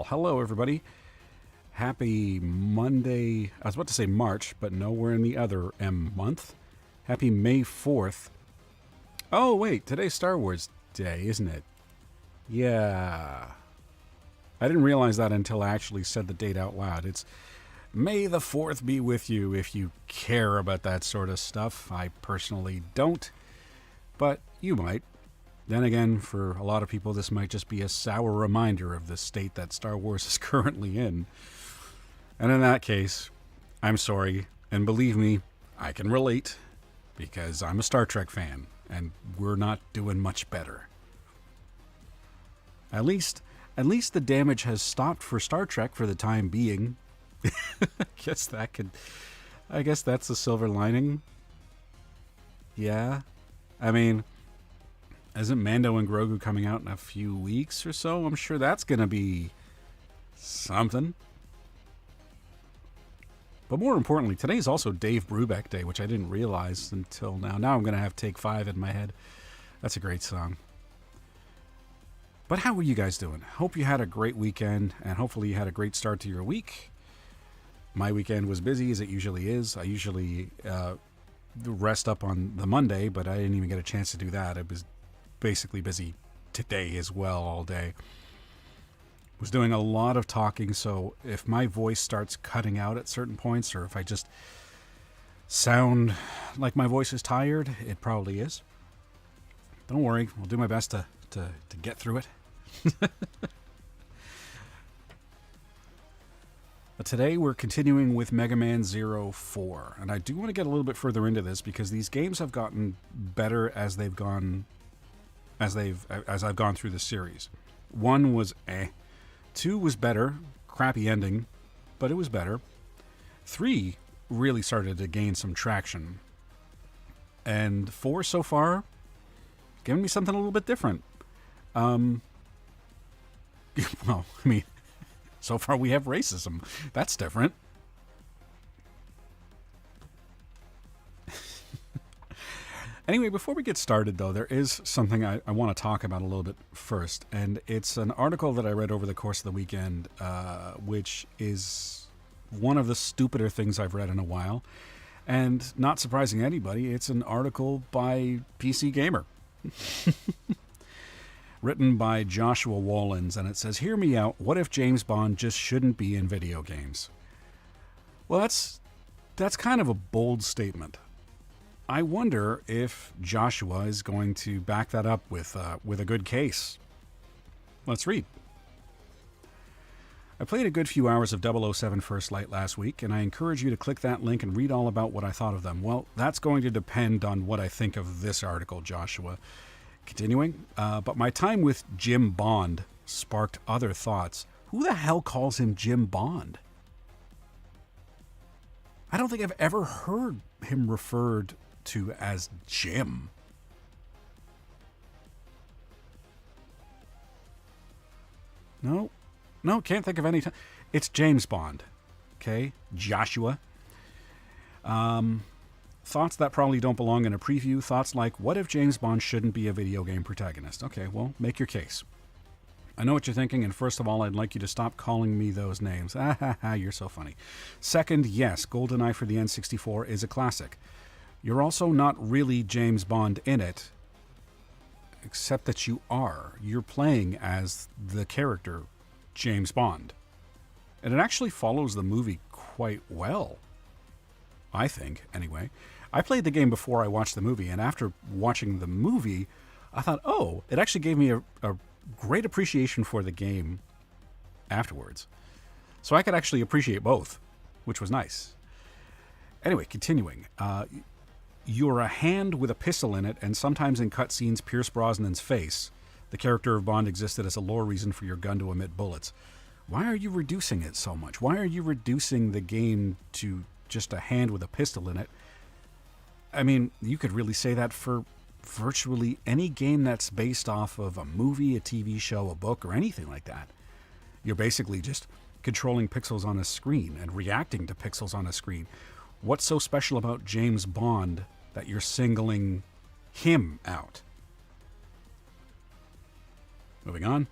Hello, everybody. Happy Monday. I was about to say March, but no, we're in the other M month. Happy May 4th. Oh, wait, today's Star Wars Day, isn't it? Yeah. I didn't realize that until I actually said the date out loud. It's May the 4th be with you if you care about that sort of stuff. I personally don't, but you might. Then again, for a lot of people, this might just be a sour reminder of the state that Star Wars is currently in. And in that case, I'm sorry. And believe me, I can relate because I'm a Star Trek fan and we're not doing much better. At least the damage has stopped for Star Trek for the time being. I guess that's the silver lining. Yeah. I mean, isn't Mando and Grogu coming out in a few weeks or so? I'm sure that's going to be something. But more importantly, today's also Dave Brubeck Day, which I didn't realize until now. Now I'm going to have Take 5 in my head. That's a great song. But how are you guys doing? Hope you had a great weekend, and hopefully you had a great start to your week. My weekend was busy, as it usually is. I usually rest up on the Monday, but I didn't even get a chance to do that. I was basically busy today as well all day. Was doing a lot of talking, so if my voice starts cutting out at certain points, or if I just sound like my voice is tired, it probably is. Don't worry, I'll do my best to get through it. But today we're continuing with Mega Man Zero 4, and I do want to get a little bit further into this because these games have gotten better as I've gone through the series. 1 was 2 was better, crappy ending, but it was better. 3 really started to gain some traction. And 4 so far, giving me something a little bit different. Well, I mean, so far we have racism. That's different. Anyway, before we get started, though, there is something I want to talk about a little bit first. And it's an article that I read over the course of the weekend, which is one of the stupider things I've read in a while. And not surprising anybody, it's an article by PC Gamer. Written by Joshua Wallens, and it says, "Hear me out. What if James Bond just shouldn't be in video games?" Well, that's kind of a bold statement. I wonder if Joshua is going to back that up with a good case. Let's read. I played a good few hours of 007 First Light last week, and I encourage you to click that link and read all about what I thought of them. Well, that's going to depend on what I think of this article, Joshua. Continuing, but my time with Jim Bond sparked other thoughts. Who the hell calls him Jim Bond? I don't think I've ever heard him referred to as Jim. No, can't think of any time. It's James Bond. Okay, Joshua. Thoughts that probably don't belong in a preview. Thoughts like, what if James Bond shouldn't be a video game protagonist? Okay, well, make your case. I know what you're thinking, and first of all, I'd like you to stop calling me those names. Ah ha ha, you're so funny. Second, yes, GoldenEye for the N64 is a classic. You're also not really James Bond in it, except that you are. You're playing as the character James Bond. And it actually follows the movie quite well. I think, anyway. I played the game before I watched the movie, and after watching the movie, I thought, oh, it actually gave me a great appreciation for the game afterwards. So I could actually appreciate both, which was nice. Anyway, continuing. You're a hand with a pistol in it, and sometimes in cutscenes, Pierce Brosnan's face. The character of Bond existed as a lore reason for your gun to emit bullets. Why are you reducing it so much? Why are you reducing the game to just a hand with a pistol in it? I mean, you could really say that for virtually any game that's based off of a movie, a TV show, a book, or anything like that. You're basically just controlling pixels on a screen and reacting to pixels on a screen. What's so special about James Bond that you're singling him out? Moving on.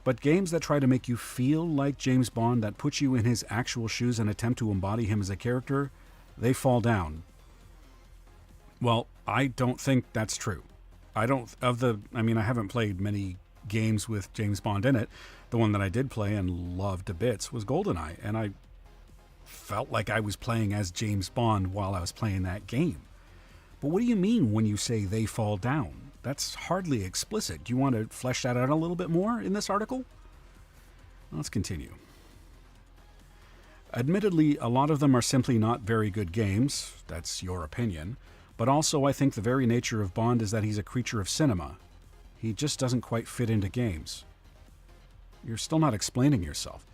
But games that try to make you feel like James Bond, that put you in his actual shoes and attempt to embody him as a character, they fall down. Well, I don't think that's true. I haven't played many games with James Bond in it. The one that I did play and loved to bits was GoldenEye, and I felt like I was playing as James Bond while I was playing that game. But what do you mean when you say they fall down? That's hardly explicit. Do you want to flesh that out a little bit more in this article? Let's continue. Admittedly, a lot of them are simply not very good games. That's your opinion. But also, I think the very nature of Bond is that he's a creature of cinema. He just doesn't quite fit into games. You're still not explaining yourself.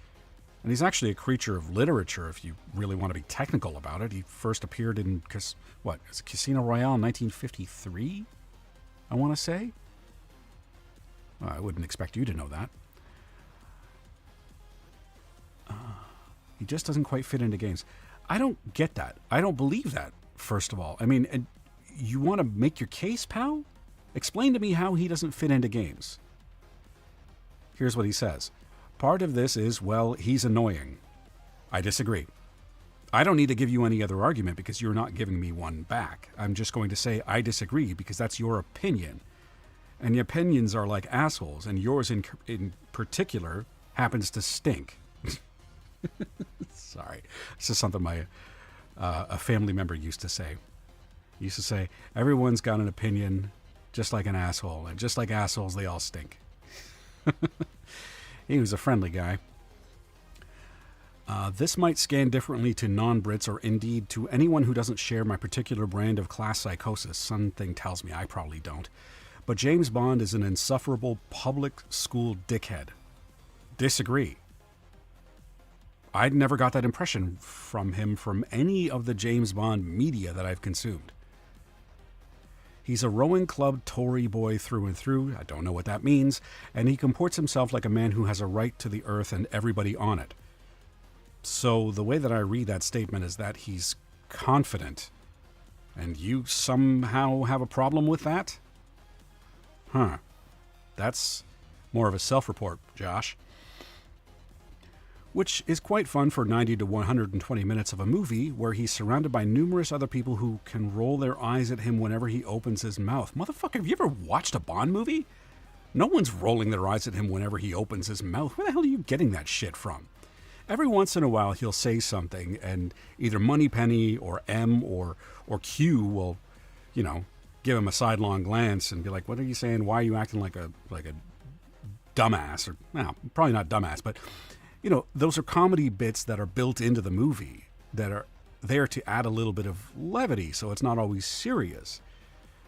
And he's actually a creature of literature, if you really want to be technical about it. He first appeared in, Casino Royale in 1953, I want to say? Well, I wouldn't expect you to know that. He just doesn't quite fit into games. I don't get that. I don't believe that, first of all. I mean, you want to make your case, pal? Explain to me how he doesn't fit into games. Here's what he says. Part of this is, well, he's annoying. I disagree. I don't need to give you any other argument because you're not giving me one back. I'm just going to say I disagree because that's your opinion. And the opinions are like assholes, and yours in particular happens to stink. Sorry. This is something a family member used to say. He used to say, everyone's got an opinion just like an asshole, and just like assholes, they all stink. He was a friendly guy. This might scan differently to non-Brits or indeed to anyone who doesn't share my particular brand of class psychosis. Something tells me I probably don't. But James Bond is an insufferable public school dickhead. Disagree. I'd never got that impression from him from any of the James Bond media that I've consumed. He's a rowing club Tory boy through and through. I don't know what that means. And he comports himself like a man who has a right to the earth and everybody on it. So the way that I read that statement is that he's confident. And you somehow have a problem with that? Huh. That's more of a self-report, Josh. Which is quite fun for 90 to 120 minutes of a movie where he's surrounded by numerous other people who can roll their eyes at him whenever he opens his mouth. Motherfucker, have you ever watched a Bond movie? No one's rolling their eyes at him whenever he opens his mouth. Where the hell are you getting that shit from? Every once in a while he'll say something and either Moneypenny or M or Q will, give him a sidelong glance and be like, what are you saying? Why are you acting like a dumbass? Or, well, probably not dumbass, but... those are comedy bits that are built into the movie that are there to add a little bit of levity, so it's not always serious.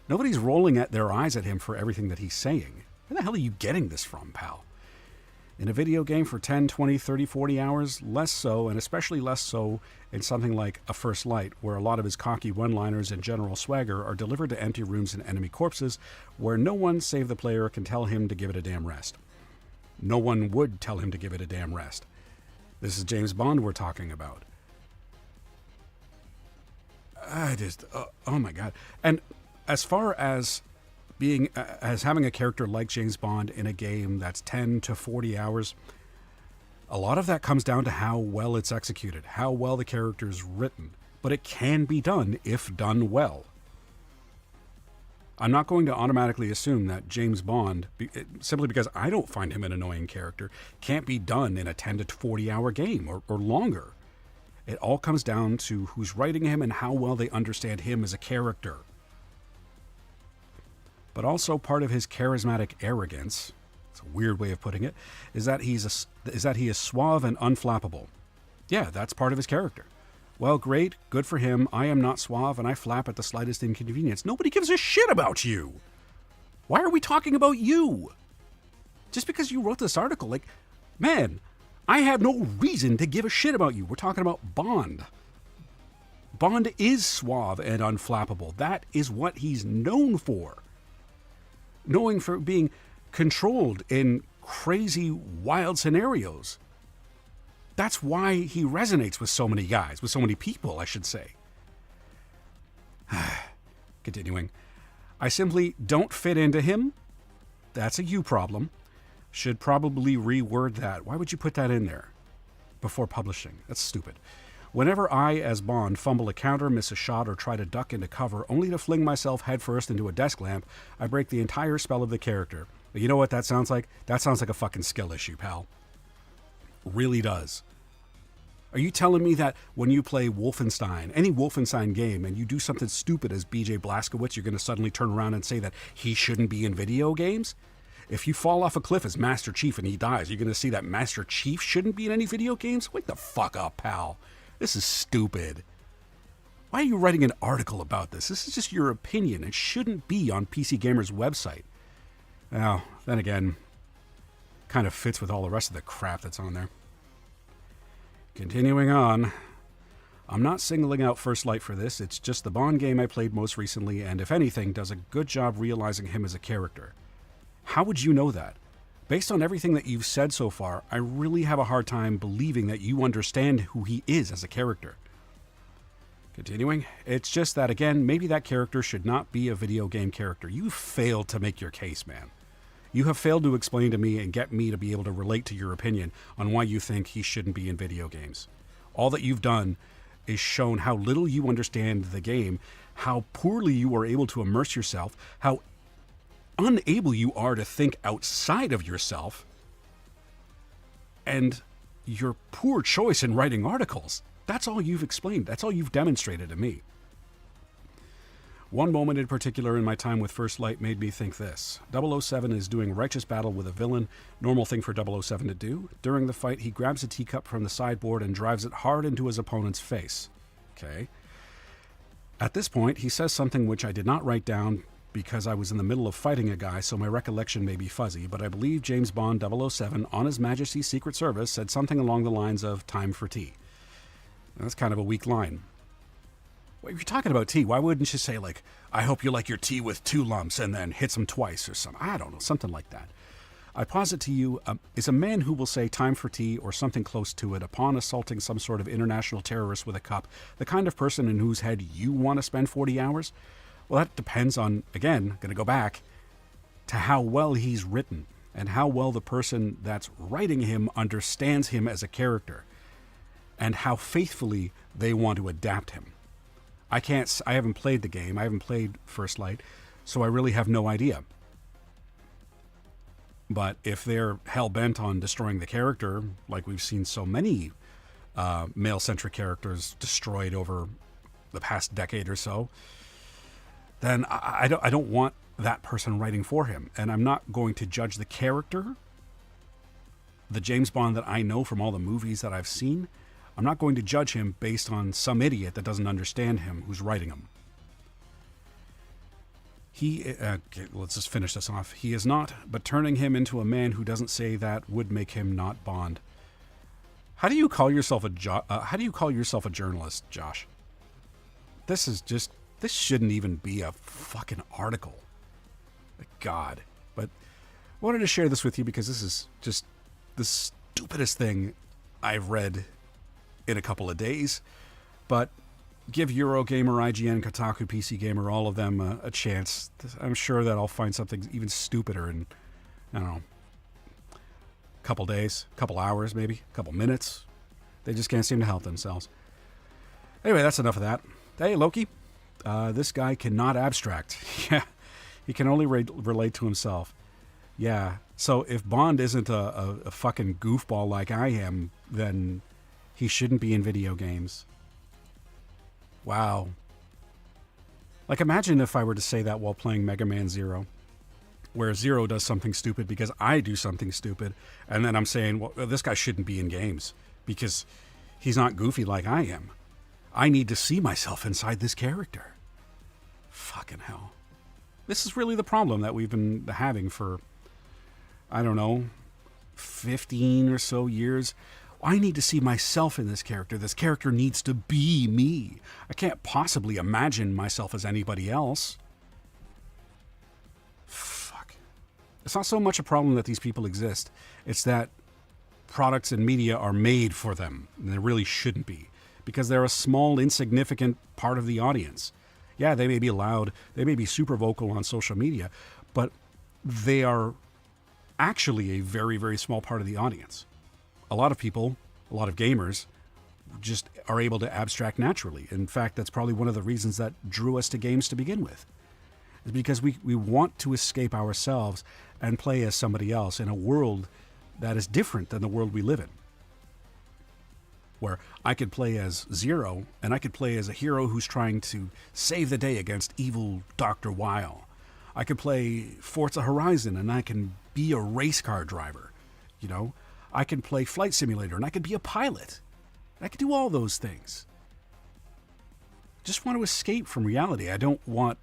Nobody's rolling their eyes at him for everything that he's saying. Where the hell are you getting this from, pal? In a video game for 10, 20, 30, 40 hours, less so, and especially less so in something like A First Light, where a lot of his cocky one-liners and general swagger are delivered to empty rooms and enemy corpses, where no one save the player can tell him to give it a damn rest. No one would tell him to give it a damn rest. This is James Bond we're talking about. Oh my God. And as far as having a character like James Bond in a game that's 10 to 40 hours, a lot of that comes down to how well it's executed, how well the character's written. But it can be done if done well. I'm not going to automatically assume that James Bond, simply because I don't find him an annoying character, can't be done in a 10 to 40 hour game or longer. It all comes down to who's writing him and how well they understand him as a character. But also part of his charismatic arrogance, it's a weird way of putting it, is that he is suave and unflappable. Yeah, that's part of his character. Well, great, good for him. I am not suave and I flap at the slightest inconvenience. Nobody gives a shit about you. Why are we talking about you? Just because you wrote this article, man, I have no reason to give a shit about you. We're talking about Bond. Bond is suave and unflappable. That is what he's known for. Knowing for being controlled in crazy, wild scenarios. That's why he resonates with so many guys, with so many people, I should say. Continuing. I simply don't fit into him. That's a you problem. should probably reword that. Why would you put that in there before publishing? That's stupid. Whenever I, as Bond, fumble a counter, miss a shot, or try to duck into cover, only to fling myself headfirst into a desk lamp, I break the entire spell of the character. But you know what that sounds like? That sounds like a fucking skill issue, pal. Really does. Are you telling me that when you play Wolfenstein, any Wolfenstein game, and you do something stupid as BJ Blazkowicz, you're going to suddenly turn around and say that he shouldn't be in video games? If you fall off a cliff as Master Chief and he dies, you're going to see that Master Chief shouldn't be in any video games? Wake the fuck up, pal. This is stupid. Why are you writing an article about this? This is just your opinion. It shouldn't be on PC Gamer's website. Now, then again, kind of fits with all the rest of the crap that's on there. Continuing on. I'm not singling out First Light for this. It's just the Bond game I played most recently, and if anything, does a good job realizing him as a character. How would you know that? Based on everything that you've said so far, I really have a hard time believing that you understand who he is as a character. Continuing, it's just that, again, maybe that character should not be a video game character. You failed to make your case, man. You have failed to explain to me and get me to be able to relate to your opinion on why you think he shouldn't be in video games. All that you've done is shown how little you understand the game, how poorly you are able to immerse yourself, how unable you are to think outside of yourself, and your poor choice in writing articles. That's all you've explained. That's all you've demonstrated to me. One moment in particular in my time with First Light made me think this. 007 is doing righteous battle with a villain, normal thing for 007 to do. During the fight, he grabs a teacup from the sideboard and drives it hard into his opponent's face. Okay. At this point, he says something which I did not write down because I was in the middle of fighting a guy, so my recollection may be fuzzy, but I believe James Bond 007 on His Majesty's Secret Service said something along the lines of time for tea. That's kind of a weak line. Well, if you're talking about tea, why wouldn't you say, like, I hope you like your tea with 2 lumps and then hits them twice or something? I don't know, something like that. I posit to you, is a man who will say time for tea or something close to it upon assaulting some sort of international terrorist with a cup the kind of person in whose head you want to spend 40 hours? Well, that depends on, again, going to go back to how well he's written and how well the person that's writing him understands him as a character and how faithfully they want to adapt him. I haven't played the game. I haven't played First Light, so I really have no idea. But if they're hell-bent on destroying the character, like we've seen so many male-centric characters destroyed over the past decade or so, then I don't want that person writing for him. And I'm not going to judge the character, the James Bond that I know from all the movies that I've seen. I'm not going to judge him based on some idiot that doesn't understand him who's writing him. Let's just finish this off. He is not, but turning him into a man who doesn't say that would make him not Bond. How do you call yourself a journalist, Josh? This shouldn't even be a fucking article. God. But I wanted to share this with you because this is just the stupidest thing I've read in a couple of days. But give Eurogamer, IGN, Kotaku, PC Gamer, all of them a chance. I'm sure that I'll find something even stupider in, I don't know, a couple days, a couple hours maybe, a couple minutes. They just can't seem to help themselves. Anyway, that's enough of that. Hey, Loki. This guy cannot abstract. Yeah, he can only relate to himself. Yeah, so if Bond isn't a fucking goofball like I am, then he shouldn't be in video games. Wow. Like, imagine if I were to say that while playing Mega Man Zero, where Zero does something stupid because I do something stupid, and then I'm saying, well, this guy shouldn't be in games because he's not goofy like I am. I need to see myself inside this character. Fucking hell. This is really the problem that we've been having for, I don't know, 15 or so years. I need to see myself in this character. This character needs to be me. I can't possibly imagine myself as anybody else. Fuck. It's not so much a problem that these people exist. It's that products and media are made for them, and they really shouldn't be, because they're a small, insignificant part of the audience. Yeah, they may be loud, they may be super vocal on social media, but they are actually a very, very small part of the audience. A lot of people, a lot of gamers, just are able to abstract naturally. In fact, that's probably one of the reasons that drew us to games to begin with. Is because we want to escape ourselves and play as somebody else in a world that is different than the world we live in. Where I could play as Zero, and I could play as a hero who's trying to save the day against evil Dr. Weil. I could play Forza Horizon, and I can be a race car driver. You know, I can play Flight Simulator, and I could be a pilot. I could do all those things. Just want to escape from reality. I don't want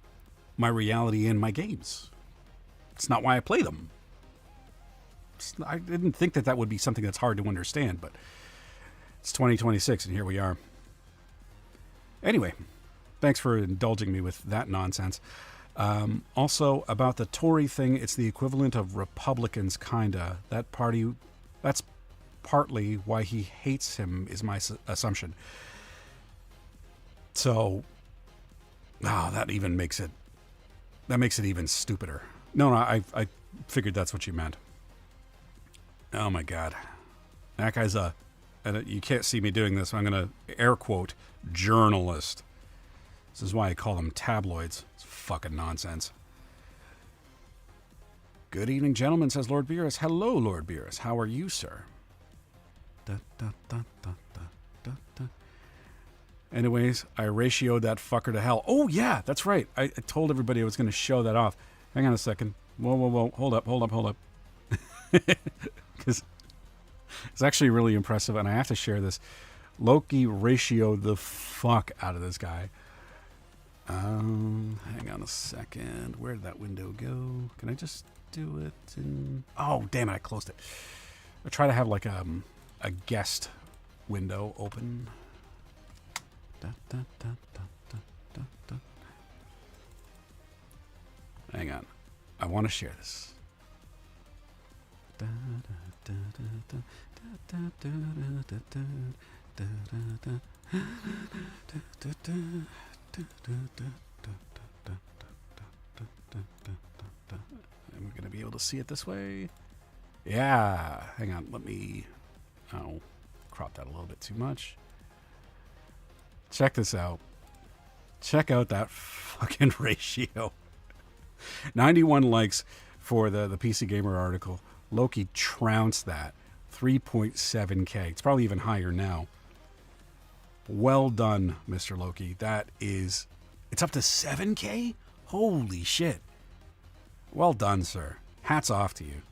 my reality in my games. It's not why I play them. I didn't think that would be something that's hard to understand, but it's 2026 and here we are. Anyway, thanks for indulging me with that nonsense. Also, about the Tory thing, it's the equivalent of Republicans, kinda. That party, that's partly why he hates him, is my assumption. So, that makes it even stupider. No, I figured that's what you meant. Oh my God. That guy's you can't see me doing this, so I'm going to air quote, journalist. This is why I call them tabloids. It's fucking nonsense. Good evening, gentlemen, says Lord Beerus. Hello, Lord Beerus. How are you, sir? Da, da, da, da, da, da, da. Anyways, I ratioed that fucker to hell. Oh, yeah, that's right. I told everybody I was going to show that off. Hang on a second. Whoa. Hold up. Because it's actually really impressive, and I have to share this. Loki ratioed the fuck out of this guy. Hang on a second. Where did that window go? Can I just do it in... Oh, damn it, I closed it. I try to have like a guest window open. Hang on. I want to share this. I'm going to be able to see it this way. Yeah. Hang on. Let me... Oh, crop that a little bit too much. Check this out. Check out that fucking ratio. 91 likes for the PC Gamer article. Loki trounced that. 3.7K. It's probably even higher now. Well done, Mr. Loki. That is... It's up to 7K? Holy shit. Well done, sir. Hats off to you.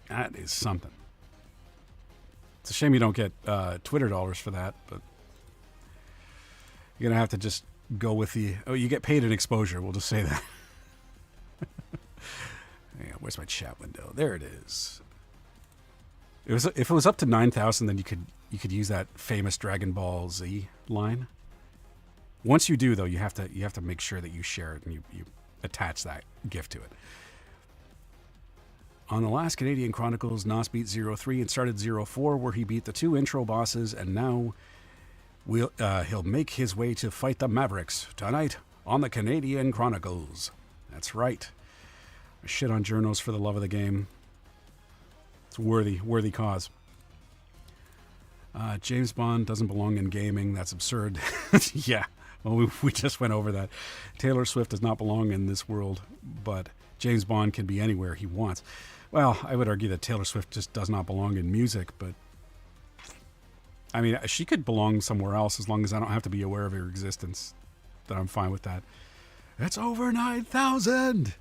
That is something. It's a shame you don't get Twitter dollars for that, but you're going to have to just go with the... Oh, you get paid in exposure. We'll just say that. Yeah, where's my chat window? There it is. If it was up to 9,000, then you could use that famous Dragon Ball Z line. Once you do, though, you have to make sure that you share it and you attach that GIF to it. On the last Canadian Chronicles, Nos beat 0-3 and started 0-4, where he beat the 2 intro bosses, and now he'll make his way to fight the Mavericks tonight on the Canadian Chronicles. That's right. I shit on journos for the love of the game. It's a worthy cause. James Bond doesn't belong in gaming. That's absurd. Yeah, well, we just went over that. Taylor Swift does not belong in this world, but James Bond can be anywhere he wants. Well, I would argue that Taylor Swift just does not belong in music, but I mean, she could belong somewhere else as long as I don't have to be aware of her existence. Then I'm fine with that. It's over 9,000!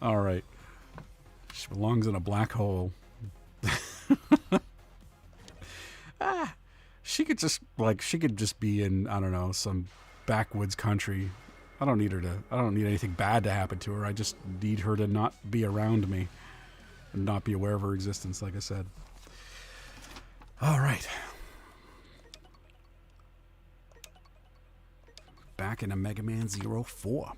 All right. She belongs in a black hole. She could just be in, I don't know, some backwoods country. I don't need anything bad to happen to her. I just need her to not be around me and not be aware of her existence, like I said. All right. Back into Mega Man 04.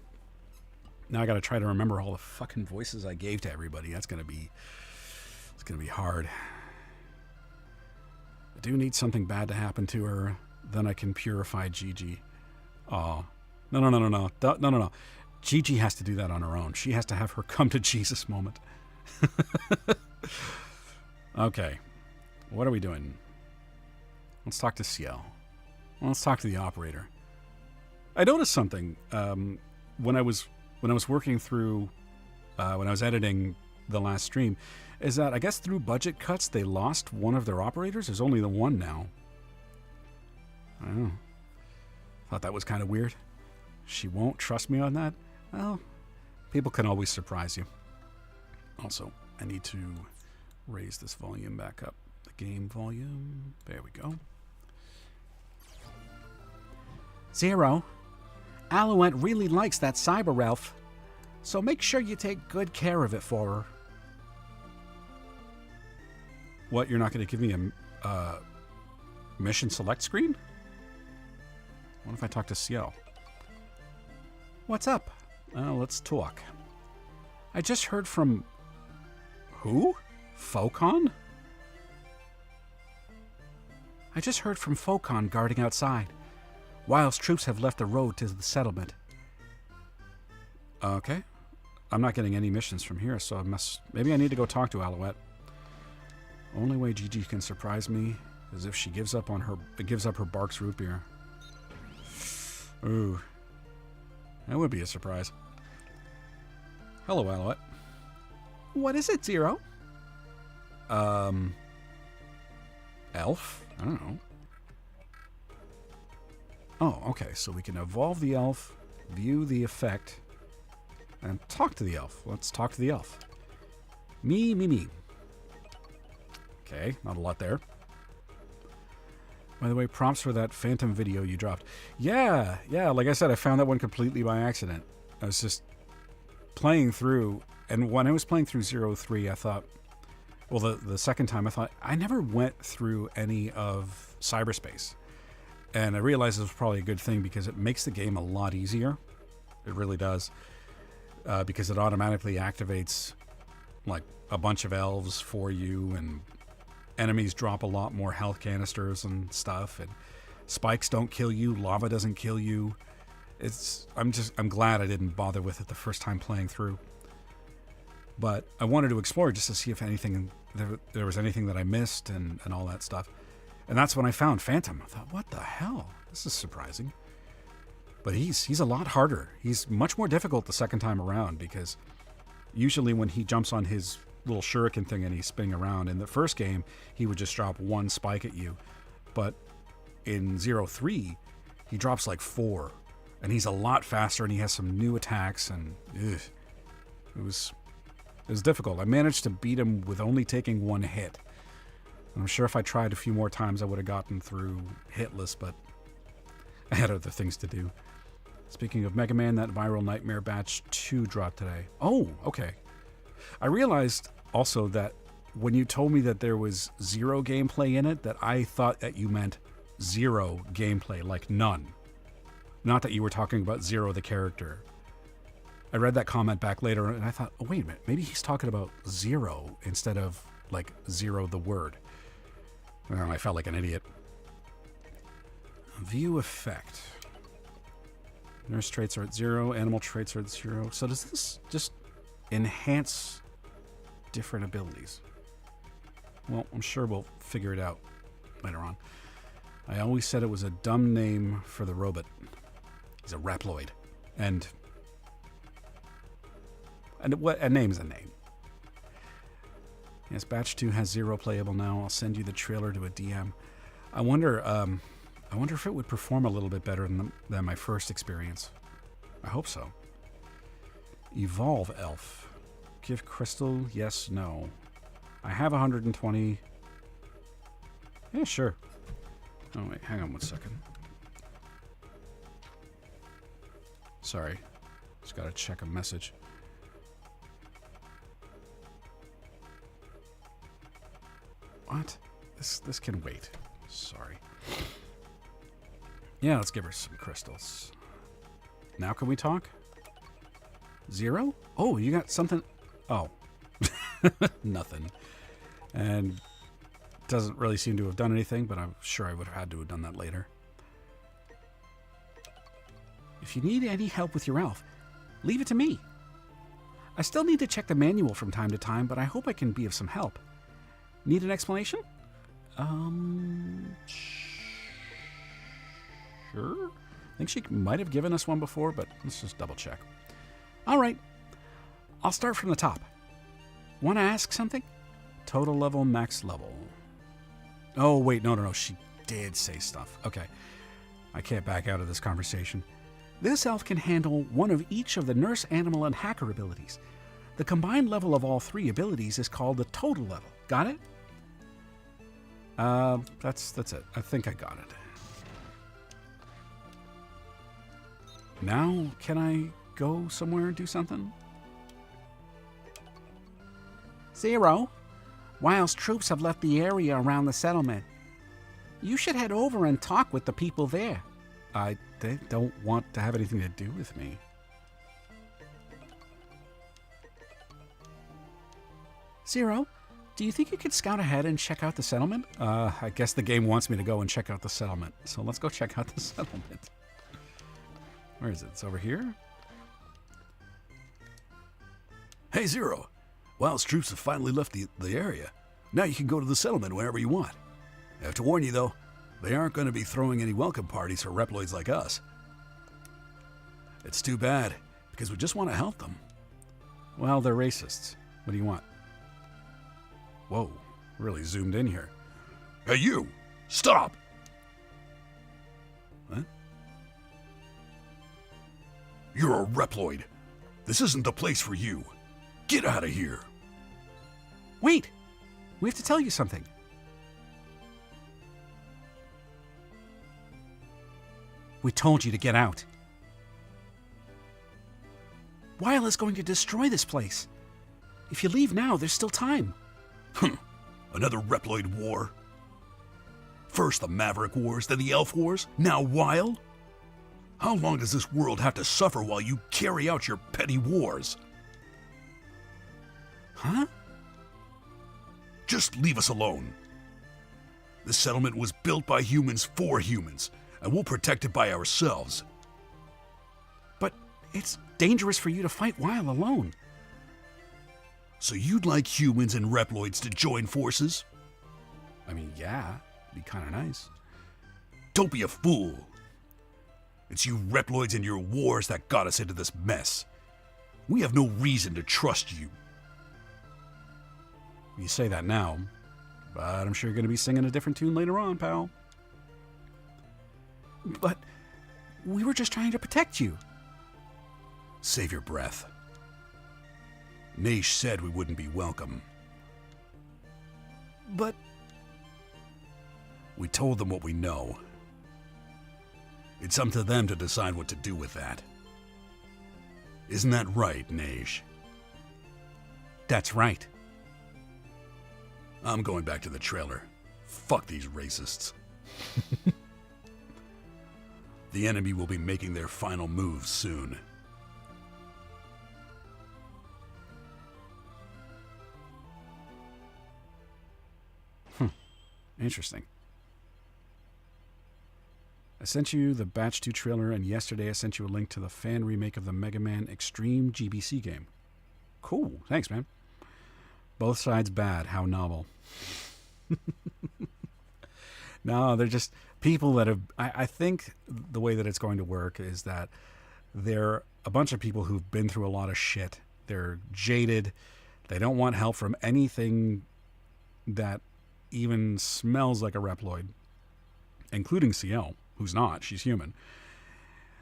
Now I got to try to remember all the fucking voices I gave to everybody. It's going to be hard. I do need something bad to happen to her. Then I can purify Gigi. Oh, no. Gigi has to do that on her own. She has to have her come to Jesus moment. Okay. What are we doing? Let's talk to Ciel. Let's talk to the operator. I noticed something when I was working through when I was editing the last stream, is that I guess through budget cuts they lost one of their operators. There's only the one now. I don't know. Thought that was kind of weird. She won't trust me on that. Well, people can always surprise you. Also, I need to raise this volume back up. The game volume. There we go. Zero. Alouette really likes that cyber elf, so make sure you take good care of it for her. What, you're not going to give me a mission select screen? What if I talk to Ciel? What's up? Let's talk. I just heard from... Who? Focon? I just heard from Focon guarding outside. Wile's troops have left the road to the settlement. Okay. I'm not getting any missions from here, so maybe I need to go talk to Alouette. Only way Gigi can surprise me is if she gives up her Barks root beer. Ooh. That would be a surprise. Hello, Alouette. What is it, Zero? Elf? I don't know. Oh, okay. So we can evolve the elf, view the effect, and talk to the elf. Let's talk to the elf. Me. Okay, not a lot there. By the way, props for that Phantom video you dropped. Yeah, like I said, I found that one completely by accident. I was just playing through, and when I was playing through 03, I thought, well, the second time, I thought, I never went through any of cyberspace. And I realized it was probably a good thing because it makes the game a lot easier. It really does. Because it automatically activates like a bunch of elves for you, and enemies drop a lot more health canisters and stuff, and spikes don't kill you, lava doesn't kill you. I'm glad I didn't bother with it the first time playing through. But I wanted to explore just to see if there was anything that I missed and all that stuff. And that's when I found Phantom. I thought, what the hell? This is surprising. But he's a lot harder. He's much more difficult the second time around, because usually when he jumps on his little shuriken thing and he's spinning around, in the first game, he would just drop one spike at you. But in 03, he drops like 4. And he's a lot faster, and he has some new attacks, and it was difficult. I managed to beat him with only taking one hit. I'm sure if I tried a few more times, I would have gotten through hitless, but I had other things to do. Speaking of Mega Man, that Viral Nightmare Batch 2 dropped today. Oh, okay. I realized also that when you told me that there was 0 gameplay in it, that I thought that you meant 0 gameplay, like none. Not that you were talking about Zero the character. I read that comment back later, and I thought, oh, wait a minute, maybe he's talking about 0 instead of like 0 the word. Well, I felt like an idiot. View effect. Nurse traits are at 0. Animal traits are at 0. So does this just enhance different abilities? Well, I'm sure we'll figure it out later on. I always said it was a dumb name for the robot. He's a Raploid. And a name's a name. Yes, Batch 2 has 0 playable now. I'll send you the trailer to a DM. I wonder if it would perform a little bit better than my first experience. I hope so. Evolve elf. Give crystal, yes, no. I have 120. Yeah, sure. Oh, wait, hang on one second. Sorry. Just gotta check a message. What? This can wait. Sorry. Yeah, let's give her some crystals. Now can we talk? 0? Oh, you got something? Oh. Nothing. And doesn't really seem to have done anything, but I'm sure I would have had to have done that later. If you need any help with your elf, Leave it to me. I still need to check the manual from time to time, but I hope I can be of some help. Need an explanation? Sure. I think she might have given us one before, but let's just double check. All right. I'll start from the top. Want to ask something? Total level, max level. Oh, wait, no. She did say stuff. Okay. I can't back out of this conversation. This elf can handle one of each of the nurse, animal, and hacker abilities. The combined level of all three abilities is called the total level. Got it? That's it. I think I got it. Now, can I go somewhere and do something? Zero. Wile's troops have left the area around the settlement. You should head over and talk with the people there. They don't want to have anything to do with me. Zero, do you think you could scout ahead and check out the settlement? I guess the game wants me to go and check out the settlement. So let's go check out the settlement. Where is it? It's over here? Hey, Zero. Wile's troops have finally left the area. Now you can go to the settlement whenever you want. I have to warn you, though, they aren't going to be throwing any welcome parties for Reploids like us. It's too bad, because we just want to help them. Well, they're racists. What do you want? Whoa, really zoomed in here. Hey, you! Stop! What? You're a Reploid. This isn't the place for you. Get out of here. Wait! We have to tell you something. We told you to get out. Wile is going to destroy this place. If you leave now, there's still time. Another Reploid war? First the Maverick Wars, then the Elf Wars, now Wile? How long does this world have to suffer while you carry out your petty wars? Huh? Just leave us alone. This settlement was built by humans for humans, and we'll protect it by ourselves. But it's dangerous for you to fight Wile alone. So you'd like humans and Reploids to join forces? I mean, yeah, it'd be kind of nice. Don't be a fool. It's you Reploids and your wars that got us into this mess. We have no reason to trust you. You say that now, but I'm sure you're going to be singing a different tune later on, pal. But we were just trying to protect you. Save your breath. Naish said we wouldn't be welcome. But we told them what we know. It's up to them to decide what to do with that. Isn't that right, Naish? That's right. I'm going back to the trailer. Fuck these racists. The enemy will be making their final moves soon. Interesting. I sent you the Batch 2 trailer, and yesterday I sent you a link to the fan remake of the Mega Man Extreme GBC game. Cool. Thanks, man. Both sides bad. How novel. No, they're just people that have... I think the way that it's going to work is that they're a bunch of people who've been through a lot of shit. They're jaded. They don't want help from anything that even smells like a Reploid, including CL, who's not. She's human.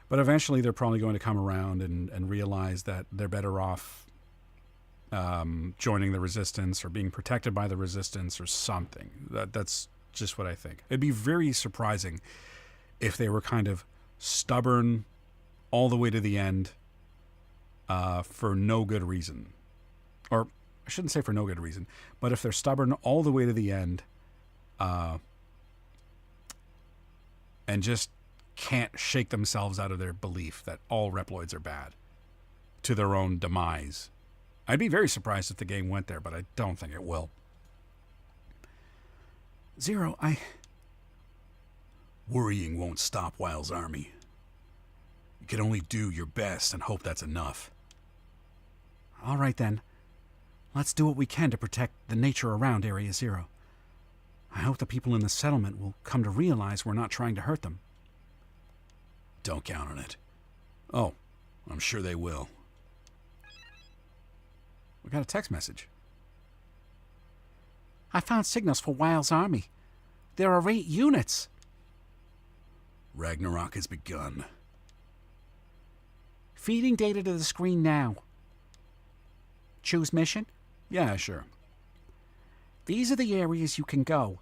But eventually they're probably going to come around and realize that they're better off joining the Resistance or being protected by the Resistance or something. That's just what I think. It'd be very surprising if they were kind of stubborn all the way to the end for no good reason. Or I shouldn't say for no good reason, but if they're stubborn all the way to the end and just can't shake themselves out of their belief that all Reploids are bad to their own demise. I'd be very surprised if the game went there, but I don't think it will. Zero, Worrying won't stop Wile's army. You can only do your best and hope that's enough. All right then. Let's do what we can to protect the nature around Area Zero. I hope the people in the settlement will come to realize we're not trying to hurt them. Don't count on it. Oh, I'm sure they will. We got a text message. I found signals for Wile's army. There are 8 units. Ragnarok has begun. Feeding data to the screen now. Choose mission. Yeah, sure. These are the areas you can go.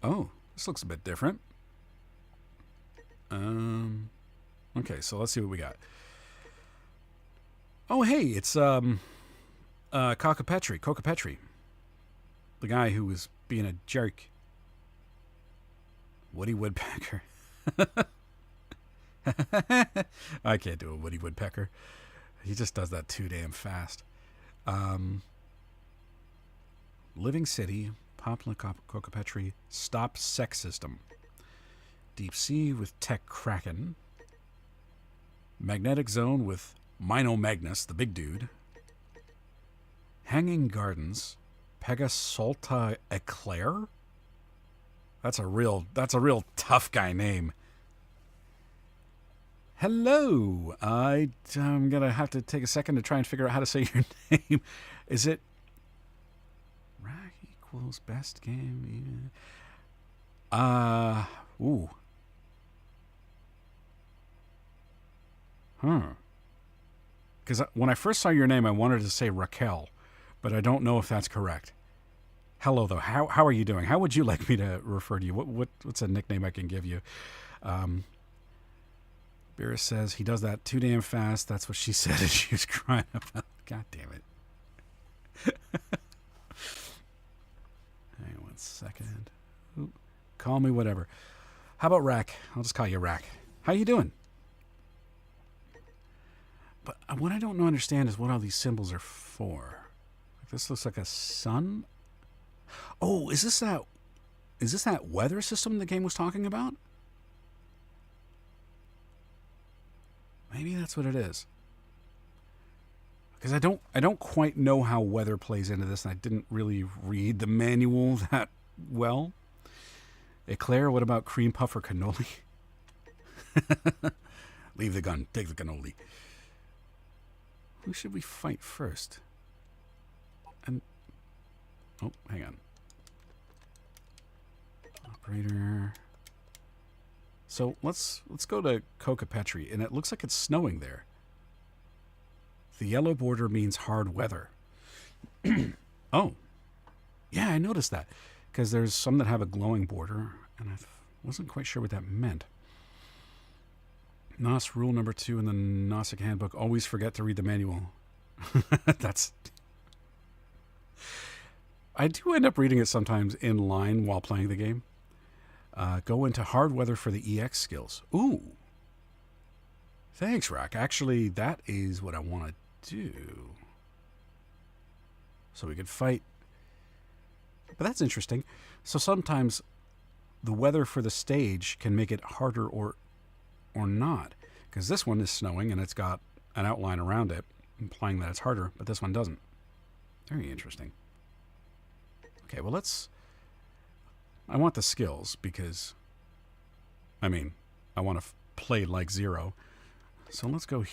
Oh, this looks a bit different. Okay, so let's see what we got. Oh, hey, it's Kokapetri. The guy who was being a jerk. Woody Woodpecker. I can't do a Woody Woodpecker. He just does that too damn fast. Living City, Poplar Kokapetri, Stop Sex System. Deep Sea with Tech Kraken. Magnetic Zone with Mino Magnus, the big dude. Hanging Gardens, Pegasolta Eclair? That's a real tough guy name. Hello. I'm gonna have to take a second to try and figure out how to say your name. Is it Rack equals best game? Ooh. Huh. Because when I first saw your name, I wanted to say Raquel, but I don't know if that's correct. Hello, though. How are you doing? How would you like me to refer to you? What's a nickname I can give you? Beerus says he does that too damn fast. That's what she said as she was crying about. God damn it. Hang on 1 second. Ooh, call me whatever. How about Rack? I'll just call you Rack. How you doing? But what I don't understand is what all these symbols are for. Like this looks like a sun. Oh, is this that weather system the game was talking about? Maybe that's what it is. Because I don't quite know how weather plays into this, and I didn't really read the manual that well. Eclair, what about cream puff or cannoli? Leave the gun, take the cannoli. Who should we fight first? And oh, hang on. Operator. So let's go to Kokapetri, and it looks like it's snowing there. The yellow border means hard weather. Oh, yeah, I noticed that because there's some that have a glowing border, and I wasn't quite sure what that meant. NOS rule number 2 in the Nostic handbook: always forget to read the manual. I do end up reading it sometimes in line while playing the game. Go into hard weather for the EX skills. Ooh. Thanks, Rack. Actually, that is what I want to do. So we could fight. But that's interesting. So sometimes the weather for the stage can make it harder or not. Because this one is snowing and it's got an outline around it, implying that it's harder, but this one doesn't. Very interesting. Okay, well I want the skills because, I want to play like Zero. So let's go.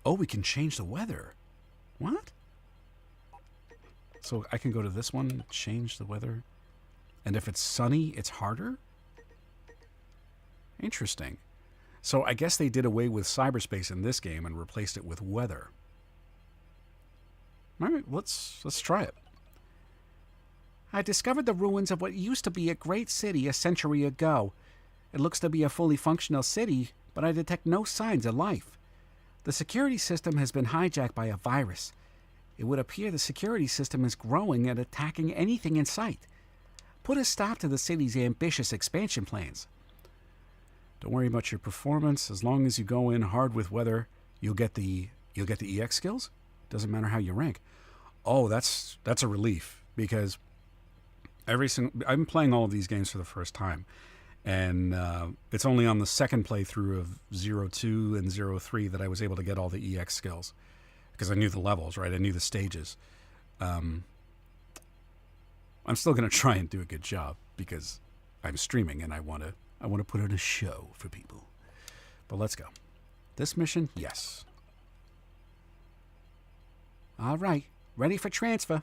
Oh, we can change the weather. What? So I can go to this one, change the weather. And if it's sunny, it's harder? Interesting. So I guess they did away with cyberspace in this game and replaced it with weather. All right, let's try it. I discovered the ruins of what used to be a great city a century ago. It looks to be a fully functional city, but I detect no signs of life. The security system has been hijacked by a virus. It would appear the security system is growing and attacking anything in sight. Put a stop to the city's ambitious expansion plans. Don't worry about your performance. As long as you go in hard with weather, you'll get the EX skills. Doesn't matter how you rank. Oh, that's a relief because I've been playing all of these games for the first time, And it's only on the second playthrough of 02 and 03 that I was able to get all the EX skills. Because I knew the levels, right? I knew the stages. I'm still going to try and do a good job because I'm streaming and I want to put on a show for people. But let's go. This mission, yes. All right, ready for transfer.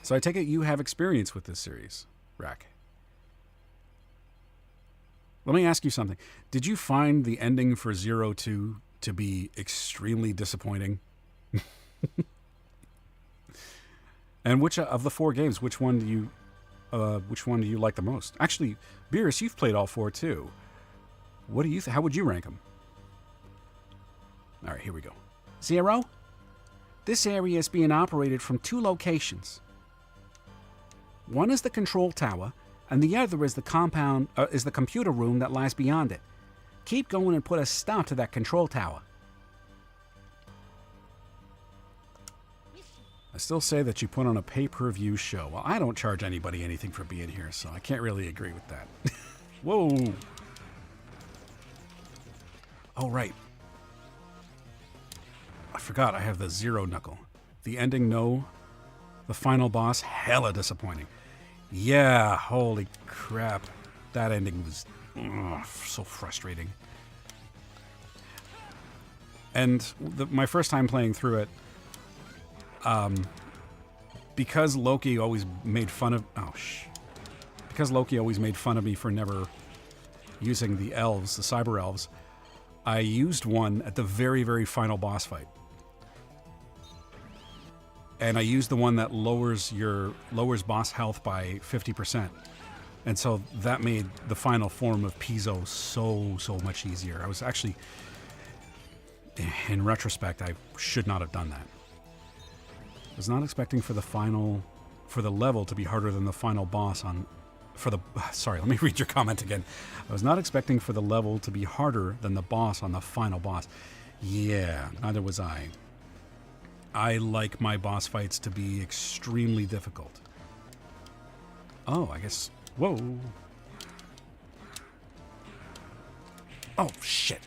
So I take it you have experience with this series, Rack. Let me ask you something. Did you find the ending for 02 to be extremely disappointing? And which of the 4 games, which one do you like the most? Actually, Beerus, you've played all 4 too. What do you? How would you rank them? All right, here we go. 0. This area is being operated from 2 locations. One is the control tower, and the other is the computer room that lies beyond it. Keep going and put a stop to that control tower. I still say that you put on a pay-per-view show. Well, I don't charge anybody anything for being here, so I can't really agree with that. Whoa. Oh, right. I forgot I have the 0 knuckle. The ending, no. The final boss, hella disappointing. Yeah, holy crap. That ending was so frustrating. And my first time playing through it, because Loki always made fun of... Because Loki always made fun of me for never using the elves, the cyber elves, I used one at the very, very final boss fight. And I used the one that lowers boss health by 50%. And so that made the final form of Pizzo so much easier. I was actually, in retrospect, I should not have done that. I was not expecting for the level to be harder than the final boss sorry, let me read your comment again. I was not expecting for the level to be harder than the boss on the final boss. Yeah, neither was I. I like my boss fights to be extremely difficult. Oh, I guess... Whoa. Oh, shit.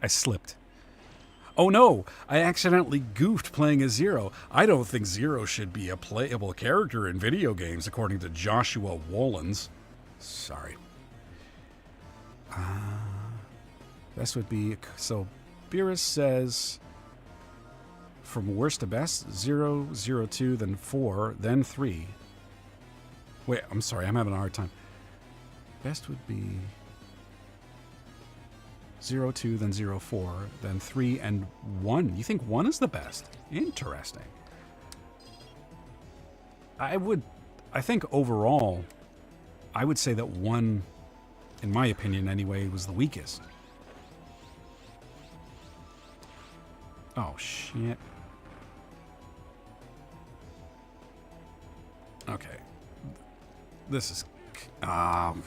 I slipped. Oh no! I accidentally goofed playing as 0. I don't think 0 should be a playable character in video games, according to Joshua Wollens. Sorry. This would be... So, Beerus says... From worst to best, 0, 02, then 4, then 3. Wait, I'm sorry, I'm having a hard time. Best would be... 02, then 04, then 3, and 1. You think 1 is the best? Interesting. I think overall, I would say that 1, in my opinion anyway, was the weakest. Oh, shit. Okay. This is... Alright,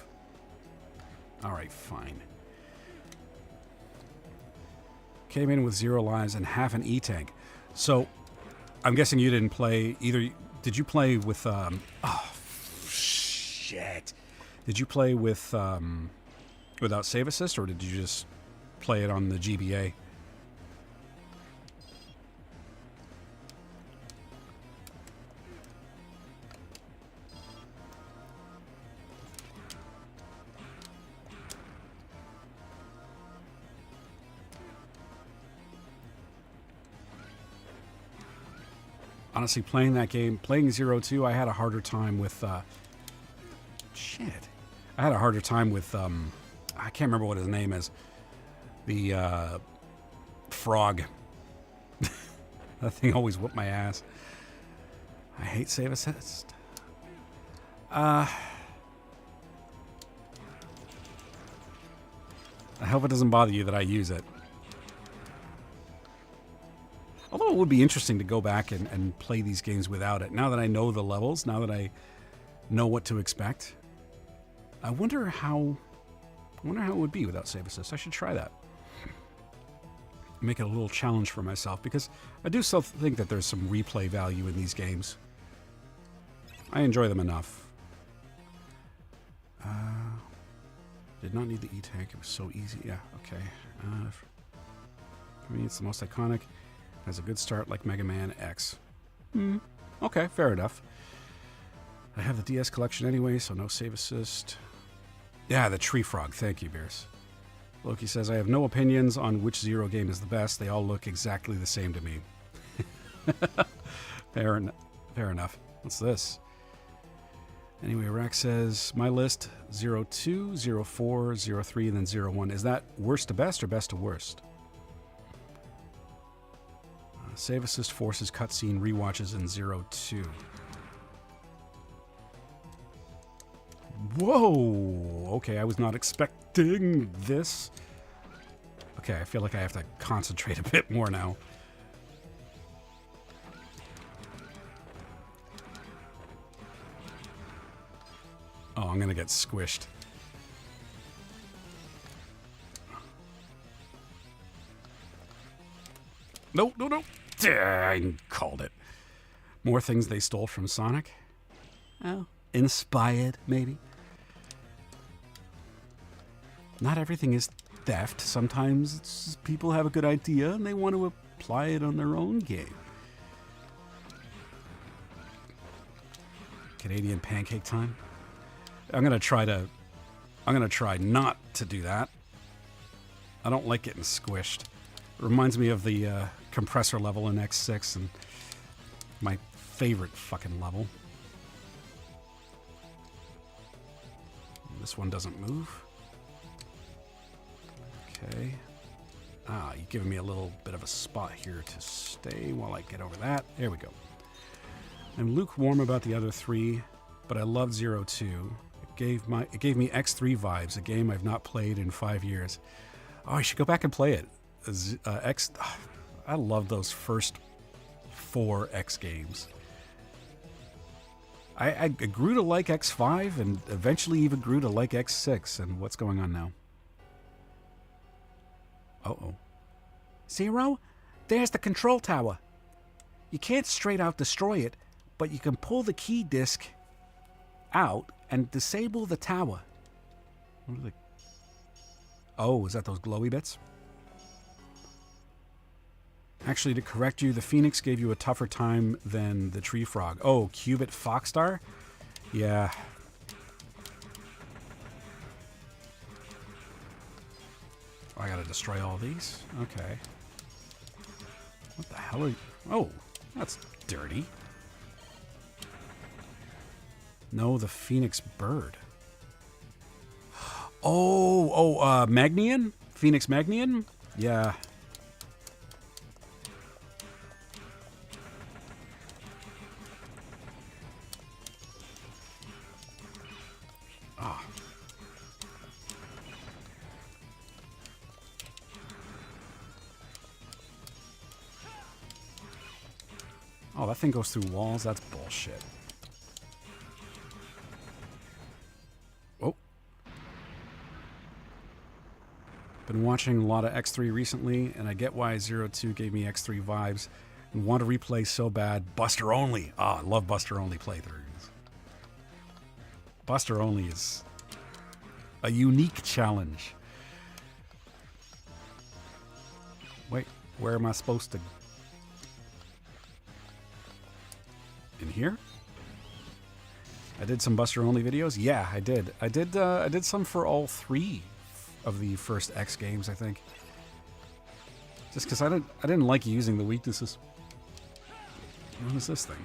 fine. Came in with 0 lives and half an E-tank. So, I'm guessing you didn't play either... Did you play with... Oh, shit. Did you play with... without save assist, or did you just play it on the GBA? Honestly, playing that game, playing 02, I had a harder time with, shit. I had a harder time with, I can't remember what his name is. The, frog. That thing always whooped my ass. I hate save assist. I hope it doesn't bother you that I use it. Although it would be interesting to go back and play these games without it. Now that I know the levels, now that I know what to expect, I wonder how it would be without save assist. I should try that. Make it a little challenge for myself, because I do still think that there's some replay value in these games. I enjoy them enough. Did not need the E-Tank. It was so easy. Yeah, okay. For me, it's the most iconic. Has a good start like Mega Man X. Okay, fair enough. I have the DS collection anyway, so no save assist. Yeah, the Tree Frog. Thank you, Beers. Loki says, I have no opinions on which Zero game is the best. They all look exactly the same to me. Fair enough. What's this? Anyway, Rack says, my list, 02, 04, 03, and then 01. Is that worst to best or best to worst? Save assist forces cutscene rewatches in 02. Whoa! Okay, I was not expecting this. Okay, I feel like I have to concentrate a bit more now. Oh, I'm gonna get squished. No. I called it. More things they stole from Sonic? Oh, inspired, maybe? Not everything is theft. Sometimes it's people have a good idea and they want to apply it on their own game. Canadian pancake time? I'm gonna try not to do that. I don't like getting squished. It reminds me of the compressor level in X6 and my favorite fucking level. This one doesn't move. Okay. You're giving me a little bit of a spot here to stay while I get over that. There we go. I'm lukewarm about the other three, but I love 02. It gave me X3 vibes, a game I've not played in 5 years. Oh, I should go back and play it. I love those first 4 X games. I grew to like X5 and eventually even grew to like X6. And what's going on now? Uh-oh. Zero, there's the control tower. You can't straight out destroy it, but you can pull the key disc out and disable the tower. What are they? Oh, is that those glowy bits? Actually, to correct you, the Phoenix gave you a tougher time than the Tree Frog. Oh, Cubit Foxstar? Yeah. Oh, I gotta destroy all these? Okay. What the hell are you? Oh, that's dirty. No, the Phoenix bird. Magnian? Phoenix Magnian? Yeah. Oh, that thing goes through walls? That's bullshit. Oh. Been watching a lot of X3 recently, and I get why 02 gave me X3 vibes. And want to replay so bad. Buster Only. I love Buster Only playthroughs. Buster Only is a unique challenge. Wait, where am I supposed to... In here? I did some Buster Only videos. Yeah, I did. I did some for all 3 of the first X games, I think. Just because I didn't like using the weaknesses. What is this thing?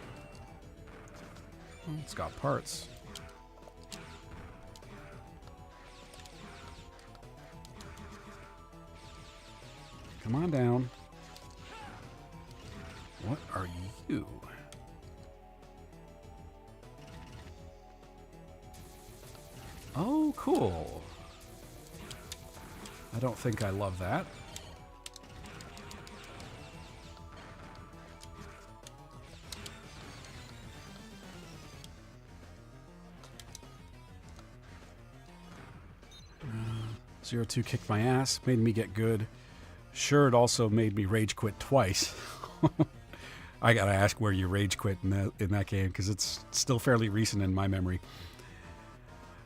Oh, it's got parts. Come on down. What are you? Oh, cool. I don't think I love that. Zero 02 kicked my ass, made me get good. Sure, it also made me rage quit twice. I gotta ask where you rage quit in that game, because it's still fairly recent in my memory.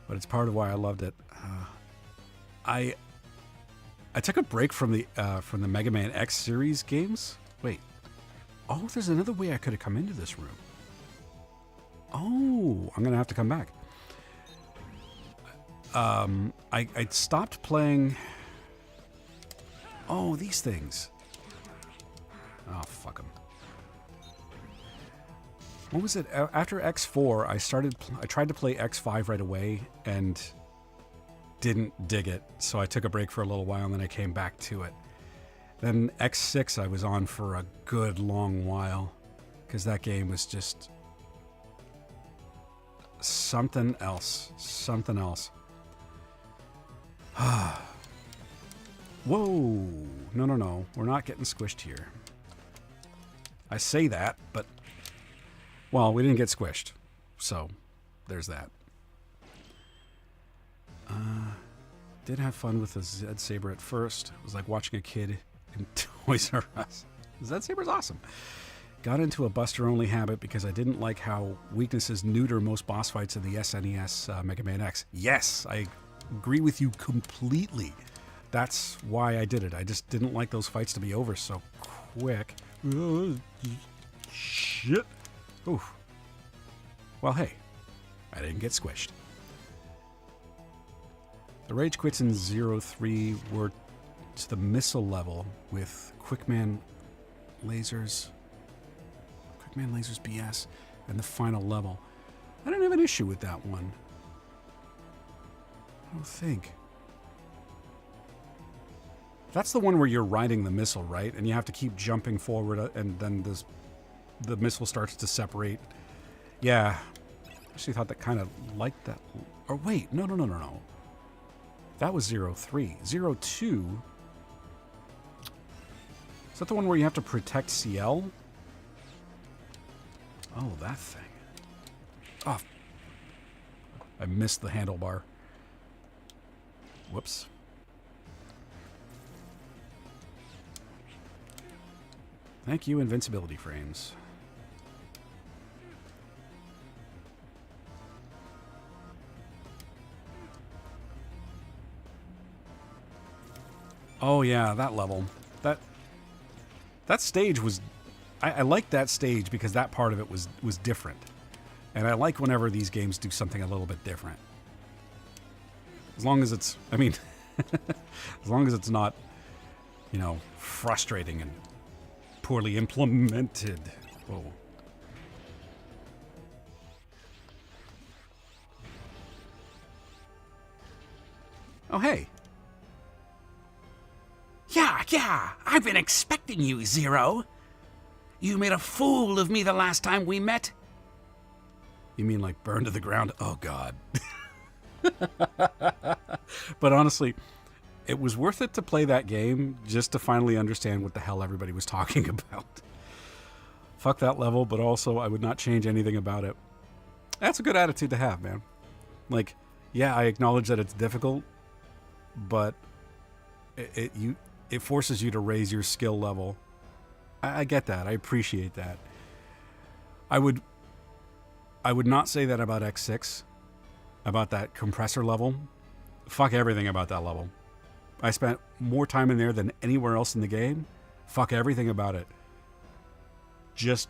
But it's part of why I loved it. I took a break from the Mega Man X series games. Wait. Oh, there's another way I could have come into this room. Oh, I'm gonna have to come back. I stopped playing. Oh, these things. Oh, fuck them. What was it? After X4, I tried to play X5 right away and didn't dig it, so I took a break for a little while and then I came back to it. Then X6 I was on for a good long while, because that game was just something else. Something else. Whoa! No. We're not getting squished here. I say that, but... Well, we didn't get squished. So, there's that. Did have fun with the Zed Saber at first. It was like watching a kid in Toys R Us. Zed Saber's awesome. Got into a Buster-only habit because I didn't like how weaknesses neuter most boss fights in the SNES Mega Man X. Yes, I agree with you completely. That's why I did it. I just didn't like those fights to be over so quick. Shit. Oof. Well, hey, I didn't get squished. The rage quits in 03 were to the missile level with Quickman Lasers BS, and the final level. I don't have an issue with that one. I don't think. That's the one where you're riding the missile, right? And you have to keep jumping forward, and then the missile starts to separate. Yeah. I actually thought that kind of liked that. Or wait, no. That was 03. 02. Is that the one where you have to protect CL? Oh, that thing. Oh. I missed the handlebar. Whoops. Thank you, invincibility frames. Oh yeah, that level. That stage was... I like that stage because that part of it was different. And I like whenever these games do something a little bit different. As long as it's... I mean... as long as it's not, you know, frustrating and poorly implemented. Whoa. Oh, hey. Yeah, I've been expecting you, Zero. You made a fool of me the last time we met. You mean like burned to the ground? Oh, God. But honestly, it was worth it to play that game just to finally understand what the hell everybody was talking about. Fuck that level, but also I would not change anything about it. That's a good attitude to have, man. Like, yeah, I acknowledge that it's difficult, but it forces you to raise your skill level. I get that. I appreciate that. I would not say that about X6, about that compressor level. Fuck everything about that level. I spent more time in there than anywhere else in the game. Fuck everything about it. Just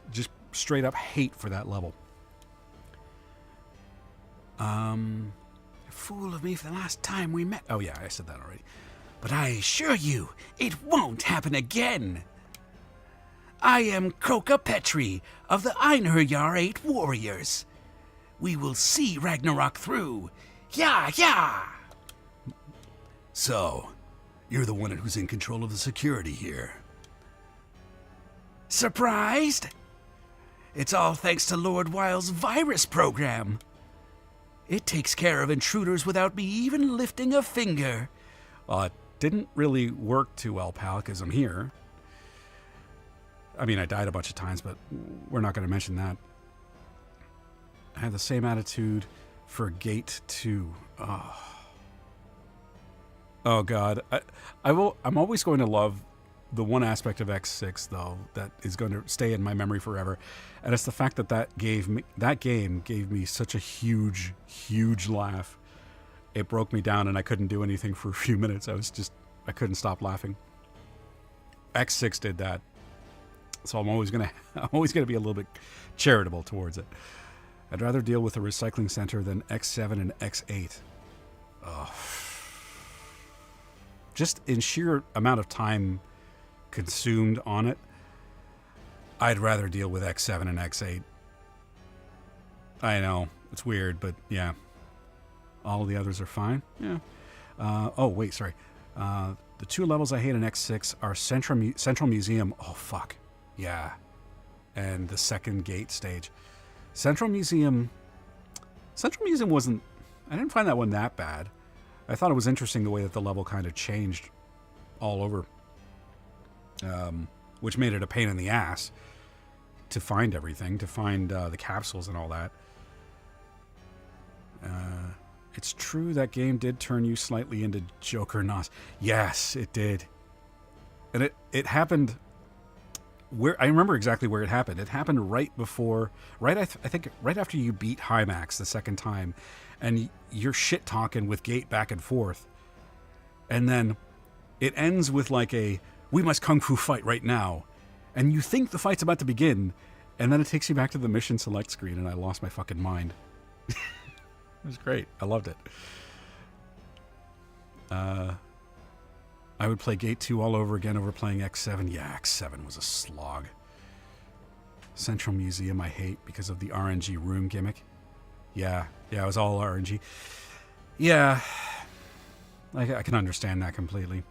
straight up hate for that level. Fool of me for the last time we met. Oh yeah, I said that already. But I assure you, it won't happen again. I am Kroka Petri of the Einherjar 8 Warriors. We will see Ragnarok through. Yeah! So, you're the one who's in control of the security here. Surprised? It's all thanks to Lord Wile's virus program. It takes care of intruders without me even lifting a finger. It didn't really work too well, pal, because I'm here. I mean, I died a bunch of times, but we're not going to mention that. I had the same attitude for Gate 2. Oh God. I'm always going to love the one aspect of X6 though that is going to stay in my memory forever, and it's the fact that that game gave me such a huge laugh. It broke me down, and I couldn't do anything for a few minutes. I couldn't stop laughing. X6 did that, so I'm always gonna be a little bit charitable towards it. I'd rather deal with a recycling center than X7 and X8. Oh. Just in sheer amount of time consumed on it, I'd rather deal with X7 and X8. I know, it's weird, but yeah. All of the others are fine. Yeah. Oh, wait, sorry. The two levels I hate in X6 are Central Museum. Oh, fuck. Yeah. And the second gate stage. Central Museum wasn't... I didn't find that one that bad. I thought it was interesting the way that the level kind of changed all over. Which made it a pain in the ass to find everything, to find the capsules and all that. It's true that game did turn you slightly into Joker Nos. Yes, it did. And it happened where I remember exactly where it happened. It happened right before, I think right after you beat Hymax the second time, and you're shit talking with Gate back and forth, and then it ends with like a "we must kung fu fight right now," and you think the fight's about to begin, and then it takes you back to the mission select screen, and I lost my fucking mind. It was great. I loved it. I would play Gate 2 all over again over playing X7. Yeah, X7 was a slog. Central Museum I hate because of the RNG room gimmick. Yeah, it was all RNG. Yeah, I can understand that completely.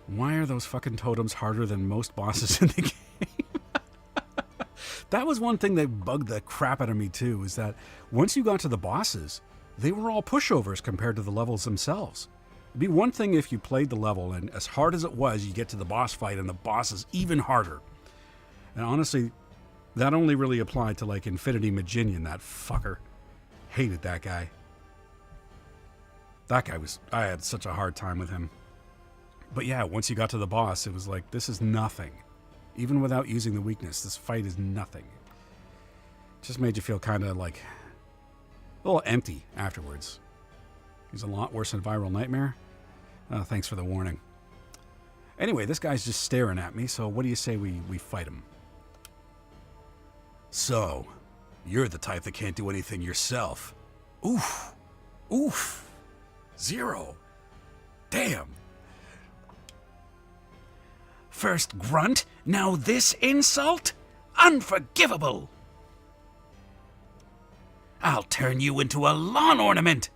Why are those fucking totems harder than most bosses in the game? That was one thing that bugged the crap out of me too, is that once you got to the bosses, they were all pushovers compared to the levels themselves. It'd be one thing if you played the level and as hard as it was, you get to the boss fight and the boss is even harder. And honestly, that only really applied to like Infinity Maginian, that fucker. Hated that guy. I had such a hard time with him. But yeah, once you got to the boss, it was like, this is nothing. Even without using the weakness, this fight is nothing. Just made you feel kind of like a little empty afterwards. He's a lot worse than Viral Nightmare. Thanks for the warning. Anyway, this guy's just staring at me, so what do you say we fight him? So, you're the type that can't do anything yourself. Oof. Zero. Damn. First grunt, now this insult? Unforgivable! I'll turn you into a lawn ornament!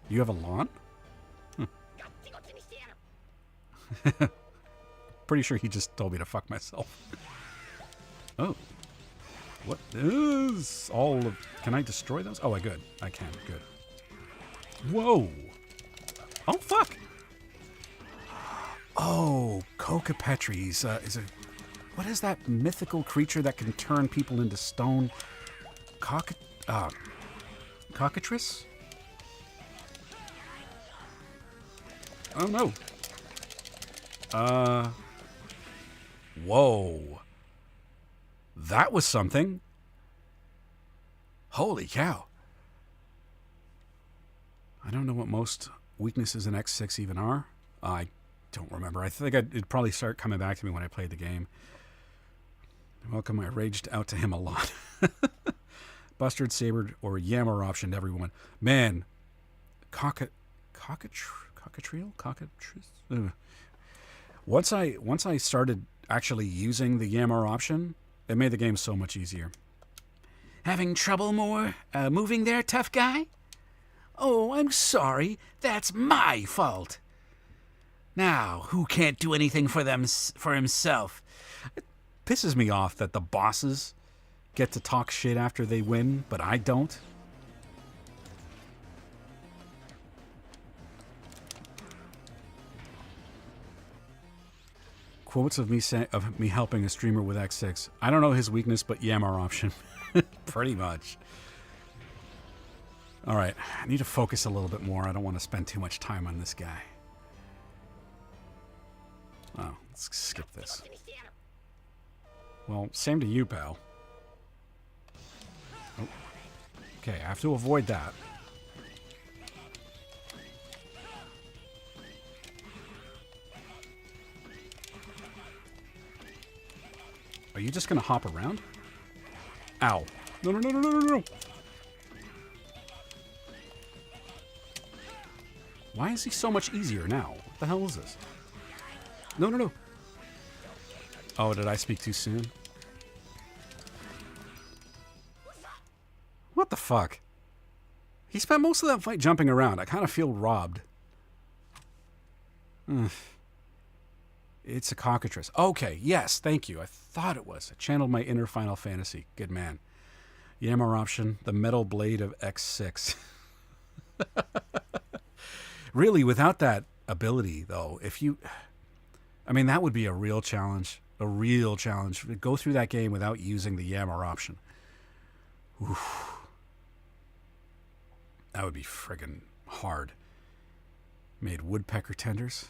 You have a lawn? Pretty sure he just told me to fuck myself. Oh. What is all of... Can I destroy those? Oh, I could. I can. Good. Whoa. Oh, fuck. Oh, Cocopetris is a... What is that mythical creature that can turn people into stone? Cockatrice? Oh, no. Whoa. That was something. Holy cow. I don't know what most weaknesses in X6 even are. I don't remember. I think it'd probably start coming back to me when I played the game. Welcome, I raged out to him a lot. Bustard, Sabered, or Yammer optioned everyone. Man, Cockatrice? Once I started actually using the Yammer option, it made the game so much easier. Having trouble moving there, tough guy? Oh, I'm sorry. That's my fault. Now, who can't do anything for himself? It pisses me off that the bosses get to talk shit after they win, but I don't. Quotes of me helping a streamer with X6. I don't know his weakness, but Yammer option. Pretty much. All right, I need to focus a little bit more. I don't want to spend too much time on this guy. Oh, let's skip this. Well, same to you, pal. Oh. Okay, I have to avoid that. Are you just gonna hop around? Ow. No, no, no, no, no, no, no. Why is he so much easier now? What the hell is this? No, no, no. Oh, did I speak too soon? What the fuck? He spent most of that fight jumping around. I kind of feel robbed. It's a cockatrice. Okay, yes, thank you. I thought it was. I channeled my inner Final Fantasy. Good man. Yammer option, the metal blade of X6. Really, without that ability, though, if you... I mean, that would be a real challenge. A real challenge. Go through that game without using the Yammer option. Oof. That would be friggin' hard. Made woodpecker tenders.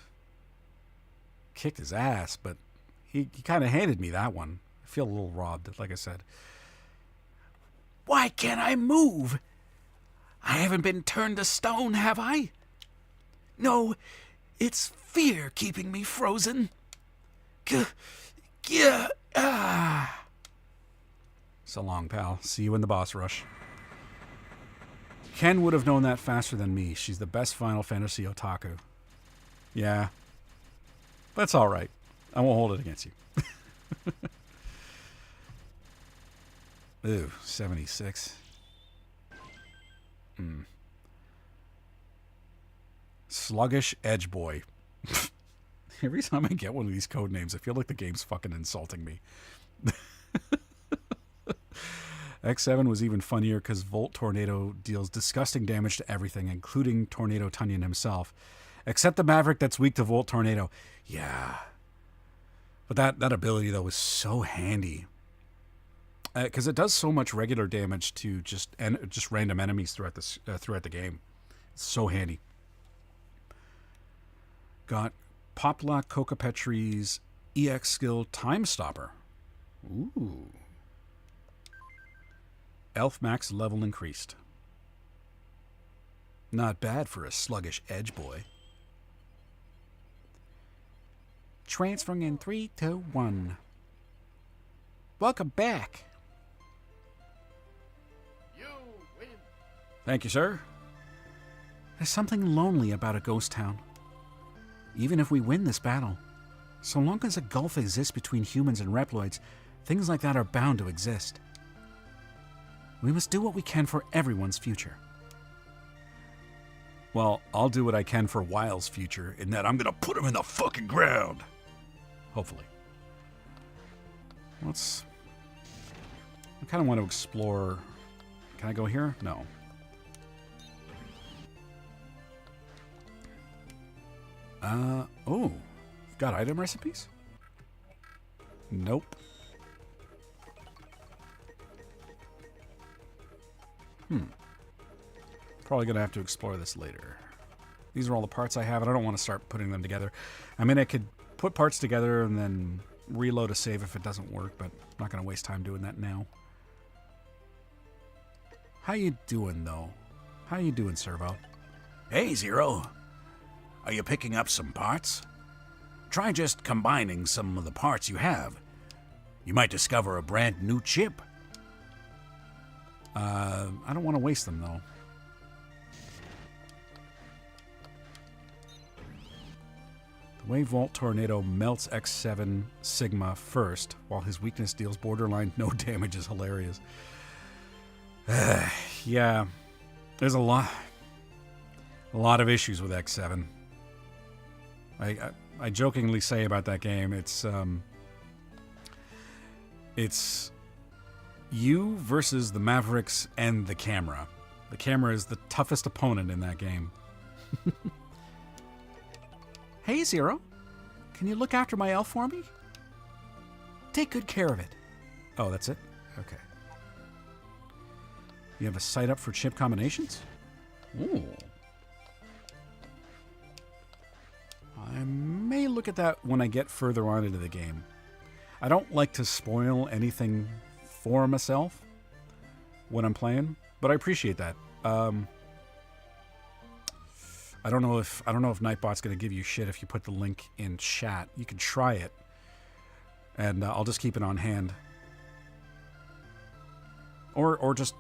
Kicked his ass, but he kind of handed me that one. I feel a little robbed, like I said. Why can't I move? I haven't been turned to stone, have I? No, it's fear keeping me frozen. So long, pal. See you in the boss rush. Ken would have known that faster than me. She's the best Final Fantasy otaku. Yeah. That's all right. I won't hold it against you. Ooh, 76. Sluggish Edge Boy. Every time I get one of these code names, I feel like the game's fucking insulting me. X7 was even funnier because Volt Tornado deals disgusting damage to everything, including Tornado Tunyon himself. Except the Maverick that's weak to Volt Tornado. Yeah. But that ability, though, is so handy. Because it does so much regular damage to just random enemies throughout the game. It's so handy. Got Poplock Cocopetrie's EX skill Time Stopper. Ooh. Elf max level increased. Not bad for a sluggish Edge Boy. Transferring in 3, 2, 1. Welcome back. You win. Thank you, sir. There's something lonely about a ghost town. Even if we win this battle, so long as a gulf exists between humans and Reploids, things like that are bound to exist. We must do what we can for everyone's future. Well, I'll do what I can for Wile's future, in that I'm gonna put him in the fucking ground. Hopefully. I kind of want to explore... Can I go here? No. Oh. Got item recipes? Nope. Probably gonna have to explore this later. These are all the parts I have, and I don't want to start putting them together. I mean, I could put parts together and then reload a save if it doesn't work, but I'm not gonna waste time doing that now. How you doing, though? How you doing, Servo? Hey, Zero. Are you picking up some parts? Try just combining some of the parts you have. You might discover a brand new chip. I don't want to waste them, though. The way Volt Tornado melts X7 Sigma first, while his weakness deals borderline no damage, is hilarious. Yeah, there's a lot of issues with X7. I jokingly say about that game, it's you versus the Mavericks and the camera. The camera is the toughest opponent in that game. Hey, Zero. Can you look after my elf for me? Take good care of it. Oh, that's it? Okay. You have a site up for chip combinations? Ooh. I may look at that when I get further on into the game. I don't like to spoil anything for myself when I'm playing, but I appreciate that. I don't know if Nightbot's going to give you shit if you put the link in chat. You can try it, and I'll just keep it on hand. Or just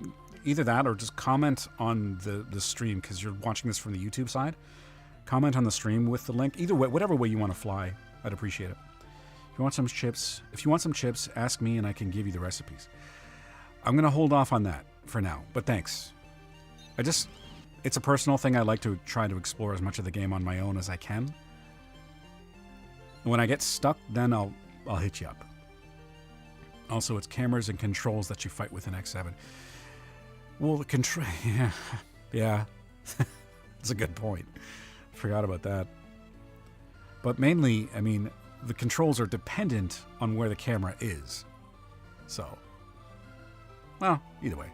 either that, or just comment on the stream, because you're watching this from the YouTube side. Comment on the stream with the link. Either way, whatever way you want to fly, I'd appreciate it. If you want some chips, ask me and I can give you the recipes. I'm going to hold off on that for now, but thanks. It's a personal thing. I like to try to explore as much of the game on my own as I can. When I get stuck, then I'll hit you up. Also, it's cameras and controls that you fight with in X7. Well, the control... Yeah. That's a good point. Forgot about that. But mainly, I mean, the controls are dependent on where the camera is. So, well, either way.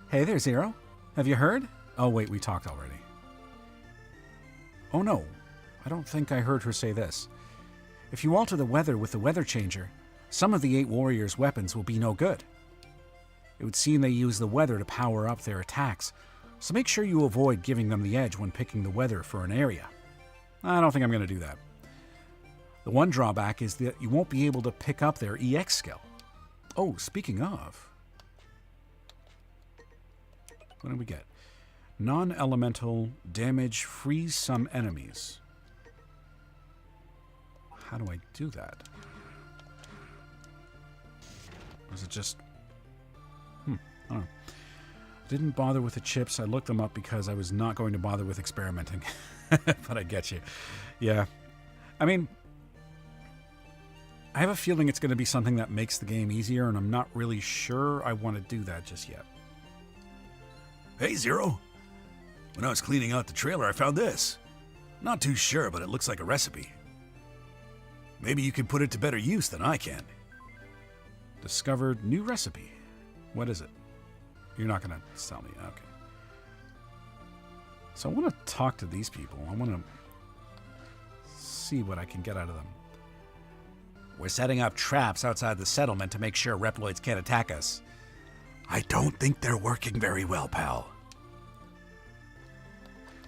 Hey there, Zero. Have you heard? Oh, wait, we talked already. Oh, no. I don't think I heard her say this. If you alter the weather with the weather changer, some of the 8 warriors' weapons will be no good. It would seem they use the weather to power up their attacks, so make sure you avoid giving them the edge when picking the weather for an area. I don't think I'm going to do that. The one drawback is that you won't be able to pick up their EX skill. Oh, speaking of... What do we get? Non-elemental damage freeze some enemies. How do I do that? Or is it just... I don't know. Didn't bother with the chips. I looked them up because I was not going to bother with experimenting. But I get you. Yeah. I mean, I have a feeling it's going to be something that makes the game easier, and I'm not really sure I want to do that just yet. Hey, Zero. When I was cleaning out the trailer, I found this. Not too sure, but it looks like a recipe. Maybe you can put it to better use than I can. Discovered new recipe. What is it? You're not going to tell me. Okay. So I want to talk to these people. I want to see what I can get out of them. We're setting up traps outside the settlement to make sure Reploids can't attack us. I don't think they're working very well, pal.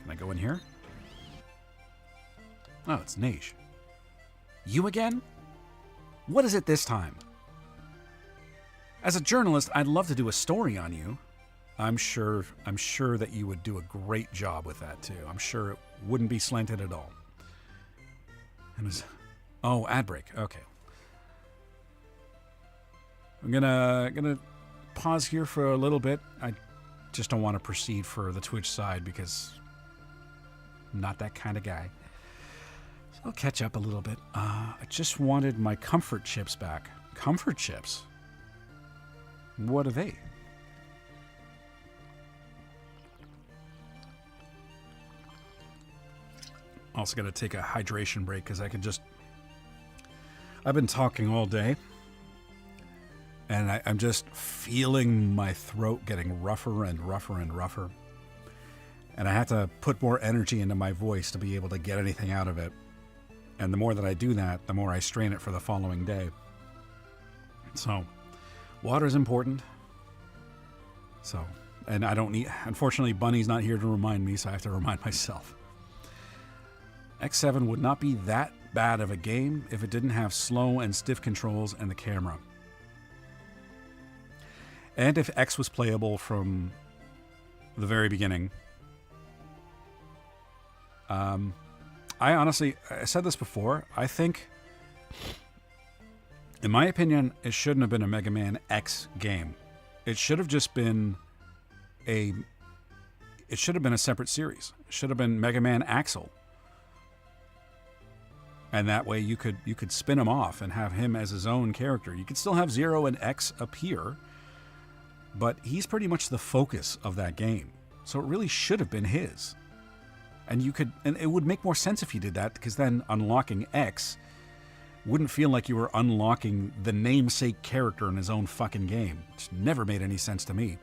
Can I go in here? Oh, it's Neige. You again? What is it this time? As a journalist, I'd love to do a story on you. I'm sure that you would do a great job with that too. I'm sure it wouldn't be slanted at all. It was, oh, ad break. Okay. I'm gonna pause here for a little bit. I just don't want to proceed for the Twitch side because I'm not that kind of guy. So I'll catch up a little bit. I just wanted my comfort chips back. Comfort chips? What are they? Also going to take a hydration break because I can just... I've been talking all day. And I'm just feeling my throat getting rougher and rougher and rougher. And I have to put more energy into my voice to be able to get anything out of it. And the more that I do that, the more I strain it for the following day. So, water is important. So, and I don't need... Unfortunately, Bunny's not here to remind me, so I have to remind myself. X7 would not be that bad of a game if it didn't have slow and stiff controls and the camera. And if X was playable from the very beginning. I said this before, I think, in my opinion, it shouldn't have been a Mega Man X game. It should have just been a separate series. It should have been Mega Man Axel. And that way you could spin him off and have him as his own character. You could still have Zero and X appear, but he's pretty much the focus of that game. So it really should have been his. And it would make more sense if you did that, because then unlocking X wouldn't feel like you were unlocking the namesake character in his own fucking game, which never made any sense to me.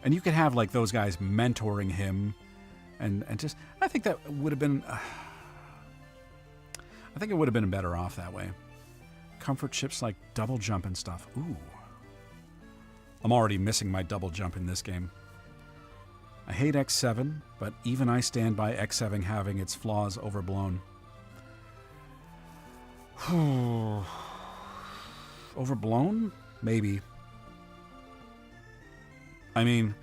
And you could have like those guys mentoring him and just I think that would have been. I think it would have been better off that way. Comfort chips like double jump and stuff. Ooh. I'm already missing my double jump in this game. I hate X7, but even I stand by X7 having its flaws overblown. Overblown? Maybe. I mean,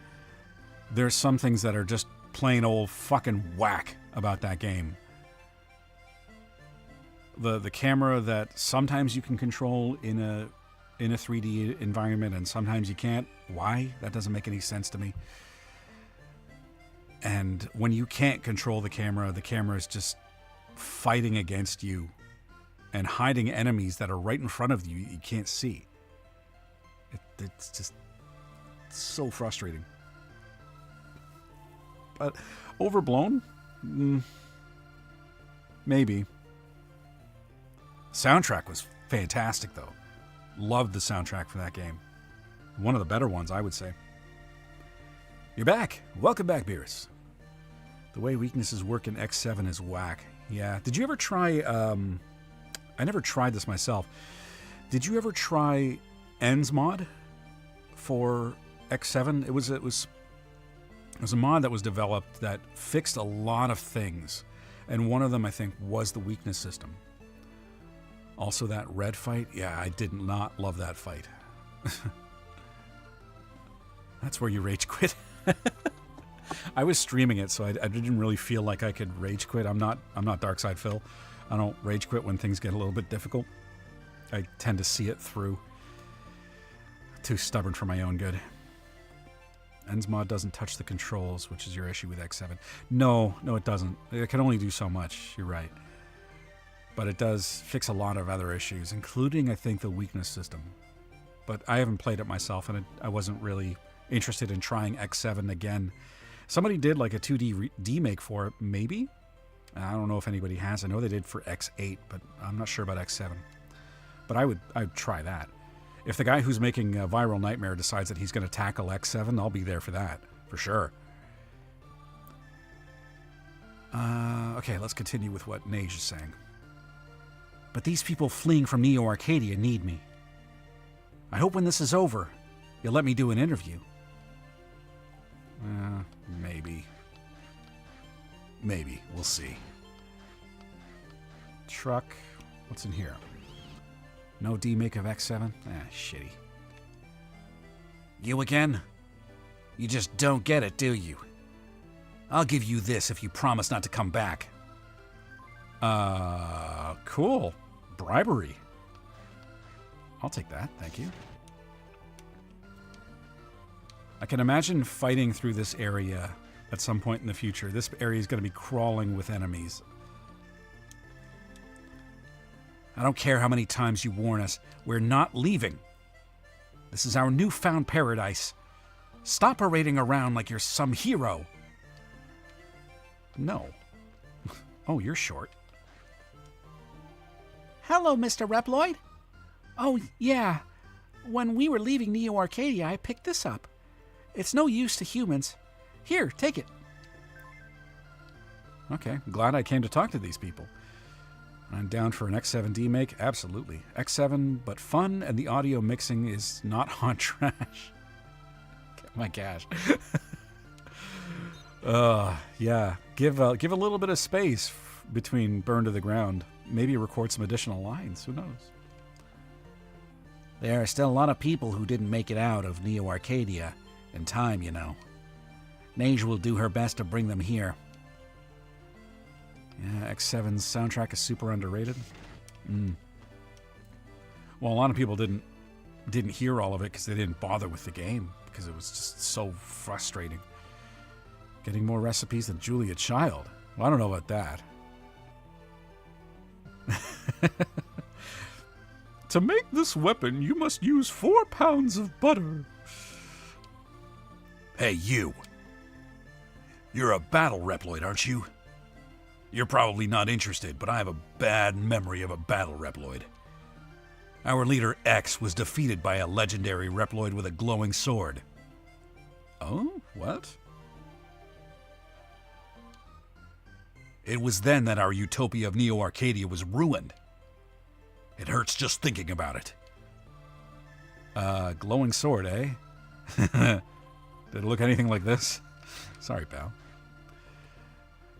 there's some things that are just plain old fucking whack about that game. The camera that sometimes you can control in a 3D environment and sometimes you can't. Why? That doesn't make any sense to me. And when you can't control the camera is just fighting against you and hiding enemies that are right in front of you you can't see. It's just so frustrating. But overblown? Maybe. Soundtrack was fantastic, though. Loved the soundtrack for that game. One of the better ones, I would say. You're back. Welcome back, Beerus. The way weaknesses work in X7 is whack. Yeah. Did you ever try... I never tried this myself. Did you ever try Ensmod for X7? It was a mod that was developed that fixed a lot of things. And one of them, I think, was the weakness system. Also, that red fight. Yeah, I did not love that fight. That's where you rage quit. I was streaming it, so I didn't really feel like I could rage quit. I'm not Darkside Phil. I don't rage quit when things get a little bit difficult. I tend to see it through. Too stubborn for my own good. Ensmod doesn't touch the controls, which is your issue with X7. No, it doesn't. It can only do so much. You're right. But it does fix a lot of other issues, including, I think, the weakness system. But I haven't played it myself, and I wasn't really interested in trying X7 again. Somebody did like a 2D remake for it, maybe? I don't know if anybody has. I know they did for X8, but I'm not sure about X7. But I'd try that. If the guy who's making Viral Nightmare decides that he's going to tackle X7, I'll be there for that, for sure. Okay, let's continue with what Nage is saying. But these people fleeing from Neo Arcadia need me. I hope when this is over, you'll let me do an interview. Maybe. Maybe. We'll see. Truck. What's in here? No demake of X7? Shitty. You again? You just don't get it, do you? I'll give you this if you promise not to come back. Cool. Bribery. I'll take that, thank you. I can imagine fighting through this area at some point in the future. This area is going to be crawling with enemies. I don't care how many times you warn us. We're not leaving. This is our newfound paradise. Stop parading around like you're some hero. No. Oh, you're short. Hello, Mr. Reploid. Oh, yeah. When we were leaving Neo Arcadia, I picked this up. It's no use to humans. Here, take it. Okay, glad I came to talk to these people. I'm down for an X7 demake, absolutely. X7, but fun, and the audio mixing is not hot trash. Get my cash. Yeah, give a little bit of space between Burn to the Ground. Maybe record some additional lines, who knows? There are still a lot of people who didn't make it out of Neo Arcadia in time, you know. Nage will do her best to bring them here. Yeah, X7's soundtrack is super underrated. Well, a lot of people didn't hear all of it because they didn't bother with the game because it was just so frustrating. Getting more recipes than Julia Child. Well, I don't know about that. To make this weapon, you must use 4 pounds of butter. Hey, you. You're a battle Reploid, aren't you? You're probably not interested, but I have a bad memory of a battle Reploid. Our leader X was defeated by a legendary Reploid with a glowing sword. Oh, what? It was then that our utopia of Neo Arcadia was ruined. It hurts just thinking about it. Glowing sword, eh? Did it look anything like this? Sorry, pal.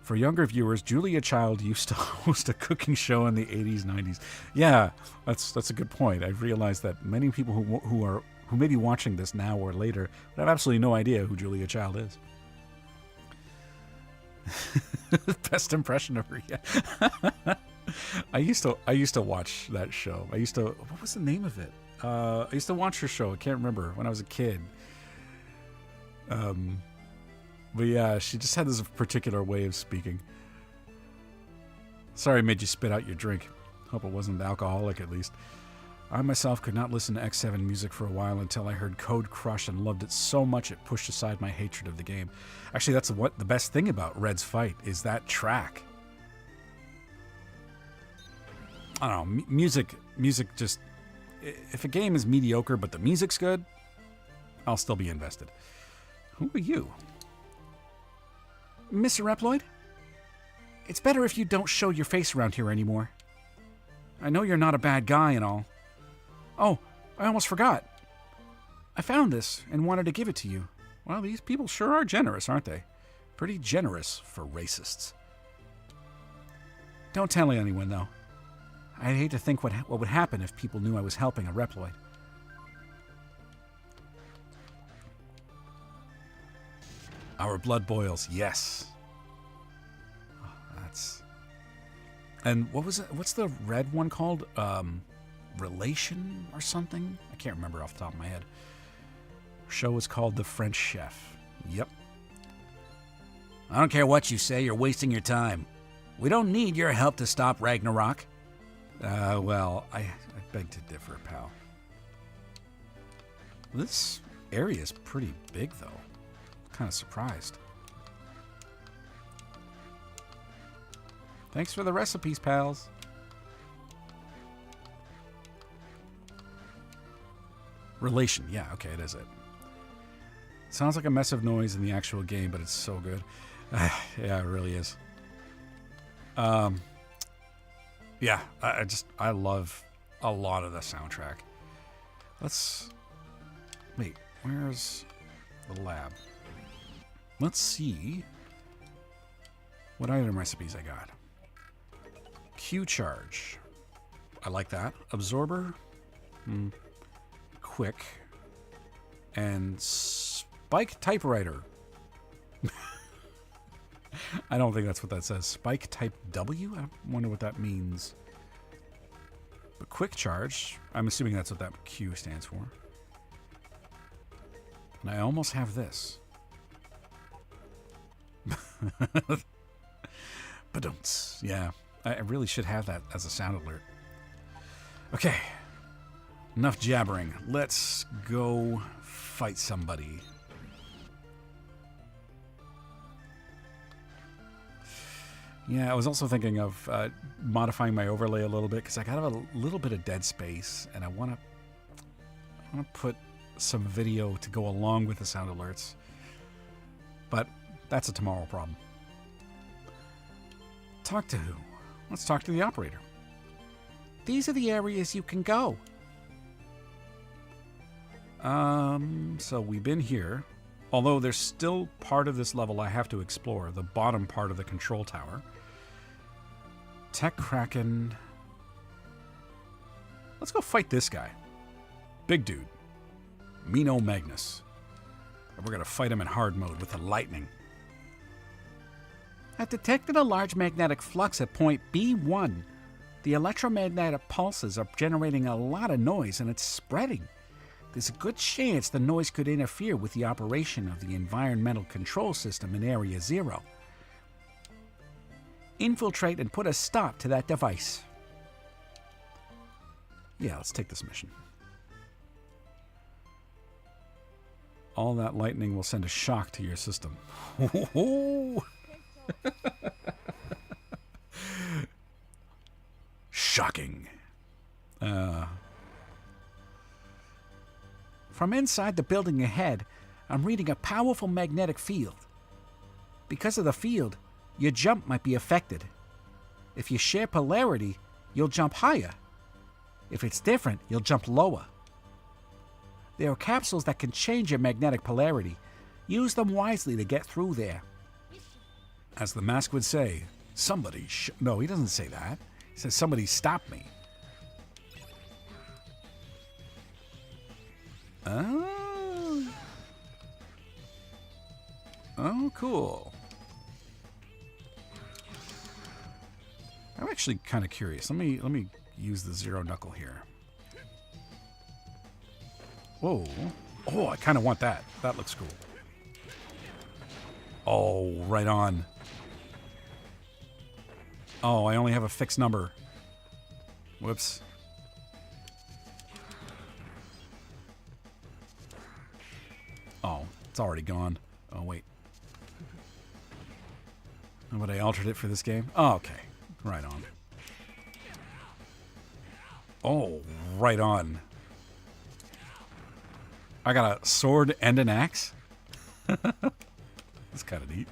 For younger viewers, Julia Child used to host a cooking show in the 80s, 90s. Yeah, that's a good point. I've realized that many people who may be watching this now or later would have absolutely no idea who Julia Child is. Best impression of her yet. I used to watch that show. What was the name of it? I used to watch her show. I can't remember when I was a kid. But yeah, she just had this particular way of speaking. Sorry I made you spit out your drink. Hope it wasn't alcoholic at least. I myself could not listen to X7 music for a while until I heard Code Crush and loved it so much it pushed aside my hatred of the game. Actually, that's what the best thing about Red's Fight is that track. I don't know, music just... If a game is mediocre but the music's good, I'll still be invested. Who are you? Mr. Reploid? It's better if you don't show your face around here anymore. I know you're not a bad guy and all. Oh, I almost forgot. I found this and wanted to give it to you. Well, these people sure are generous, aren't they? Pretty generous for racists. Don't tell anyone, though. I'd hate to think what would happen if people knew I was helping a Reploid. Our blood boils, yes. Oh, that's... And what was it? What's the red one called? Relation or something? I can't remember off the top of my head. Show was called The French Chef. Yep. I don't care what you say, you're wasting your time. We don't need your help to stop Ragnarok. Well, I beg to differ, pal. This area is pretty big, though. Kind of surprised. Thanks for the recipes, pals. Relation. Yeah, okay, it is it. Sounds like a mess of noise in the actual game, but it's so good. Yeah, it really is. Yeah, I love a lot of the soundtrack. Wait, where's the lab? Let's see what item recipes I got. Q charge. I like that. Absorber. Quick. And spike typewriter. I don't think that's what that says. Spike type W? I wonder what that means. But quick charge, I'm assuming that's what that Q stands for. And I almost have this. Ba-dunts. Yeah, I really should have that as a sound alert. Okay. Enough jabbering. Let's go fight somebody. Yeah, I was also thinking of modifying my overlay a little bit because I got a little bit of dead space, and I want to put some video to go along with the sound alerts. But that's a tomorrow problem. Talk to who? Let's talk to the operator. These are the areas you can go. So we've been here. Although there's still part of this level I have to explore, the bottom part of the control tower. Tech Kraken. Let's go fight this guy. Big dude. Mino Magnus. And we're going to fight him in hard mode with the lightning. I've detected a large magnetic flux at point B1. The electromagnetic pulses are generating a lot of noise and it's spreading. There's a good chance the noise could interfere with the operation of the environmental control system in Area 0. Infiltrate and put a stop to that device. Yeah, let's take this mission. All that lightning will send a shock to your system. Shocking. From inside the building ahead, I'm reading a powerful magnetic field. Because of the field, your jump might be affected. If you share polarity, you'll jump higher. If it's different, you'll jump lower. There are capsules that can change your magnetic polarity. Use them wisely to get through there. As the mask would say, somebody no, he doesn't say that. He says, somebody stop me. Oh. Oh, cool. I'm actually kind of curious. Let me use the Zero Knuckle here. Whoa. Oh, I kind of want that. That looks cool. Oh, right on. Oh, I only have a fixed number. Whoops. Oh, it's already gone. Oh, wait. Oh, but I altered it for this game? Oh, okay. Right on. Oh, right on. I got a sword and an axe? That's kind of neat.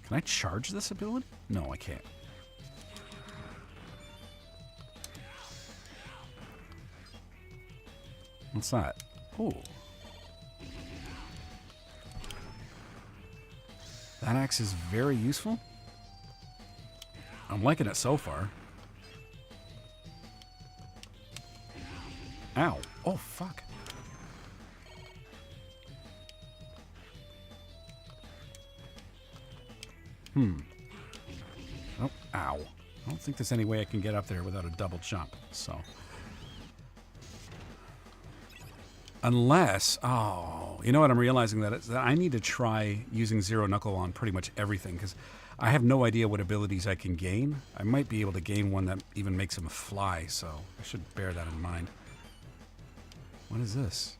Can I charge this ability? No, I can't. What's that? Oh. That axe is very useful. I'm liking it so far. Ow. Oh, fuck. Oh, ow. I don't think there's any way I can get up there without a double jump, so. Unless, oh, you know what I'm realizing that I need to try using Zero Knuckle on pretty much everything, because I have no idea what abilities I can gain. I might be able to gain one that even makes him fly, so I should bear that in mind. What is this?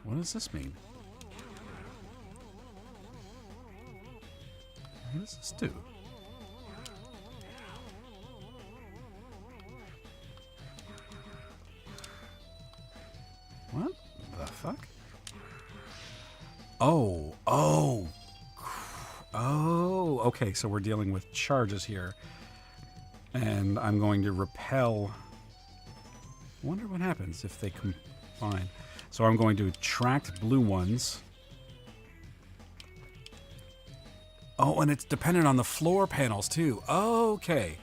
What does this mean? What does this do? What the fuck? Oh, okay, so we're dealing with charges here. And I'm going to repel. I wonder what happens if they combine. So I'm going to attract blue ones. Oh, and it's dependent on the floor panels, too. Okay.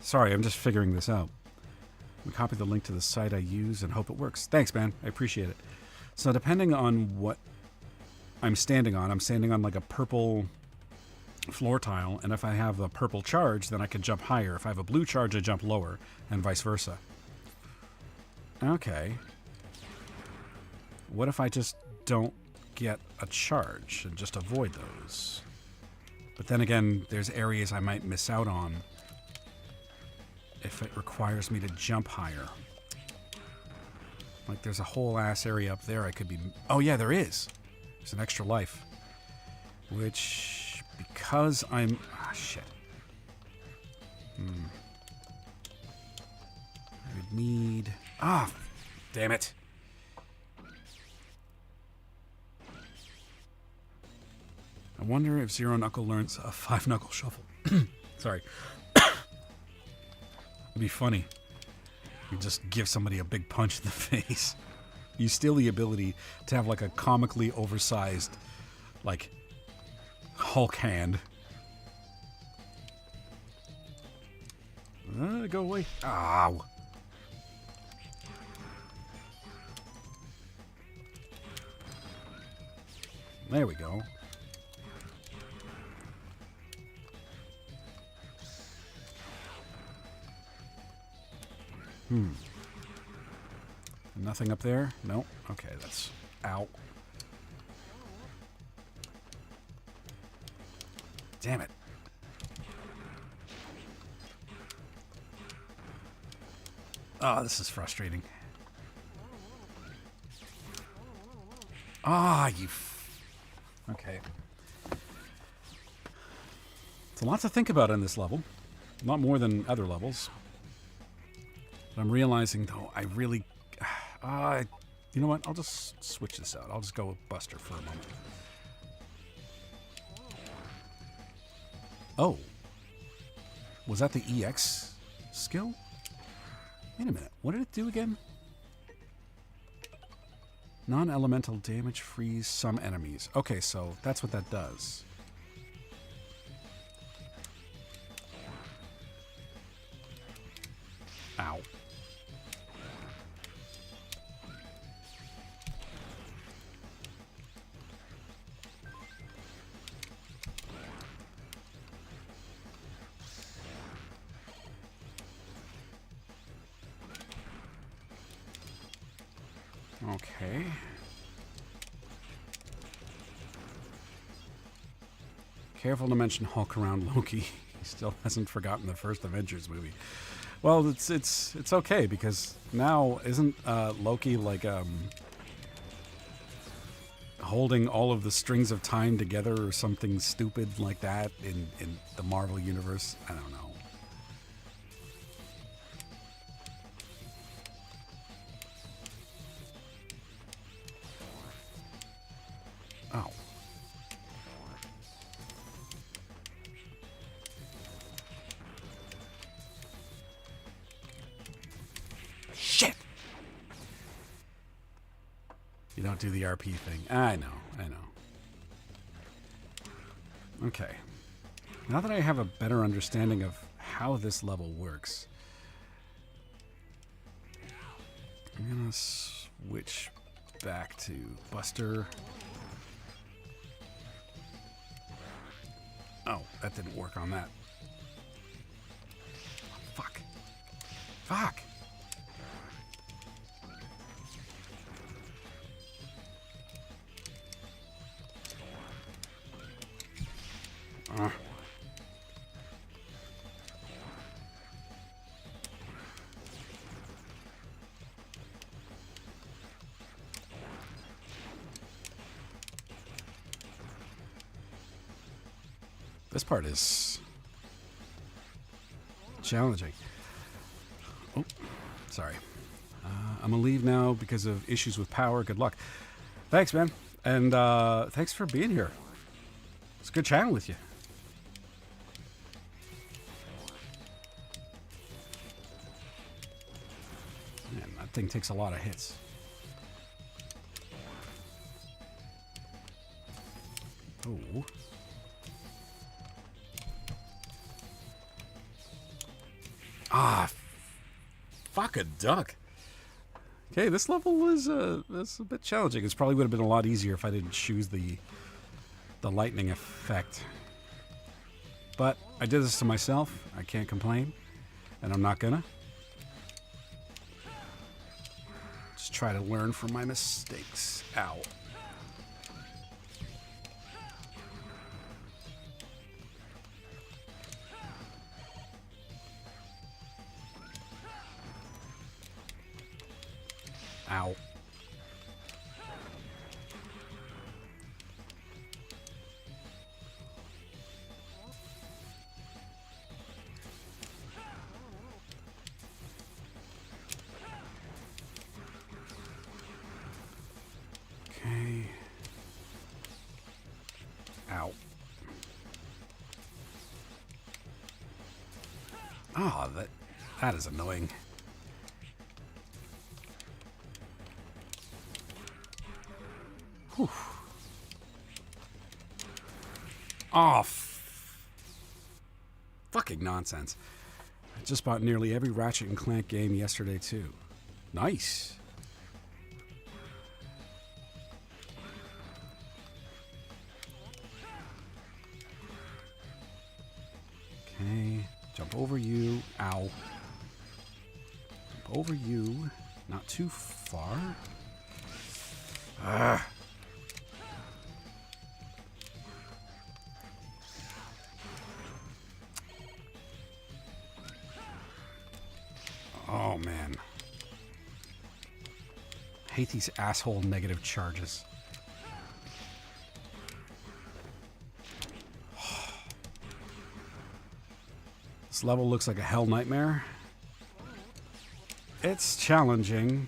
Sorry, I'm just figuring this out. We copy the link to the site I use and hope it works. Thanks, man. I appreciate it. So depending on what I'm standing on like a purple floor tile, and if I have a purple charge, then I can jump higher. If I have a blue charge, I jump lower, and vice versa. Okay. What if I just don't get a charge and just avoid those? But then again, there's areas I might miss out on if it requires me to jump higher. Like there's a whole ass area up there I could be... Oh yeah, there is. There's an extra life. Which, because I'm... Ah, shit. I would need... Ah, damn it. I wonder if Zero Knuckle learns a 5-knuckle shuffle. Sorry. It'd be funny. You just give somebody a big punch in the face. You steal the ability to have like a comically oversized, like, Hulk hand. Go away. Ow. There we go. Nothing up there? Nope. Okay, that's... Ow. Damn it. Oh, this is frustrating. Ah, you... Okay. It's a lot to think about in this level. A lot more than other levels. But I'm realizing, though, You know what? I'll just switch this out. I'll just go with Buster for a moment. Oh. Was that the EX skill? Wait a minute. What did it do again? Non-elemental damage freeze some enemies. Okay, so that's what that does. Ow. Okay. Careful to mention Hulk around Loki. He still hasn't forgotten the first Avengers movie. Well, it's okay because now isn't Loki like holding all of the strings of time together or something stupid like that in the Marvel universe? I don't know. Oh. Shit! You don't do the RP thing. I know. Okay. Now that I have a better understanding of how this level works, I'm gonna switch back to Buster. Oh, that didn't work on that. Fuck. Fuck! This part is challenging. Oh, sorry. I'm gonna leave now because of issues with power. Good luck. Thanks, man. And thanks for being here. It's a good chatting with you. Man, that thing takes a lot of hits. Oh. Fuck a duck. Okay, this level is a bit challenging. This probably would have been a lot easier if I didn't choose the lightning effect. But I did this to myself. I can't complain, and I'm not gonna. Just try to learn from my mistakes. Ow. Ow. Okay. Ow. Oh, that is annoying. Whew. Oh, fucking nonsense. I just bought nearly every Ratchet and Clank game yesterday, too. Nice. Okay. Jump over you. Ow. Jump over you. Not too far. Ah. Oh, man. Hate these asshole negative charges. This level looks like a hell nightmare. It's challenging.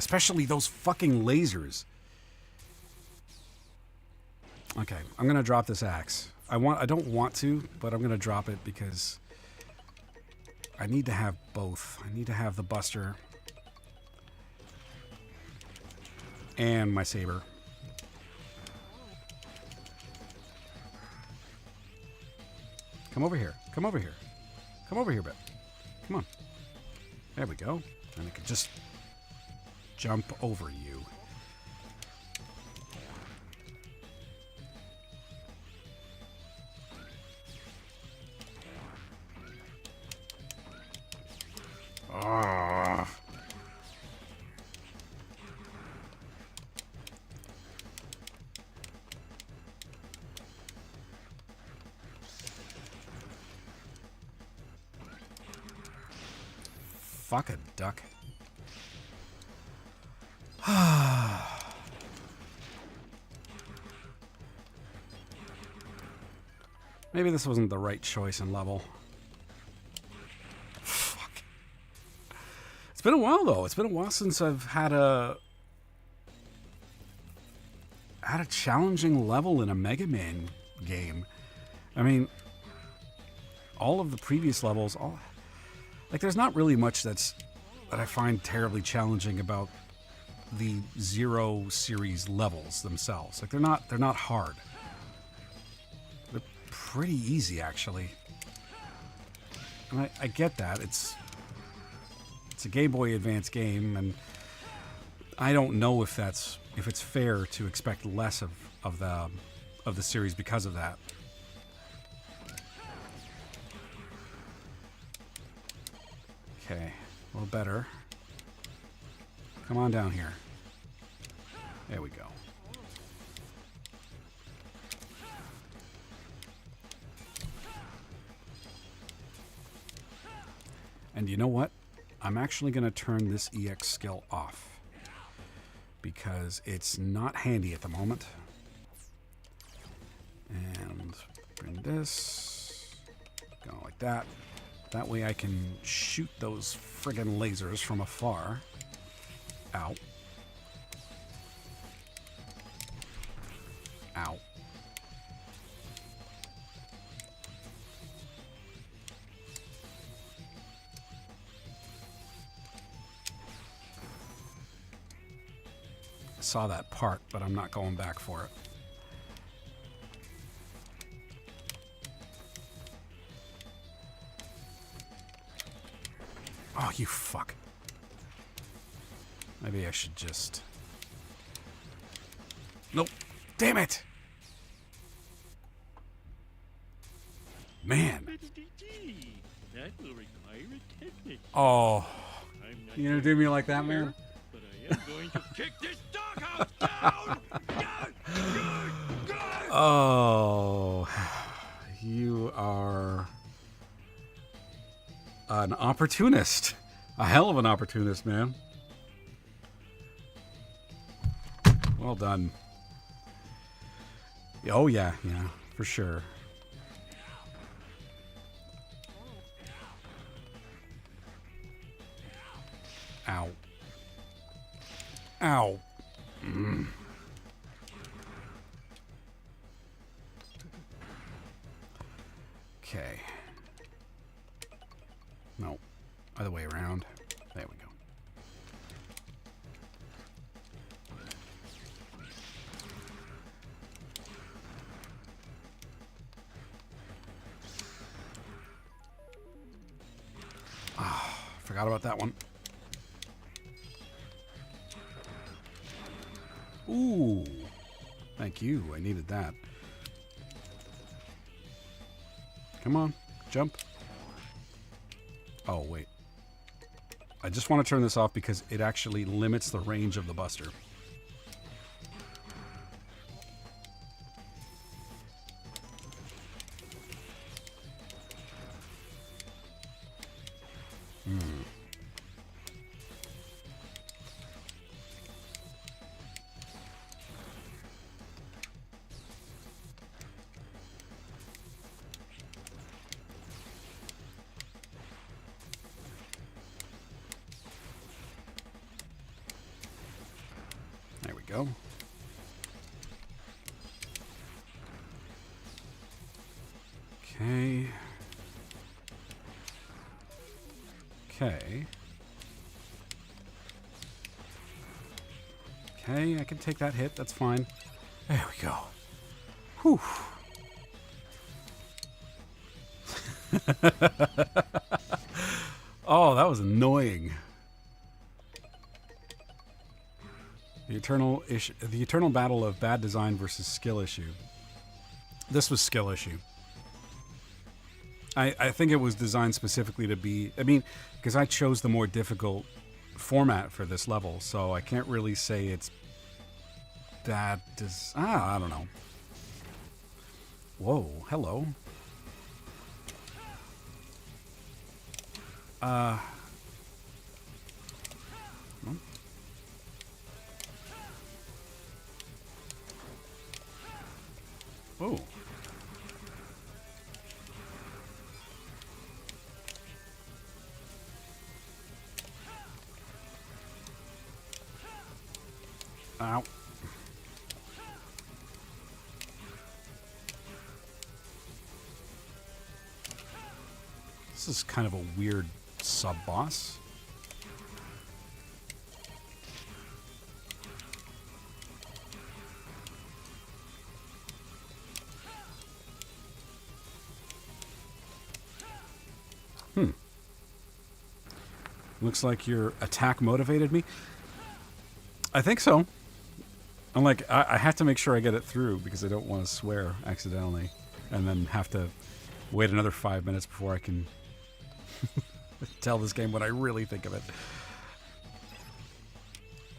Especially those fucking lasers. Okay, I'm gonna drop this axe. I don't want to, but I'm gonna drop it because I need to have both. I need to have the Buster and my saber. Come over here. Come over here. Come over here, Bit. Come on. There we go. And I can just jump over you. Ah. Fuck a duck. Maybe this wasn't the right choice in level. Fuck. It's been a while though. It's been a while since I've had a challenging level in a Mega Man game. I mean, all of the previous levels, there's not really much that I find terribly challenging about the Zero series levels themselves. Like they're not hard. They're pretty easy actually. And I get that. It's a Game Boy Advance game, and I don't know if it's fair to expect less of the series because of that. Okay, a little better. Come on down here. There we go. And you know what? I'm actually going to turn this EX skill off because it's not handy at the moment. And bring this, go like that. That way I can shoot those friggin' lasers from afar. Ow. Ow. I saw that part, but I'm not going back for it. Oh, you fuck. Maybe I should just... Nope. Damn it! Man. That will require a technique. Oh. I'm not You gonna do me like that, man? but I am going to kick this doghouse down! Oh. You are... an opportunist. A hell of an opportunist, man. Well done. Oh, yeah, for sure. Ow. Ow. Mm. Okay. No. Other way around. There we go. Ah, forgot about that one. Ooh. Thank you. I needed that. Come on. Jump. Oh, wait. I just want to turn this off because it actually limits the range of the Buster. go. Okay. Okay. Okay, I can take that hit. That's fine. There we go. Whew. Oh, that was annoying. The eternal battle of bad design versus skill issue. This was skill issue. I think it was designed specifically to be, I mean, because I chose the more difficult format for this level, so I can't really say it's that I don't know. Whoa, hello. Oh. Ow. This is kind of a weird sub-boss. Looks like your attack motivated me. I think so. I'm like, I have to make sure I get it through because I don't want to swear accidentally and then have to wait another 5 minutes before I can tell this game what I really think of it.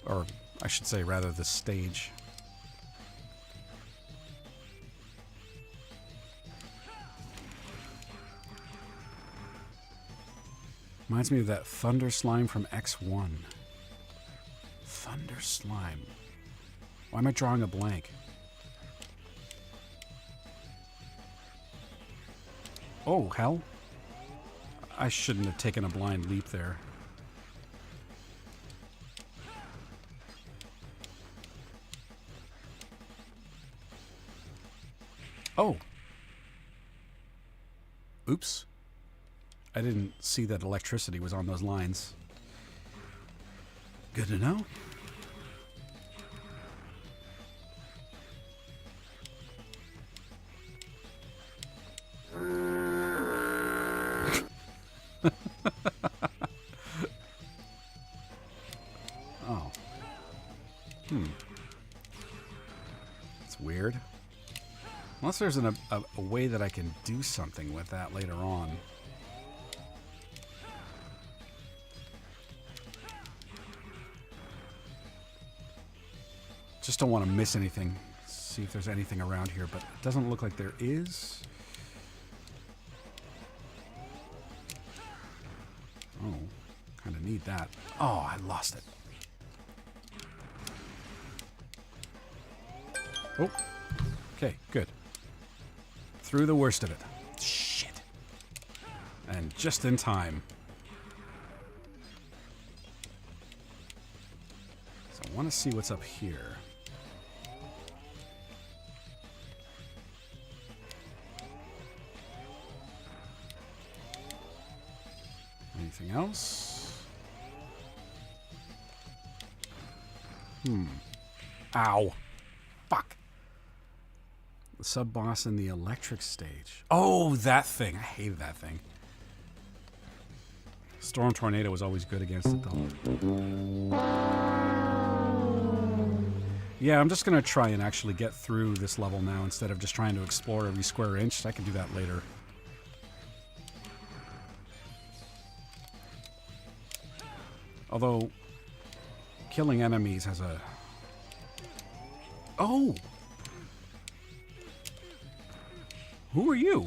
Or I should say, rather, the stage. Reminds me of that Thunder Slime from X1. Thunder Slime. Why am I drawing a blank? Oh, hell. I shouldn't have taken a blind leap there. Oh. Oops. I didn't see that electricity was on those lines. Good to know. Oh. It's weird. Unless there's a way that I can do something with that later on. Just don't want to miss anything. See if there's anything around here, but it doesn't look like there is. Oh, kind of need that. Oh, I lost it. Oh, okay, good. Through the worst of it. Shit. And just in time. So I want to see what's up here. Anything else? Ow. Fuck. The sub-boss in the electric stage. Oh, that thing. I hated that thing. Storm Tornado was always good against it, though. Yeah, I'm just going to try and actually get through this level now instead of just trying to explore every square inch. I can do that later. Although, killing enemies has a... Oh! Who are you?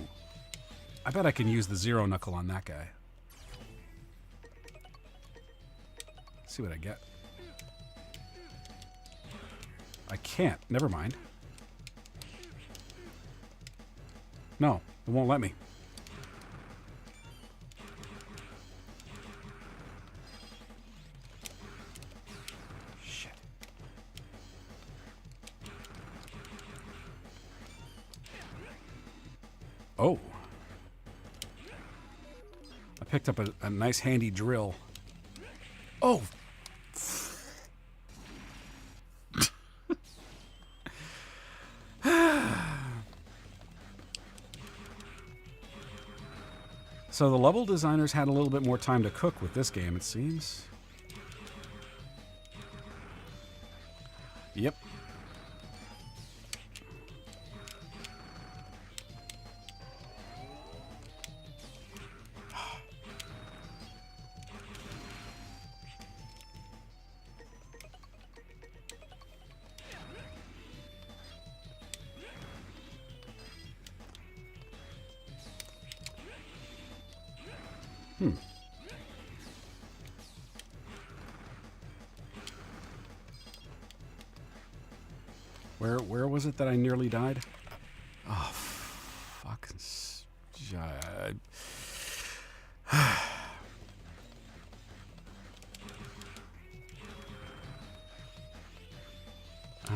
I bet I can use the Zero Knuckle on that guy. Let's see what I get. I can't. Never mind. No, it won't let me. Oh. I picked up a nice handy drill. Oh. So the level designers had a little bit more time to cook with this game, it seems. Yep. Where was it that I nearly died? Oh, fucking...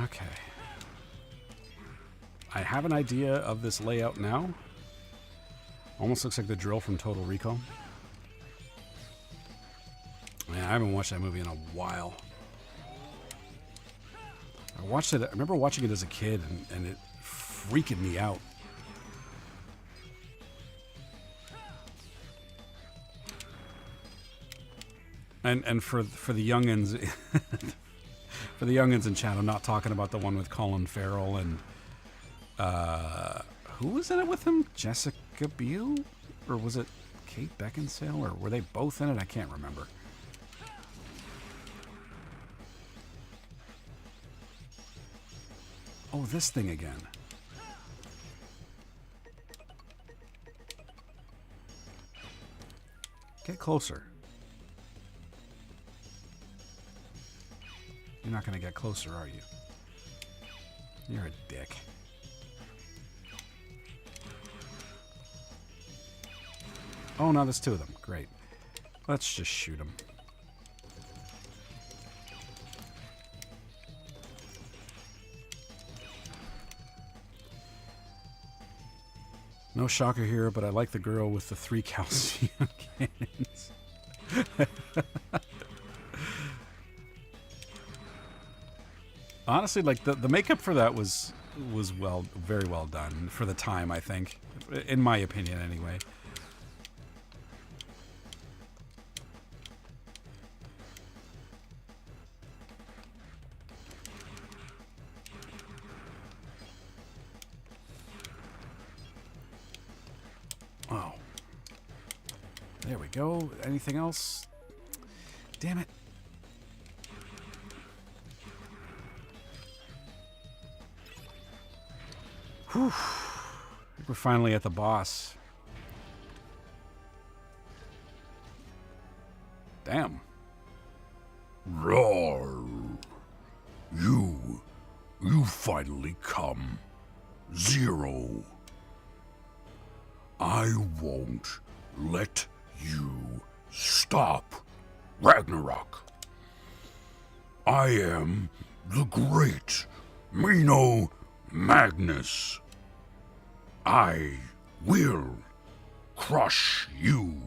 Okay. I have an idea of this layout now. Almost looks like the drill from Total Recall. Man, I haven't watched that movie in a while. I remember watching it as a kid, and it freaking me out. And for the youngins, for the youngins in chat, I'm not talking about the one with Colin Farrell and who was in it with him? Jessica Biel, or was it Kate Beckinsale, or were they both in it? I can't remember. Oh, this thing again. Get closer. You're not going to get closer, are you? You're a dick. Oh, no, there's two of them. Great. Let's just shoot them. No shocker here, but I like the girl with the 3 calcium cannons. Honestly, like the makeup for that was very well done for the time, I think, in my opinion, anyway. Oh, there we go. Anything else? Damn it. Whew. I think we're finally at the boss. Damn. Roar. You finally come. Zero. I won't let you stop, Ragnarok. I am the great Mino Magnus. I will crush you.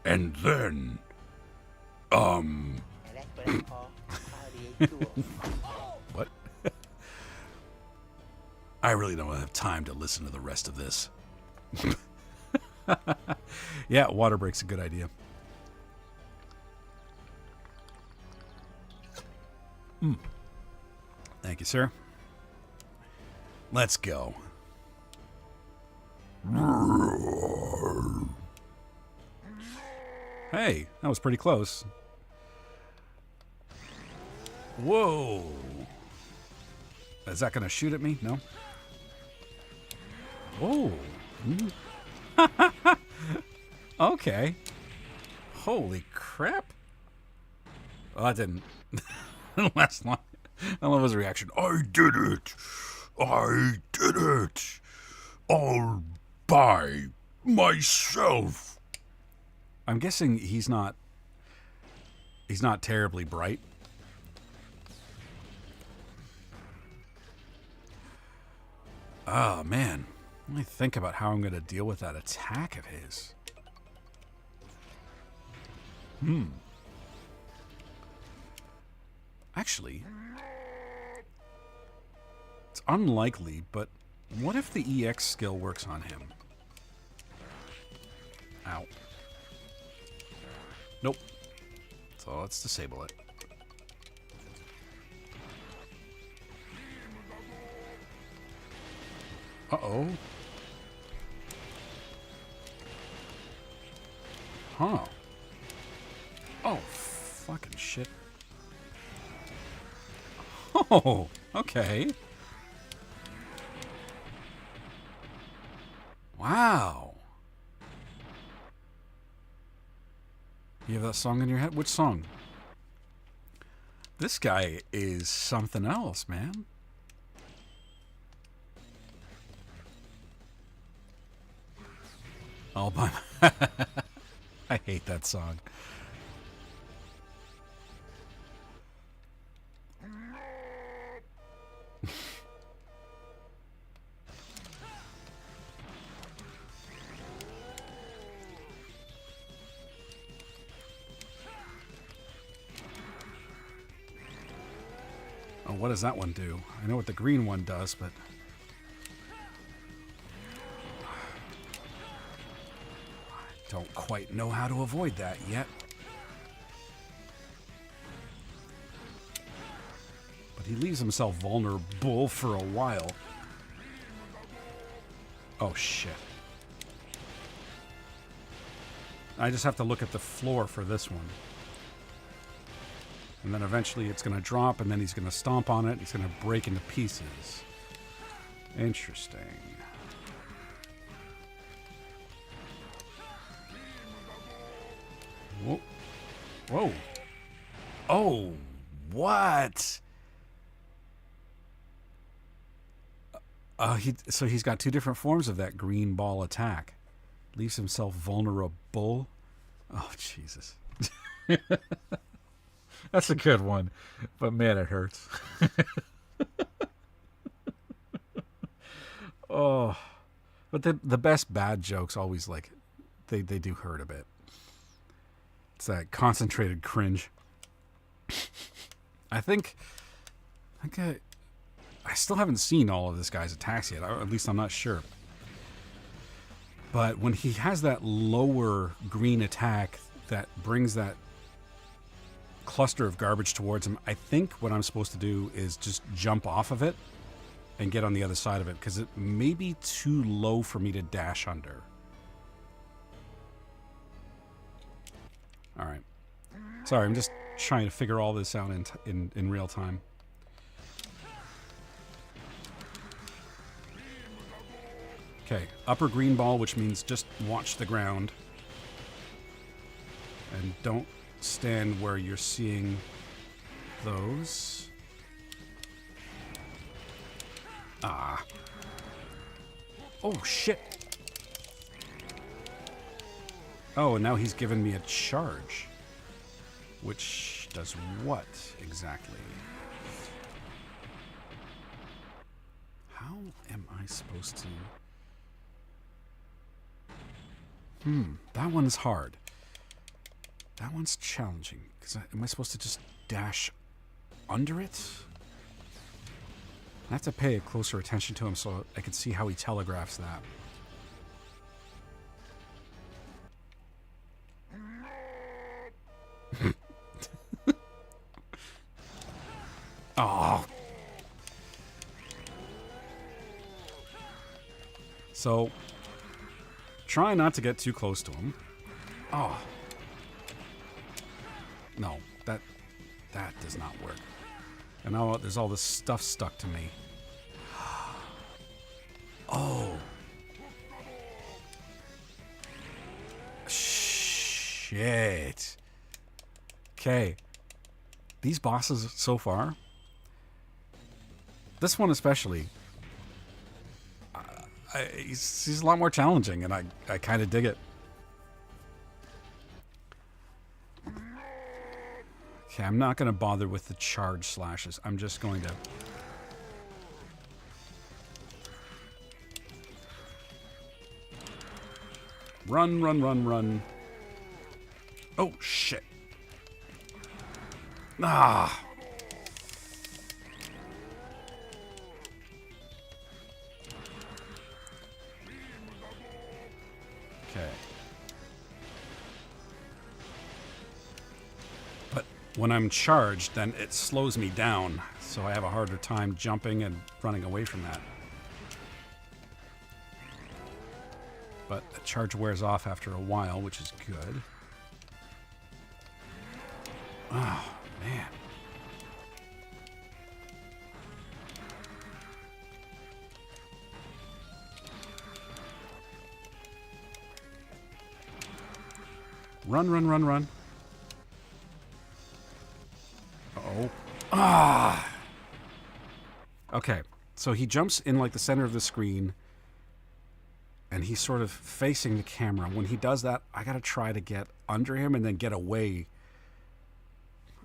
And then, what? I really don't have time to listen to the rest of this. Yeah, water break's a good idea. Thank you, sir. Let's go. Hey, that was pretty close. Whoa. Is that going to shoot at me? No? Whoa. Okay. Holy crap. Oh, that didn't last long. I love his reaction. I did it. I did it. All by myself. I'm guessing he's not terribly bright. Oh, man. Let me think about how I'm going to deal with that attack of his. Actually, it's unlikely, but what if the EX skill works on him? Ow. Nope. So let's disable it. Uh-oh. Huh. Oh, fucking shit. Oh, okay. Wow. You have that song in your head? Which song? This guy is something else, man. All by I hate that song. Oh, what does that one do? I know what the green one does, but... I don't quite know how to avoid that yet. But he leaves himself vulnerable for a while. Oh, shit. I just have to look at the floor for this one. And then eventually it's going to drop, and then he's going to stomp on it, and he's going to break into pieces. Interesting. Whoa. Whoa. Oh, what? So he's got two different forms of that green ball attack. Leaves himself vulnerable. Oh, Jesus. That's a good one, but man, it hurts. Oh, but the best bad jokes always, like, they do hurt a bit. It's that concentrated cringe. I think I still haven't seen all of this guy's attacks yet, or at least I'm not sure. But when he has that lower green attack that brings that cluster of garbage towards him, I think what I'm supposed to do is just jump off of it and get on the other side of it, because it may be too low for me to dash under. All right. Sorry, I'm just trying to figure all this out in real time. Okay, upper green ball, which means just watch the ground. And don't stand where you're seeing those. Ah. Oh, shit. Oh, and now he's given me a charge. Which does what exactly? How am I supposed to... that one's hard. That one's challenging. Because am I supposed to just dash under it? I have to pay closer attention to him so I can see how he telegraphs that. Oh. So, try not to get too close to him. Oh. No, that does not work. And now there's all this stuff stuck to me. Oh. Shit. Okay. These bosses so far, this one especially, he's a lot more challenging, and I kind of dig it. Okay, I'm not going to bother with the charge slashes. I'm just going to... Run, run, run, run. Oh, shit. Ah. Okay. But when I'm charged, then it slows me down, so I have a harder time jumping and running away from that. But the charge wears off after a while, which is good. Oh, man. Run, run, run, run. Uh-oh. Ah! Okay, so he jumps in like the center of the screen, and he's sort of facing the camera. When he does that, I gotta try to get under him and then get away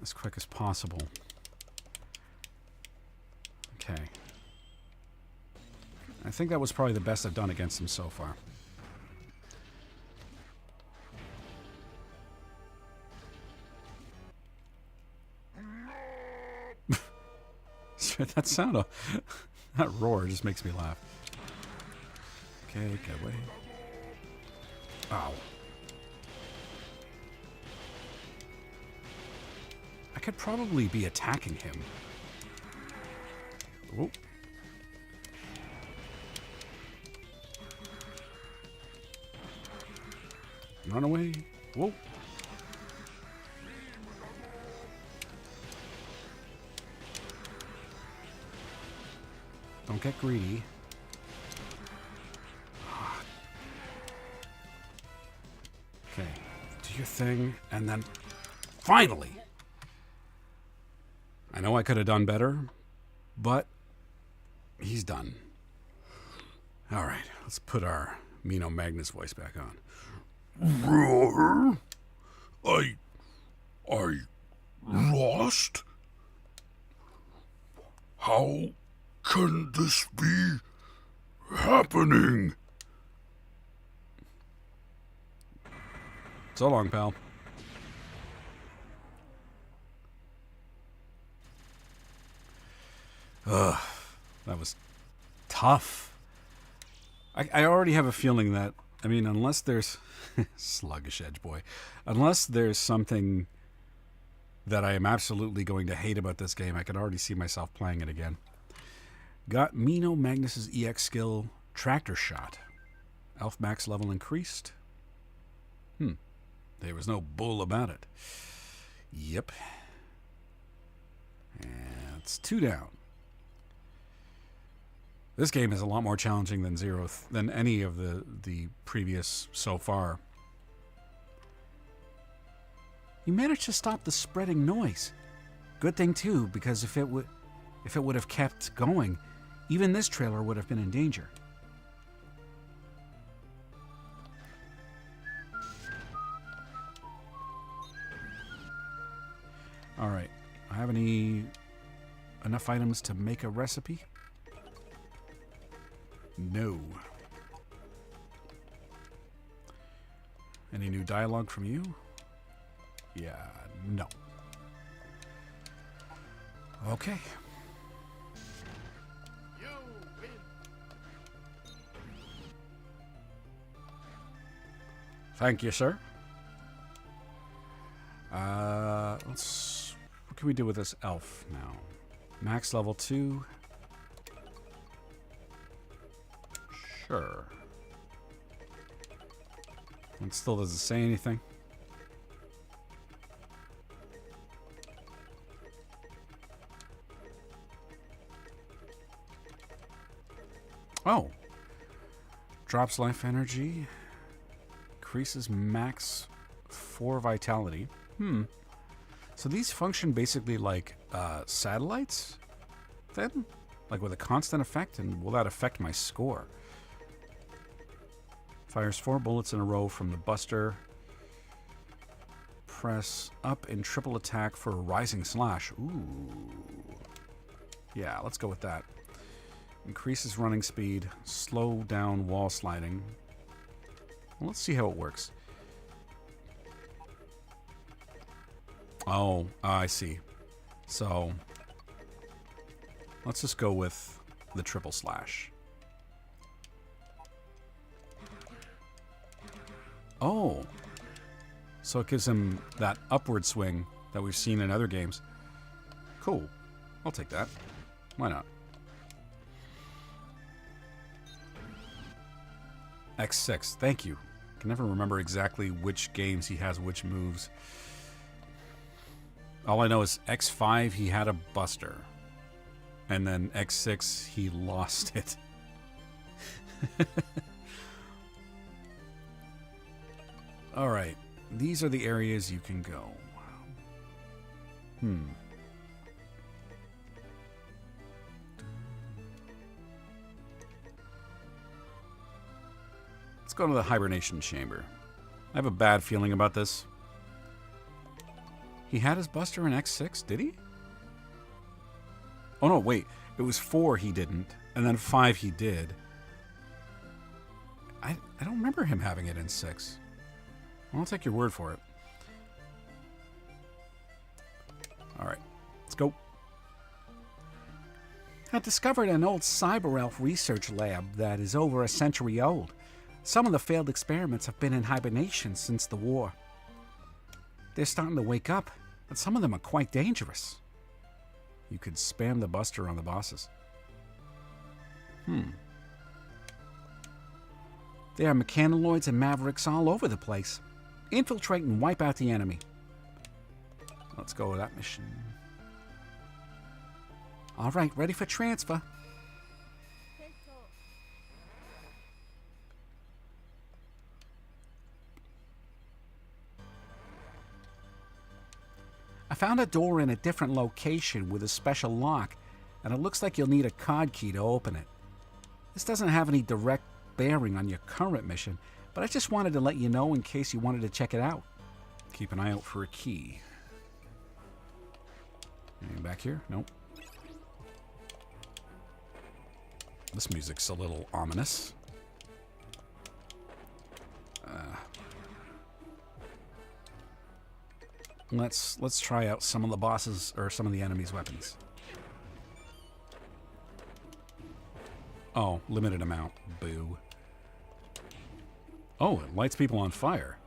as quick as possible. Okay. I think that was probably the best I've done against him so far. That sound, that roar just makes me laugh. Okay, get away. Ow. I could probably be attacking him. Oh. Run away. Whoa. Don't get greedy. Okay, do your thing, and then finally! I know I could have done better, but he's done. All right, let's put our Mino Magnus voice back on. Roar? I lost? How can this be happening? So long, pal. Ugh, that was tough. I already have a feeling that, I mean, unless there's... sluggish Edge Boy. Unless there's something that I am absolutely going to hate about this game, I can already see myself playing it again. Got Mino Magnus's EX skill, Tractor Shot. Elf max level increased. There was no bull about it. Yep. And it's 2 down. This game is a lot more challenging than than any of the previous so far. You managed to stop the spreading noise. Good thing too, because if it would have kept going, even this trailer would have been in danger. All right. I have enough items to make a recipe? No. Any new dialogue from you? Yeah, no. Okay. You win. Thank you, sir. What can we do with this elf now? Max level 2. Sure. It still doesn't say anything. Oh. Drops life energy. Increases max 4 vitality. So these function basically like satellites, then? Like with a constant effect? And will that affect my score? Fires 4 bullets in a row from the Buster. Press up in triple attack for a rising slash. Ooh. Yeah, let's go with that. Increases running speed. Slow down wall sliding. Well, let's see how it works. Oh, I see. So, let's just go with the triple slash. Oh. So it gives him that upward swing that we've seen in other games. Cool. I'll take that. Why not? X6. Thank you. I can never remember exactly which games he has which moves. All I know is X5 he had a buster. And then X6 he lost it. Alright. These are the areas you can go. Let's go to the hibernation chamber. I have a bad feeling about this. He had his buster in X6, did he? Oh no, wait. It was 4 he didn't, and then 5 he did. I don't remember him having it in 6. I'll take your word for it. Alright, let's go. I discovered an old cyber elf research lab that is over a century old. Some of the failed experiments have been in hibernation since the war. They're starting to wake up, but some of them are quite dangerous. You could spam the buster on the bosses. There are mechanoloids and mavericks all over the place. Infiltrate and wipe out the enemy. Let's go with that mission. All right, ready for transfer. I found a door in a different location with a special lock, and it looks like you'll need a card key to open it. This doesn't have any direct bearing on your current mission, but I just wanted to let you know in case you wanted to check it out. Keep an eye out for a key. Anything back here? Nope. This music's a little ominous. Let's try out some of the bosses or some of the enemies' weapons. Oh, limited amount. Boo. Oh, it lights people on fire.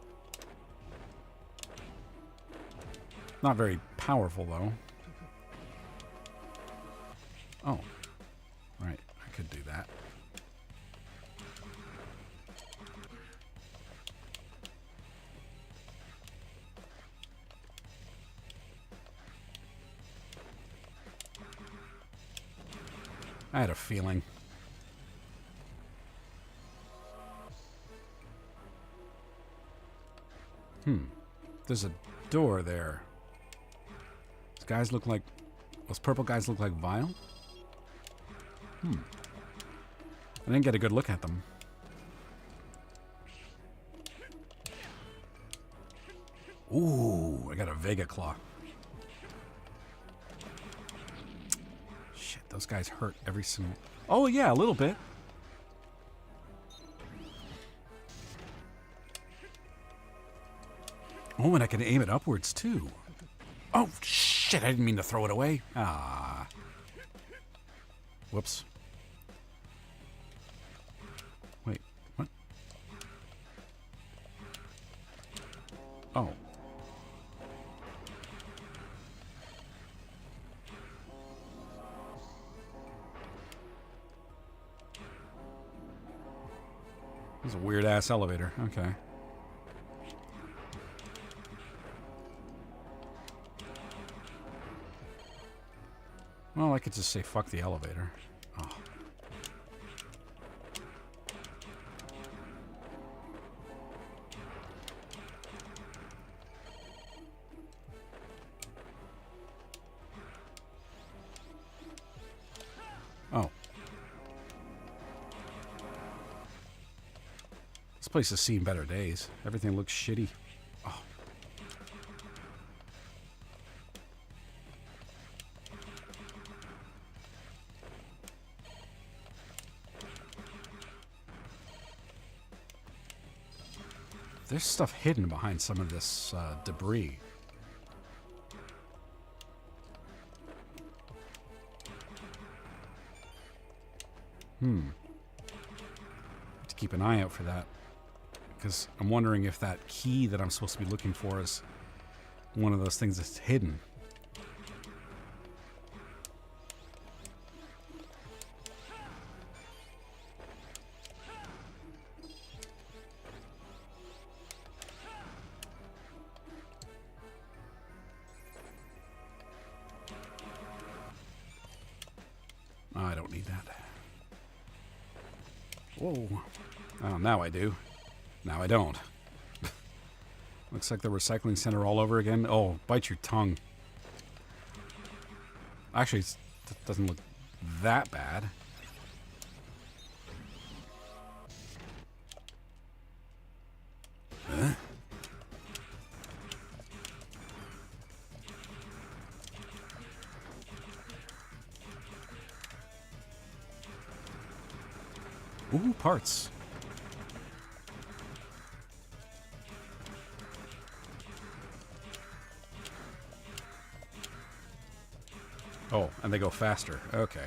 Not very powerful, though. Oh. Right, I could do that. I had a feeling. There's a door there. These guys look like... Those purple guys look like Vile? I didn't get a good look at them. Ooh, I got a Vega Claw. Shit, those guys hurt every single... Oh, yeah, a little bit. Oh, and I can aim it upwards, too. Oh, shit, I didn't mean to throw it away. Ah. Whoops. Wait, what? Oh. This is a weird-ass elevator. Okay. Well, I could just say fuck the elevator. Oh. Oh. This place has seen better days. Everything looks shitty. Oh. there's stuff hidden behind some of this debris. Have to keep an eye out for that. Because I'm wondering if that key that I'm supposed to be looking for is one of those things that's hidden. I don't need that. Whoa. Oh, now I do. Now I don't. Looks like the recycling center all over again. Oh, bite your tongue. Actually, it doesn't look that bad. Huh? Ooh, parts. Oh, and they go faster. Okay.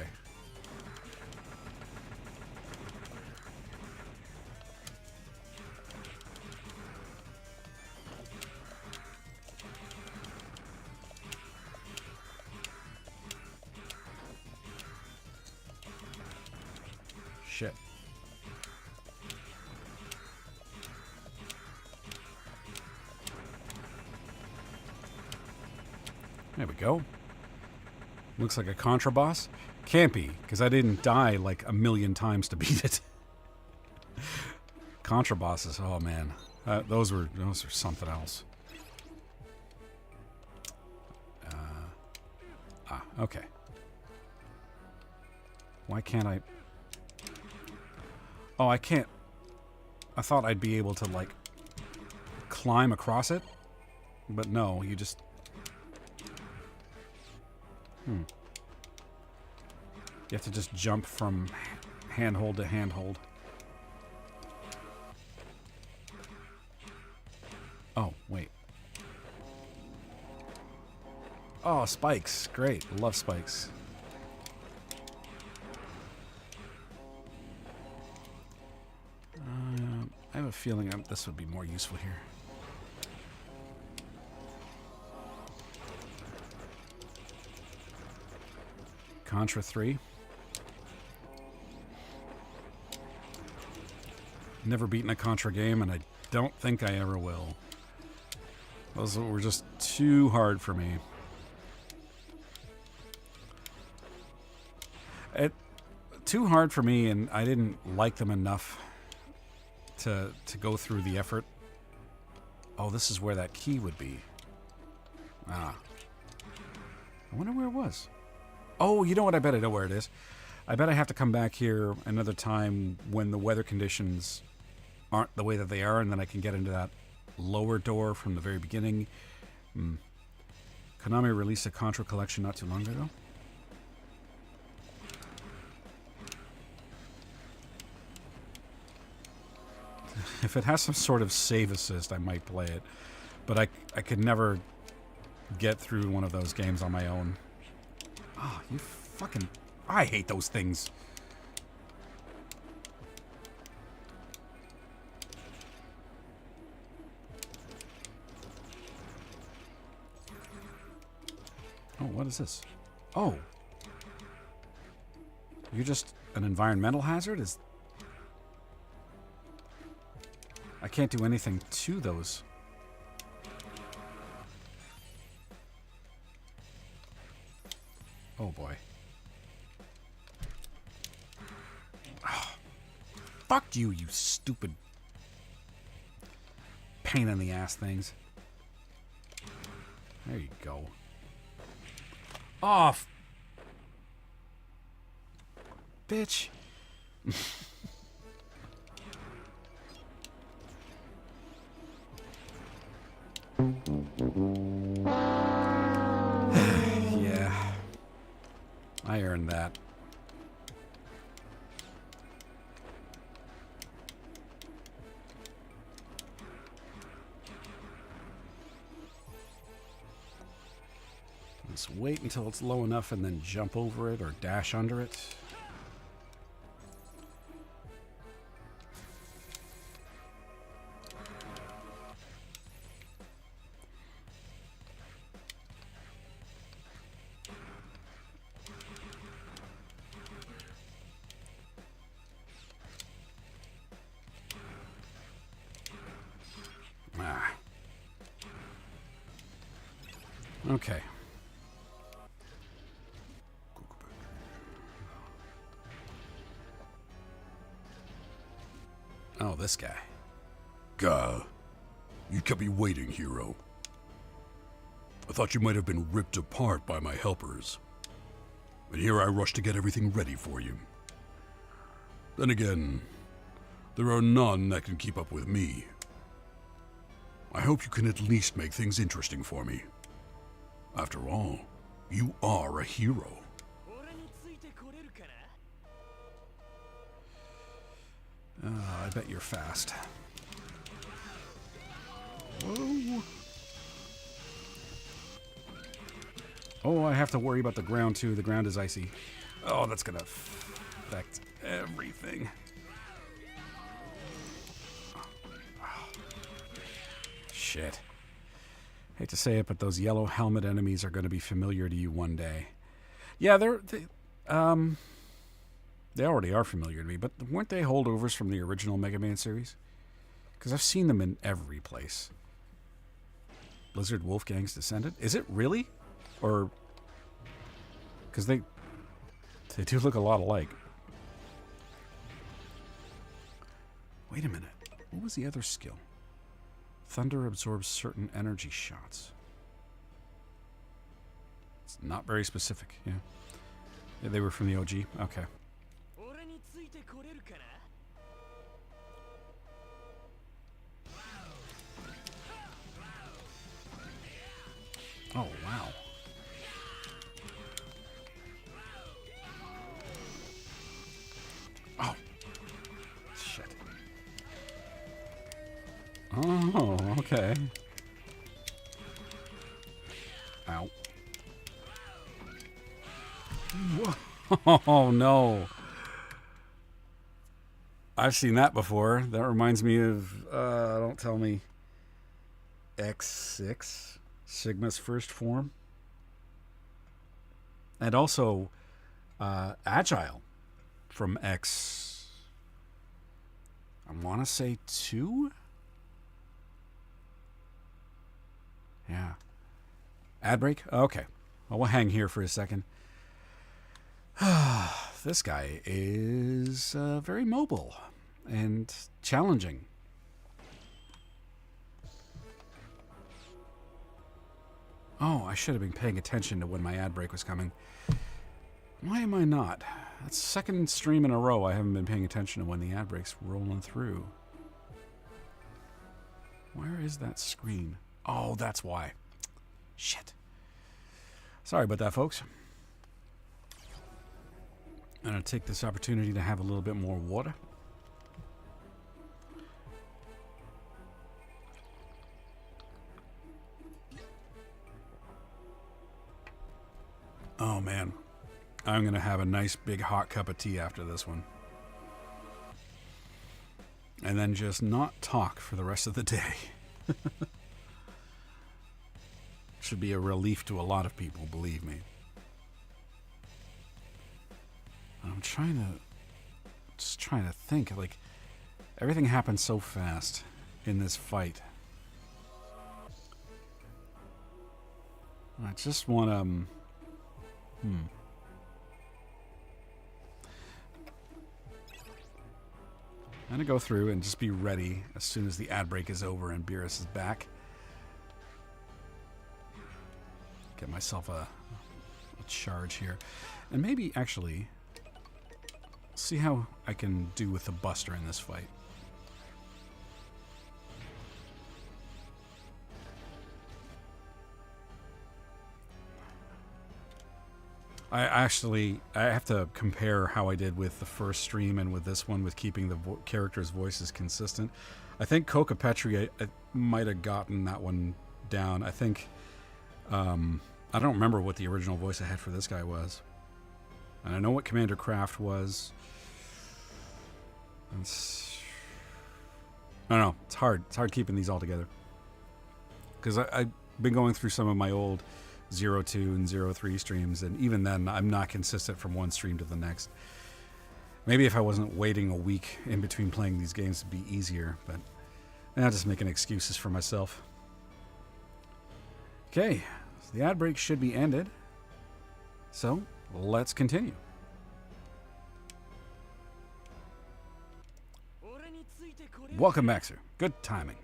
Shit. There we go. Looks like a Contra boss. Can't be, because I didn't die like a million times to beat it. Contra bosses, oh man. Those are something else. Okay. Why can't I... Oh, I can't... I thought I'd be able to, like, climb across it. But no, you just... You have to just jump from handhold to handhold. Oh, wait. Oh, spikes. Great. Love spikes. I have a feeling this would be more useful here. Contra 3. Never beaten a Contra game, and I don't think I ever will. Those were just too hard for me. Too hard for me, and I didn't like them enough to go through the effort. Oh, this is where that key would be. Ah. I wonder where it was. Oh, you know what? I bet I know where it is. I bet I have to come back here another time when the weather conditions aren't the way that they are, and then I can get into that lower door from the very beginning. Konami released a Contra collection not too long ago. If it has some sort of save assist, I might play it. But I could never get through one of those games on my own. Oh, you fucking... I hate those things. Oh, what is this? Oh. You're just an environmental hazard? I can't do anything to those. Oh boy. Oh, fuck you, you stupid pain in the ass things. There you go. Off. Bitch. Yeah. I earned that. Just wait until it's low enough and then jump over it or dash under it. Ah. Okay. Oh, this guy. Gah. You kept me waiting, hero. I thought you might have been ripped apart by my helpers. And here I rush to get everything ready for you. Then again, there are none that can keep up with me. I hope you can at least make things interesting for me. After all, you are a hero. I bet you're fast. Whoa. Oh, I have to worry about the ground too. The ground is icy. Oh, that's gonna affect everything. Shit. Hate to say it, but those yellow helmet enemies are going to be familiar to you one day. Yeah, they already are familiar to me, but weren't they holdovers from the original Mega Man series? Because I've seen them in every place. Blizzard Wolfgang's Descendant? Is it really? Or... because they do look a lot alike. Wait a minute. What was the other skill? Thunder absorbs certain energy shots. It's not very specific, yeah. Yeah, they were from the OG? Okay. Oh, wow. Oh. Shit. Oh, okay. Ow. Whoa. Oh, no. I've seen that before. That reminds me of, don't tell me, X6, Sigma's first form. And also, Agile from X, I want to say 2? Yeah. Ad break? Okay. Well, we'll hang here for a second. This guy is very mobile and challenging. Oh, I should have been paying attention to when my ad break was coming. Why am I not? That's the second stream in a row I haven't been paying attention to when the ad break's rolling through. Where is that screen? Oh, that's why. Shit. Sorry about that, folks. I'm going to take this opportunity to have a little bit more water. Oh, man. I'm going to have a nice big hot cup of tea after this one. And then just not talk for the rest of the day. Should be a relief to a lot of people, believe me. I'm just trying to think, like, everything happened so fast in this fight. I just want to, I'm going to go through and just be ready as soon as the ad break is over and Beerus is back. Get myself a charge here. And maybe, actually, see how I can do with the Buster in this fight. I have to compare how I did with the first stream and with this one with keeping the characters' voices consistent. I think Coca Petri I might have gotten that one down. I think I don't remember what the original voice I had for this guy was. And I know what Commander Kraft was. I don't know. It's hard. It's hard keeping these all together. Because I've been going through some of my old 02 and 03 streams, and even then, I'm not consistent from one stream to the next. Maybe if I wasn't waiting a week in between playing these games, it'd be easier, but I'm just making excuses for myself. Okay, so the ad break should be ended. So, let's continue. Welcome back, sir. Good timing.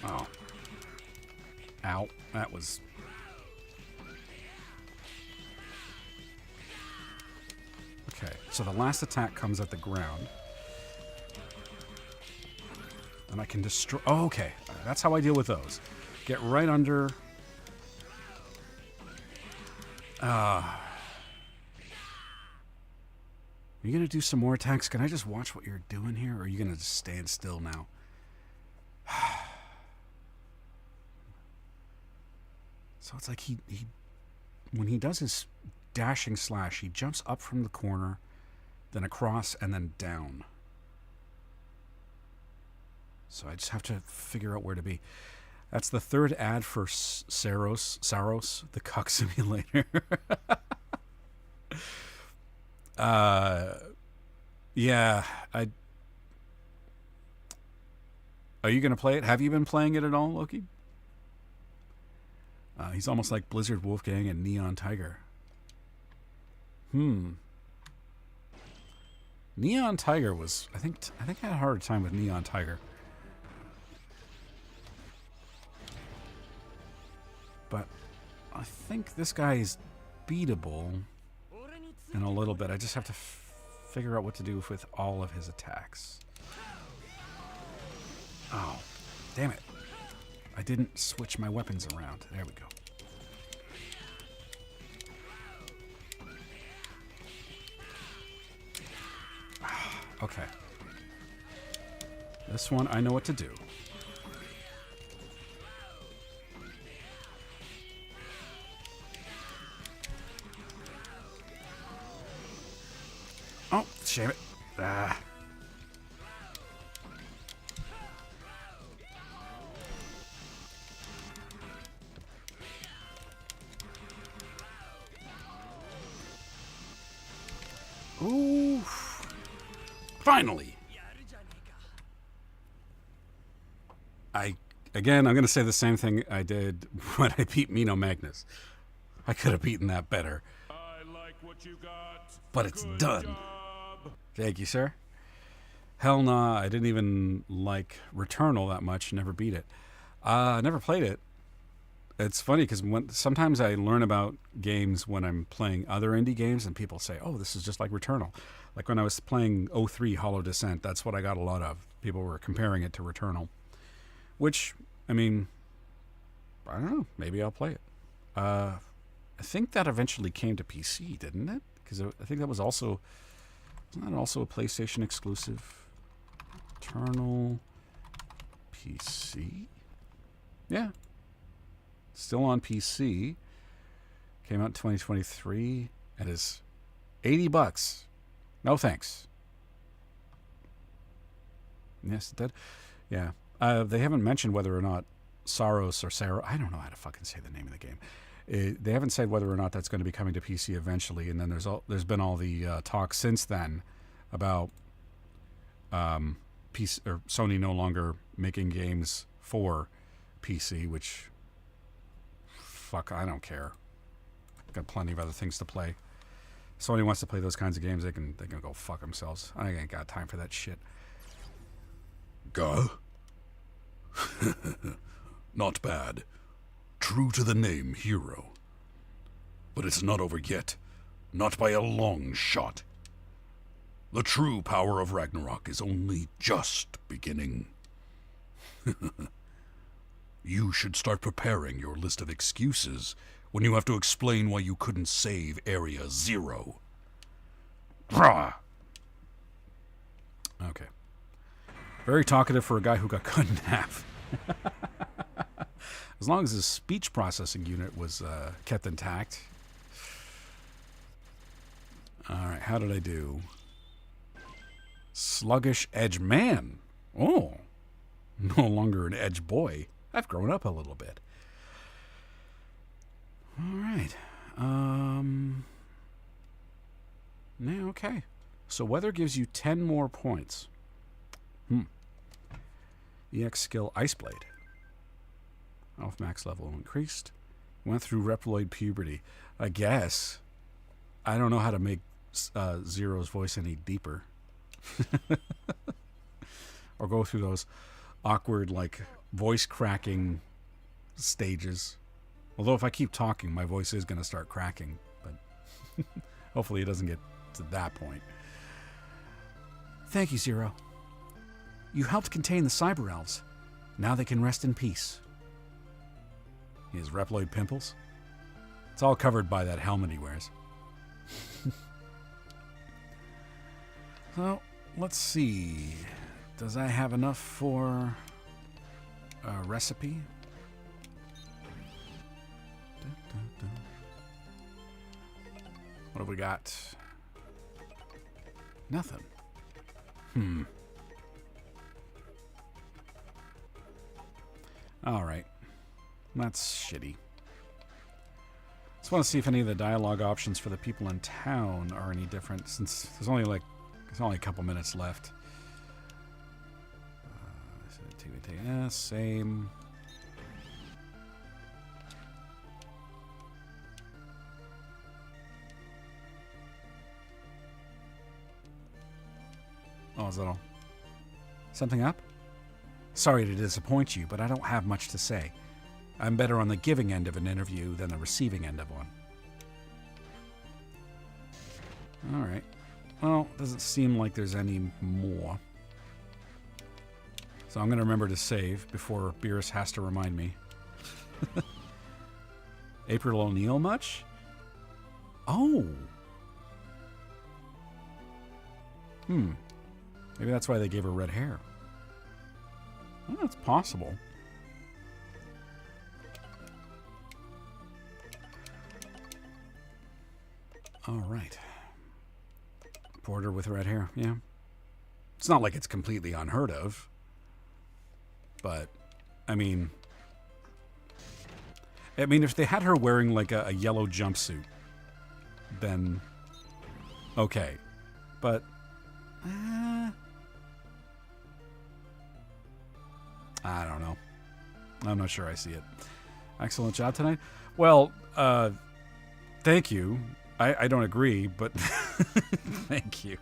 Oh. Ow. That was... Okay, so the last attack comes at the ground. And I can destroy... Oh, okay. That's how I deal with those. Get right under... Are you going to do some more attacks? Can I just watch what you're doing here? Or are you going to just stand still now? So it's like he when he does his dashing slash, he jumps up from the corner, then across, and then down. So I just have to figure out where to be. That's the third ad for Saros, the cuck simulator. Yeah, Are you going to play it? Have you been playing it at all, Loki? He's almost like Blizzard Wolfgang and Neon Tiger. Neon Tiger was... I think I had a harder time with Neon Tiger. But I think this guy is beatable in a little bit. I just have to figure out what to do with all of his attacks. Oh, damn it. I didn't switch my weapons around. There we go. Okay. This one, I know what to do. Oh, shame it. Ah. Ooh. Finally. I'm going to say the same thing I did when I beat Mino Magnus. I could have beaten that better. I like what you got. But it's Good done. job. Thank you, sir. Hell nah, I didn't even like Returnal that much. Never beat it. Never played it. It's funny because sometimes I learn about games when I'm playing other indie games and people say, oh, this is just like Returnal. Like when I was playing 03 Hollow Descent, that's what I got a lot of. People were comparing it to Returnal. Which, I mean, I don't know. Maybe I'll play it. I think that eventually came to PC, didn't it? Because I think that was also... Wasn't that also a PlayStation exclusive? Returnal PC? Yeah. Still on PC. Came out in 2023. It is $80. No thanks. Yes, it did. Yeah. They haven't mentioned whether or not Saros or Sarah... I don't know how to fucking say the name of the game. They haven't said whether or not that's going to be coming to PC eventually, and then there's been all the talk since then about Sony no longer making games for PC, which fuck, I don't care. Got plenty of other things to play. Sony wants to play those kinds of games, they can go fuck themselves. I ain't got time for that shit. Gah? Not bad. True to the name, hero. But it's not over yet. Not by a long shot. The true power of Ragnarok is only just beginning. You should start preparing your list of excuses when you have to explain why you couldn't save Area Zero. Brah! Okay. Very talkative for a guy who got cut in half. As long as his speech processing unit was kept intact. All right, how did I do? Sluggish Edge Man. Oh, no longer an Edge Boy. I've grown up a little bit. All right. Yeah, okay. So weather gives you 10 more points. EX skill Ice Blade. Elf max level increased. Went through Reploid puberty. I guess. I don't know how to make Zero's voice any deeper. Or go through those awkward, like, voice cracking stages. Although if I keep talking, my voice is going to start cracking. But hopefully it doesn't get to that point. Thank you, Zero. You helped contain the Cyber Elves. Now they can rest in peace. He has Reploid pimples. It's all covered by that helmet he wears. So, let's see. Does I have enough for a recipe? What have we got? Nothing. All right. That's shitty. Just want to see if any of the dialogue options for the people in town are any different, since there's only a couple minutes left. Same. Oh, is that all? Something up? Sorry to disappoint you, but I don't have much to say. I'm better on the giving end of an interview than the receiving end of one. Alright. Well, doesn't seem like there's any more. So I'm going to remember to save before Beerus has to remind me. April O'Neil much? Oh! Maybe that's why they gave her red hair. Well, that's possible. All right. Porter with red hair, yeah. It's not like it's completely unheard of. But, I mean, if they had her wearing like a yellow jumpsuit, then okay. But, I don't know. I'm not sure I see it. Excellent job tonight. Well, thank you. I don't agree, but thank you.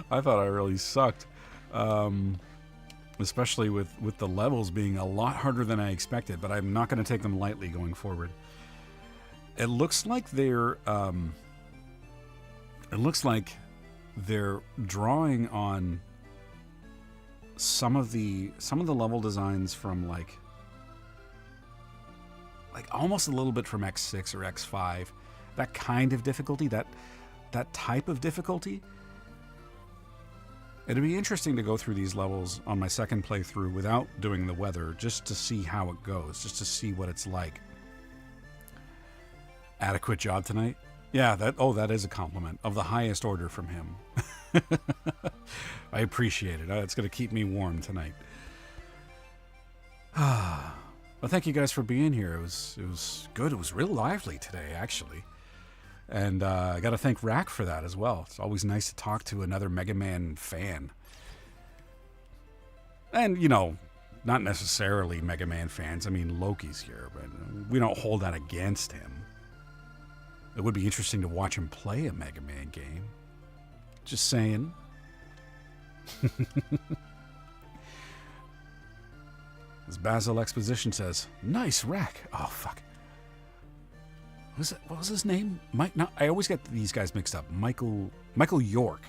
I thought I really sucked. Especially with the levels being a lot harder than I expected, but I'm not going to take them lightly going forward. It looks like they're drawing on some of the level designs from like almost a little bit from X6 or X5. That kind of difficulty, that type of difficulty. It'd be interesting to go through these levels on my second playthrough without doing the weather, just to see how it goes, just to see what it's like. Adequate job tonight? Yeah, that is a compliment of the highest order from him. I appreciate it. It's going to keep me warm tonight. Well, thank you guys for being here. It was good. It was real lively today, actually. And I got to thank Rack for that as well. It's always nice to talk to another Mega Man fan. And, not necessarily Mega Man fans. I mean, Loki's here, but we don't hold that against him. It would be interesting to watch him play a Mega Man game. Just saying. As Basil Exposition says, nice Rack. Oh, fuck. What was his name? Mike? No, I always get these guys mixed up. Michael York,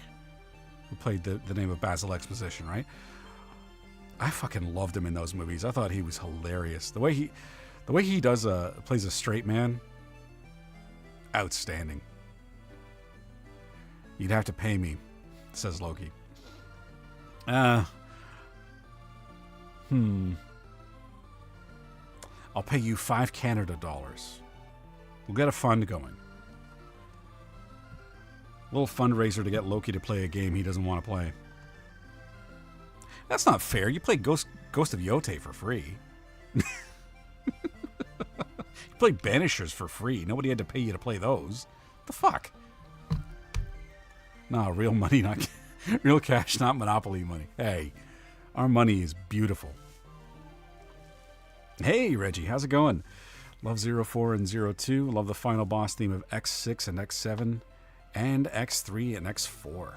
who played the name of Basil Exposition, right? I fucking loved him in those movies. I thought he was hilarious. The way he plays a straight man, outstanding. You'd have to pay me, says Loki. I'll pay you $5 Canada. We'll get a fund going. A little fundraiser to get Loki to play a game he doesn't want to play. That's not fair. You played Ghost of Yote for free. You played Banishers for free. Nobody had to pay you to play those. What the fuck? No, real money, not real cash, not Monopoly money. Hey, our money is beautiful. Hey, Reggie, how's it going? Love 04 and 02. Love the final boss theme of X6 and X7 and X3 and X4.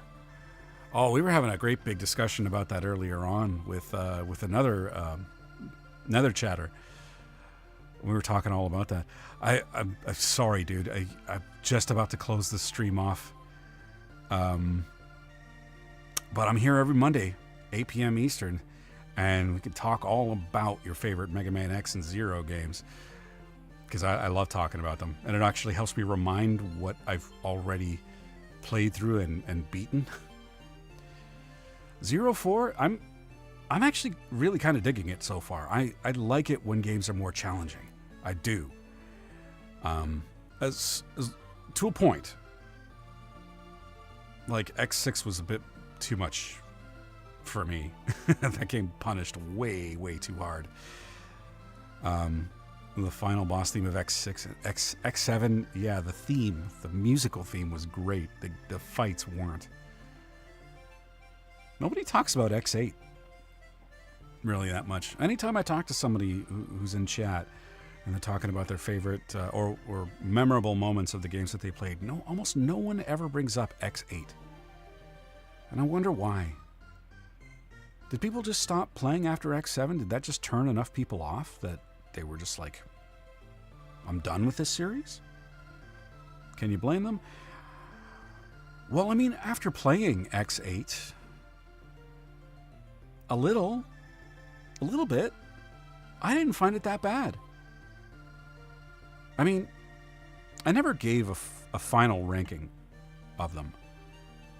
Oh, we were having a great big discussion about that earlier on with another chatter. We were talking all about that. I'm sorry, dude. I'm just about to close the stream off. But I'm here every Monday, 8 p.m. Eastern, and we can talk all about your favorite Mega Man X and Zero games, because I love talking about them, and it actually helps me remind what I've already played through and beaten. 04, I'm actually really kind of digging it so far. I like it when games are more challenging. I do. As to a point. Like, X6 was a bit too much for me. That game punished way, way too hard. The final boss theme of X6, X7, yeah, the musical theme was great. The fights weren't. Nobody talks about X8 really that much. Anytime I talk to somebody who's in chat and they're talking about their favorite or memorable moments of the games that they played, almost no one ever brings up X8. And I wonder why. Did people just stop playing after X7? Did that just turn enough people off that they were just like, I'm done with this series? Can you blame them? Well, I mean, after playing X8, a little bit, I didn't find it that bad. I mean, I never gave a final ranking of them.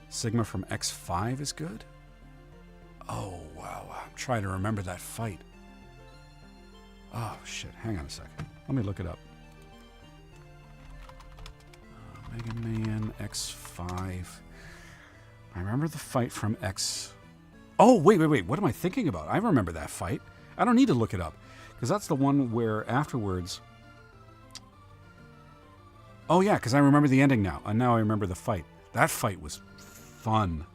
Sigma from X5 is good? Oh, wow. I'm trying to remember that fight. Oh, shit. Hang on a second. Let me look it up. Mega Man X5. I remember the fight from X... Oh, wait. What am I thinking about? I remember that fight. I don't need to look it up. Because that's the one where afterwards... Oh, yeah, because I remember the ending now. And now I remember the fight. That fight was fun.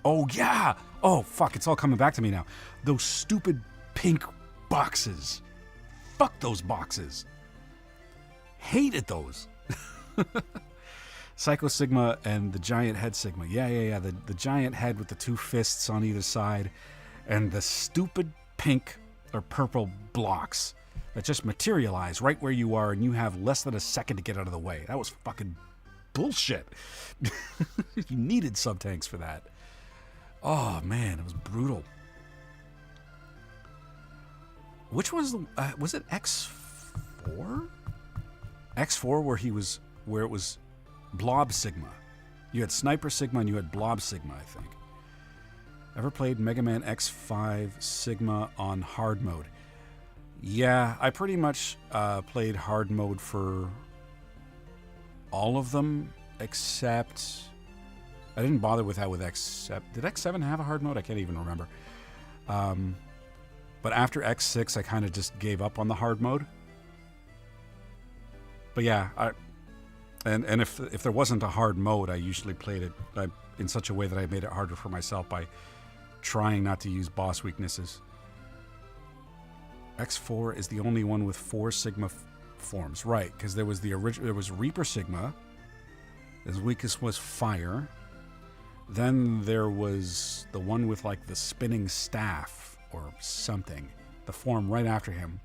Oh, yeah! Oh, fuck, it's all coming back to me now. Those stupid pink boxes. Fuck those boxes. Hated those. Psycho Sigma and the giant head Sigma. Yeah. The giant head with the two fists on either side. And the stupid pink or purple blocks that just materialize right where you are and you have less than a second to get out of the way. That was fucking bullshit. You needed sub-tanks for that. Oh, man, it was brutal. Which was it X4? X4 where it was Blob Sigma. You had Sniper Sigma and you had Blob Sigma, I think. Ever played Mega Man X5 Sigma on hard mode? Yeah, I pretty much played hard mode for all of them, except... I didn't bother with that with X7. Did X7 have a hard mode? I can't even remember. But after X6, I kind of just gave up on the hard mode. But yeah, and if there wasn't a hard mode, I usually played it in such a way that I made it harder for myself by trying not to use boss weaknesses. X4 is the only one with 4 Sigma forms, right? Because there was there was Reaper Sigma. His weakest was fire. Then there was the one with like the spinning staff or something, the form right after him.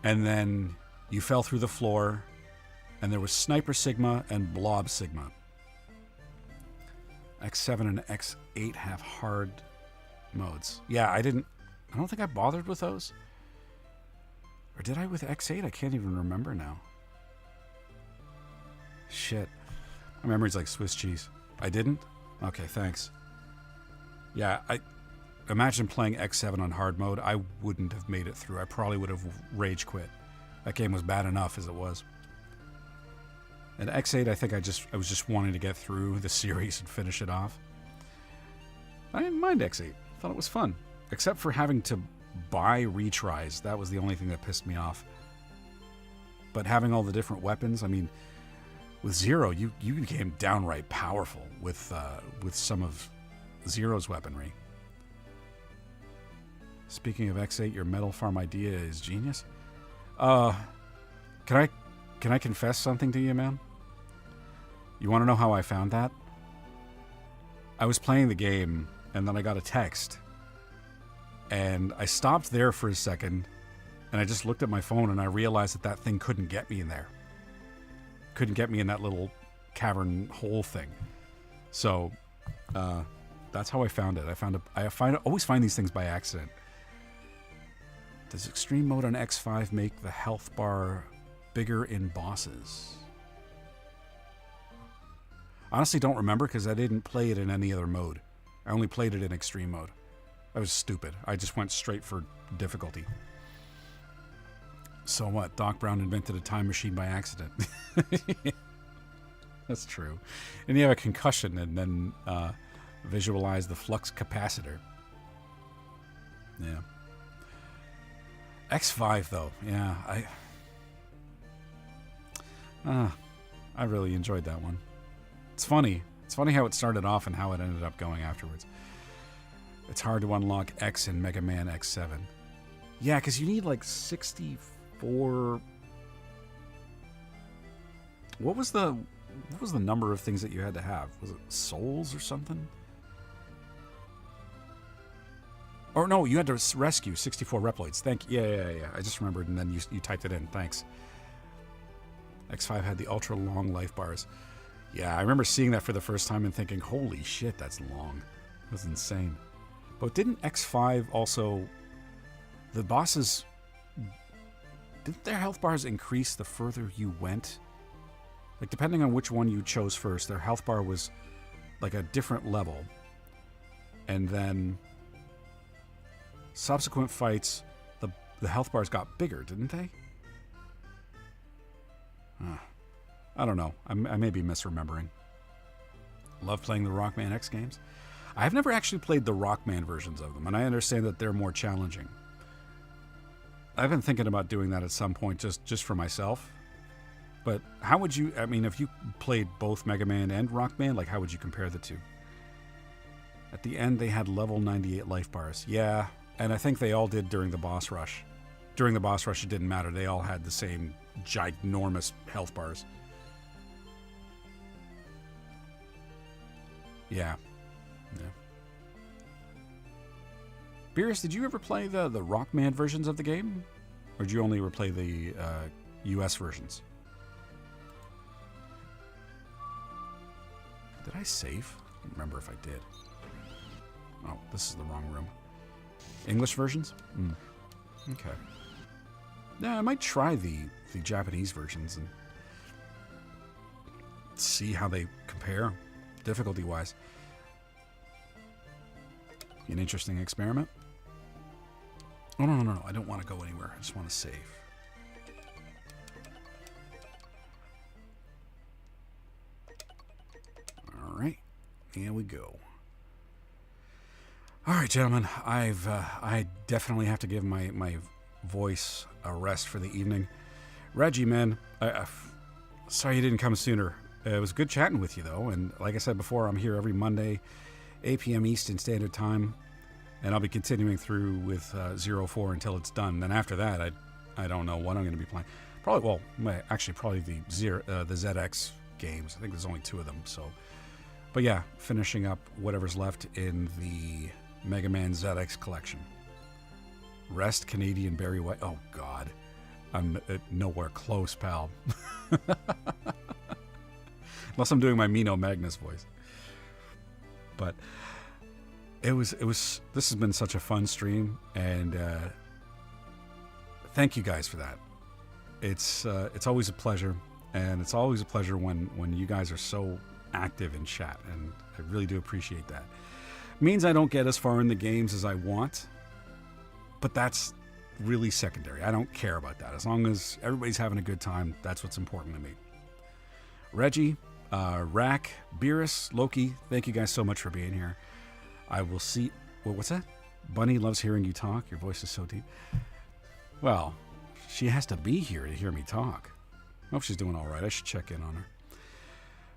And then you fell through the floor, and there was Sniper Sigma and Blob Sigma. X7 and X8 have hard modes. Yeah, I don't think I bothered with those. Or did I with X8? I can't even remember now. Shit. My memory's like Swiss cheese. I didn't? Okay, thanks. Yeah, I imagine playing X7 on hard mode. I wouldn't have made it through. I probably would have rage quit. That game was bad enough as it was. And X8, I think I was just wanting to get through the series and finish it off. I didn't mind X8. I thought it was fun. Except for having to buy retries. That was the only thing that pissed me off. But having all the different weapons, I mean, with Zero, you became downright powerful with some of Zero's weaponry. Speaking of X8, your metal farm idea is genius. Can I confess something to you, man? You want to know how I found that? I was playing the game, and then I got a text. And I stopped there for a second, and I just looked at my phone, and I realized that thing couldn't get me in there. Couldn't get me in that little cavern hole thing. So, that's how I found it. I always find these things by accident. Does extreme mode on X5 make the health bar bigger in bosses? Honestly, don't remember because I didn't play it in any other mode. I only played it in extreme mode. I was stupid. I just went straight for difficulty. So what? Doc Brown invented a time machine by accident. That's true. And you have a concussion and then visualize the flux capacitor. Yeah. X5 though, yeah, I really enjoyed that one. It's funny. It's funny how it started off and how it ended up going afterwards. It's hard to unlock X in Mega Man X7. Yeah, because you need like 64. What was the number of things that you had to have? Was it souls or something? Or no, you had to rescue 64 Reploids. Thank you. Yeah. I just remembered, and then you typed it in. Thanks. X5 had the ultra long life bars. Yeah, I remember seeing that for the first time and thinking, holy shit, that's long. That's insane. But didn't X5 also... The bosses... Didn't their health bars increase the further you went? Like, depending on which one you chose first, their health bar was like a different level. And then... Subsequent fights, the health bars got bigger, didn't they? I don't know. I may be misremembering. Love playing the Rockman X games. I've never actually played the Rockman versions of them, and I understand that they're more challenging. I've been thinking about doing that at some point just for myself. But how would you... I mean, if you played both Mega Man and Rockman, like, how would you compare the two? At the end, they had level 98 life bars. Yeah... And I think they all did during the boss rush. During the boss rush, it didn't matter. They all had the same ginormous health bars. Yeah. Beerus, did you ever play the Rockman versions of the game? Or did you only ever play the US versions? Did I save? I don't remember if I did. Oh, this is the wrong room. English versions? Okay. Yeah, I might try the Japanese versions and see how they compare, difficulty-wise. An interesting experiment. Oh, no. I don't want to go anywhere. I just want to save. All right. Here we go. All right, gentlemen, I definitely have to give my voice a rest for the evening. Reggie, man, sorry you didn't come sooner. It was good chatting with you, though, and like I said before, I'm here every Monday, 8 p.m. Eastern Standard Time, and I'll be continuing through with 04 until it's done. Then after that, I don't know what I'm going to be playing. Probably the ZX games. I think there's only 2 of them, so... But yeah, finishing up whatever's left in the Mega Man ZX collection. Rest Canadian Barry White. Oh, God. I'm nowhere close, pal. Unless I'm doing my Mino Magnus voice. But it was. This has been such a fun stream, and thank you guys for that. It's always a pleasure, and it's always a pleasure when you guys are so active in chat, and I really do appreciate that. Means I don't get as far in the games as I want, but that's really secondary. I don't care about that. As long as everybody's having a good time, that's what's important to me. Reggie, Rack, Beerus, Loki, thank you guys so much for being here. I will see... what's that? Bunny loves hearing you talk. Your voice is so deep. Well, she has to be here to hear me talk. I hope she's doing all right. I should check in on her.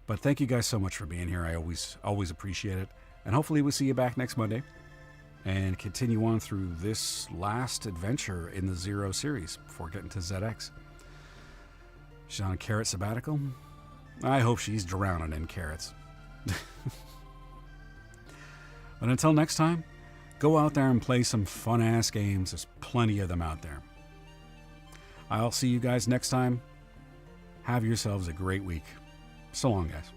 But thank you guys so much for being here. I always appreciate it. And hopefully we'll see you back next Monday and continue on through this last adventure in the Zero series before getting to ZX. She's on a carrot sabbatical. I hope she's drowning in carrots. But until next time, go out there and play some fun-ass games. There's plenty of them out there. I'll see you guys next time. Have yourselves a great week. So long, guys.